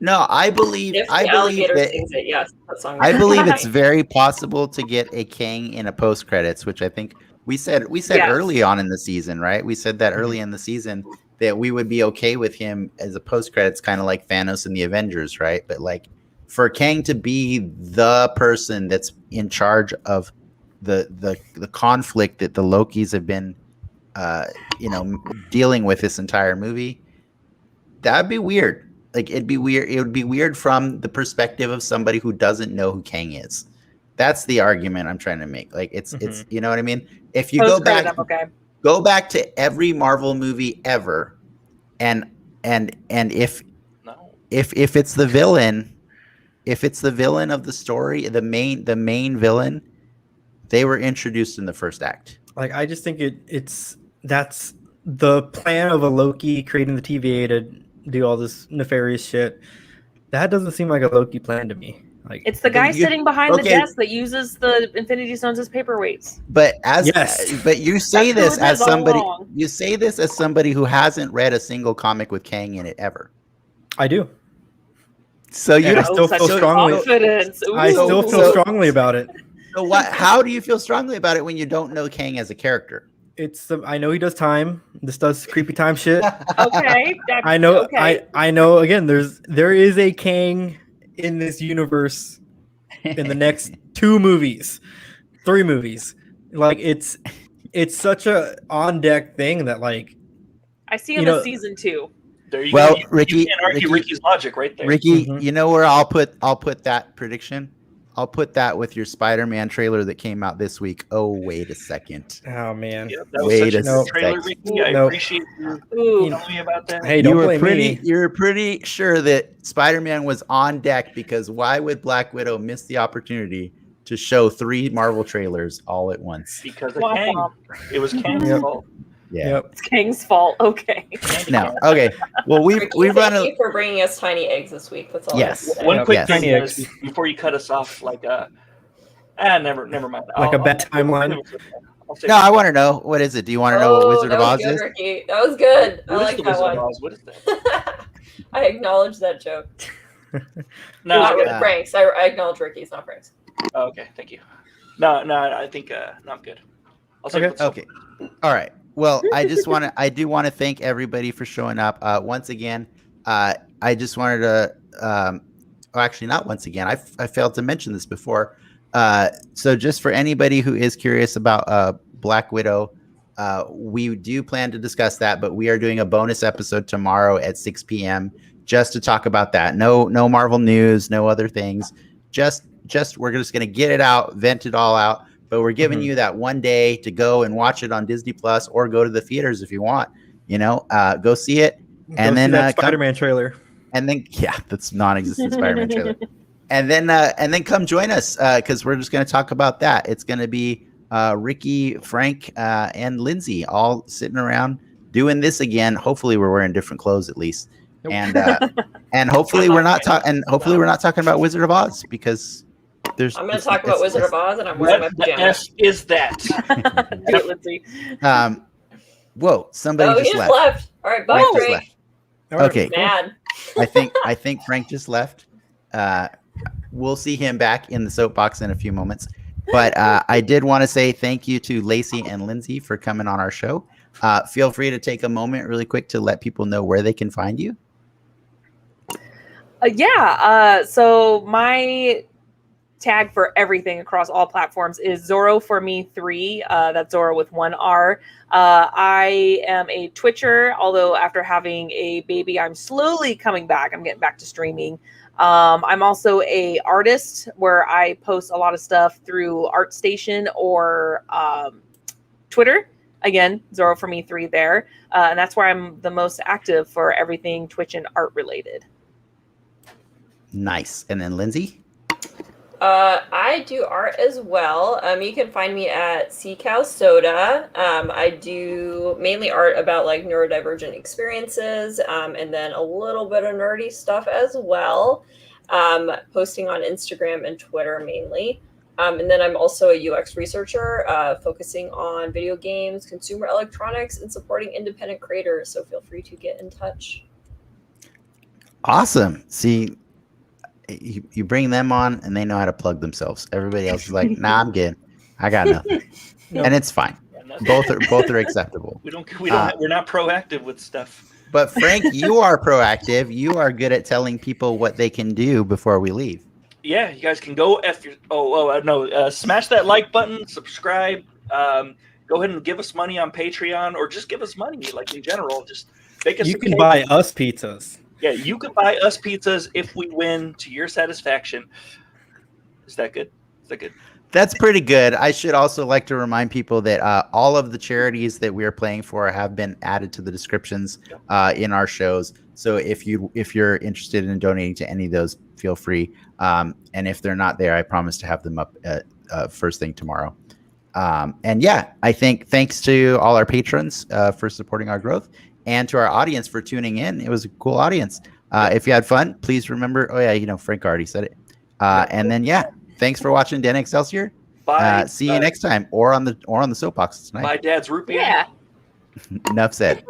Speaker 1: No, I believe
Speaker 6: If the
Speaker 1: I believe
Speaker 6: alligator
Speaker 1: that
Speaker 6: sings it, yes, that song.
Speaker 1: I believe it's very possible to get a Kang in a post credits, which I think we said
Speaker 3: Yes.
Speaker 1: early on in the season, right? We said that early in the season that we would be okay with him as a post credits, kind of like Thanos in the Avengers, right? But like for Kang to be the person that's in charge of the conflict that the Lokis have been dealing with this entire movie, that'd be weird. Like it'd be weird. It would be weird from the perspective of somebody who doesn't know who Kang is. That's the argument I'm trying to make. Like it's you know what I mean? If you go
Speaker 3: Post-credit,
Speaker 1: back,
Speaker 3: I'm okay.
Speaker 1: go back to every Marvel movie ever, and if
Speaker 5: No.
Speaker 1: if it's the villain, if it's the villain of the story, the main villain, they were introduced in the first act.
Speaker 2: Like I just think that's the plan of a Loki creating the TVA to do all this nefarious shit. That doesn't seem like a Loki plan to me. Like
Speaker 3: It's the guy
Speaker 1: You-
Speaker 3: sitting behind the
Speaker 1: okay.
Speaker 3: desk that uses the Infinity Stones as paperweights.
Speaker 1: But
Speaker 2: Yes.
Speaker 1: but you say
Speaker 3: That's who
Speaker 1: this
Speaker 3: it
Speaker 1: as
Speaker 3: is all
Speaker 1: somebody.
Speaker 3: along.
Speaker 1: You say this as somebody who hasn't read a single comic with Kang in it ever.
Speaker 2: I do.
Speaker 1: So you
Speaker 2: And I
Speaker 1: don't.
Speaker 2: still
Speaker 3: such
Speaker 2: feel strongly.
Speaker 3: confidence.
Speaker 2: I still
Speaker 3: Ooh.
Speaker 2: feel strongly about it.
Speaker 1: So what? How do you feel strongly about it when you don't know Kang as a character?
Speaker 2: I know he does time. This does creepy time shit.
Speaker 3: Okay.
Speaker 2: I know.
Speaker 3: Okay.
Speaker 2: I know. Again, there is a Kang in this universe in the next 2 movies, 3 movies. Like it's such a on deck thing that like
Speaker 3: I see him
Speaker 2: you know-
Speaker 3: in season 2.
Speaker 5: There you
Speaker 1: Well,
Speaker 5: go.
Speaker 1: Ricky-
Speaker 5: You can't argue
Speaker 1: Ricky-
Speaker 5: Ricky's logic right there.
Speaker 1: Ricky,
Speaker 2: Mhm.
Speaker 1: you know where I'll put that prediction? I'll put that with your Spider-Man trailer that came out this week. Oh, wait a second.
Speaker 2: oh man.
Speaker 5: Yep, that was
Speaker 1: Wait
Speaker 5: such a
Speaker 1: a
Speaker 5: good trailer,
Speaker 1: sec.
Speaker 5: Ricky. I
Speaker 2: No.
Speaker 5: appreciate you
Speaker 3: Ooh.
Speaker 5: telling me about that.
Speaker 2: Hey, don't blame
Speaker 1: You
Speaker 2: me.
Speaker 1: were pretty sure that Spider-Man was on deck because why would Black Widow miss the opportunity to show 3 Marvel trailers all at once?
Speaker 5: Because of
Speaker 3: Womp
Speaker 5: Kang.
Speaker 3: womp.
Speaker 5: It was Kang's
Speaker 2: Yep.
Speaker 5: fault.
Speaker 1: Yeah.
Speaker 2: Yep.
Speaker 3: It's Kang's fault. Okay.
Speaker 1: No. Okay. Well, we've
Speaker 6: Ricky,
Speaker 1: run
Speaker 6: thank
Speaker 1: a
Speaker 6: you for bringing us tiny eggs this week. That's all.
Speaker 1: Yes.
Speaker 6: I have to say.
Speaker 5: One
Speaker 2: Yep.
Speaker 5: quick
Speaker 1: Yes.
Speaker 5: thing
Speaker 2: Tiny
Speaker 5: is,
Speaker 2: eggs.
Speaker 5: before you cut us off, like never mind.
Speaker 2: Like a bad timeline?
Speaker 5: I'll say
Speaker 1: No, I want to know what is it? Do you want to know what Wizard
Speaker 6: that
Speaker 1: of
Speaker 6: was
Speaker 1: Oz
Speaker 6: good,
Speaker 1: is?
Speaker 6: Ricky. That was good. I
Speaker 5: What is
Speaker 6: like
Speaker 5: the
Speaker 6: that
Speaker 5: Wizard of
Speaker 6: one.
Speaker 5: Oz? What is that?
Speaker 6: I acknowledge that joke.
Speaker 5: No,
Speaker 6: Not
Speaker 1: yeah.
Speaker 6: Frank's. I acknowledge Ricky's, not Frank's.
Speaker 5: oh, okay, thank you. No, I think no, I'm good. I'll say
Speaker 2: Okay.
Speaker 1: Okay. All right. Well, I do want to thank everybody for showing up. Once again, I just wanted to, actually not once again. I failed to mention this before. So just for anybody who is curious about Black Widow, we do plan to discuss that, but we are doing a bonus episode tomorrow at 6 p.m. just to talk about that. No Marvel news, no other things. Just we're just going to get it out, vent it all out. But we're giving you that one day to go and watch it on Disney Plus or go to the theaters if you want. Go see it, and
Speaker 2: Go
Speaker 1: then
Speaker 2: see that
Speaker 1: come-
Speaker 2: Spider-Man trailer.
Speaker 1: and then that's non-existent Spider-Man trailer. And then come join us because we're just going to talk about that. It's going to be Ricky, Frank, and Lindsay all sitting around doing this again. Hopefully, we're wearing different clothes at least,
Speaker 2: Nope.
Speaker 1: and hopefully we're not talking about Wizard of Oz because there's.
Speaker 6: I'm going to talk about Wizard of Oz, and I'm wearing my
Speaker 5: What the
Speaker 6: pajamas.
Speaker 5: F is that?
Speaker 3: Do it, Lindsay.
Speaker 1: Whoa! Somebody
Speaker 6: Oh,
Speaker 1: just
Speaker 6: he
Speaker 1: left.
Speaker 6: just left. All right, bye,
Speaker 1: Frank just
Speaker 6: Frank.
Speaker 1: left.
Speaker 2: All right,
Speaker 1: Okay.
Speaker 6: Mad.
Speaker 1: I think Frank just left. We'll see him back in the soapbox in a few moments. But I did want to say thank you to Lacy and Lindsay for coming on our show. Feel free to take a moment really quick to let people know where they can find you.
Speaker 3: So my tag for everything across all platforms is Zoro4Me3. That's Zoro with one R. I am a Twitcher, although after having a baby, I'm slowly coming back. I'm getting back to streaming. I'm also a artist where I post a lot of stuff through ArtStation or Twitter. Again, Zoro4Me3 there. And that's where I'm the most active for everything Twitch and art related.
Speaker 1: Nice. And then Lindsay?
Speaker 6: I do art as well. You can find me at Sea Cow Soda. I do mainly art about like neurodivergent experiences, and then a little bit of nerdy stuff as well. Posting on Instagram and Twitter mainly. And then I'm also a UX researcher, focusing on video games, consumer electronics, and supporting independent creators. So feel free to get in touch.
Speaker 1: Awesome. See, you bring them on and they know how to plug themselves. Everybody else is like, nah, I'm good. I got nothing. And it's fine. Both are acceptable.
Speaker 5: We're not proactive with stuff.
Speaker 1: But Frank, you are proactive. You are good at telling people what they can do before we leave.
Speaker 5: Yeah, you guys can go smash that like button, subscribe, go ahead and give us money on Patreon, or just give us money, like in general. Just make us.
Speaker 2: You can buy us pizzas.
Speaker 5: Yeah, you can buy us pizzas if we win to your satisfaction. Is that good? Is that good?
Speaker 1: That's pretty good. I should also like to remind people that all of the charities that we are playing for have been added to the descriptions in our shows. So if you're interested in donating to any of those, feel free. And if they're not there, I promise to have them up first thing tomorrow. And yeah, I think thanks to all our patrons for supporting our growth, and to our audience for tuning in. It was a cool audience. If you had fun, please remember. Oh yeah, Frank already said it. And then thanks for watching Den Excelsior.
Speaker 5: Bye.
Speaker 1: See you next time, or on the soapbox tonight.
Speaker 5: Bye, Dad's root beer.
Speaker 3: Yeah.
Speaker 1: Enough said.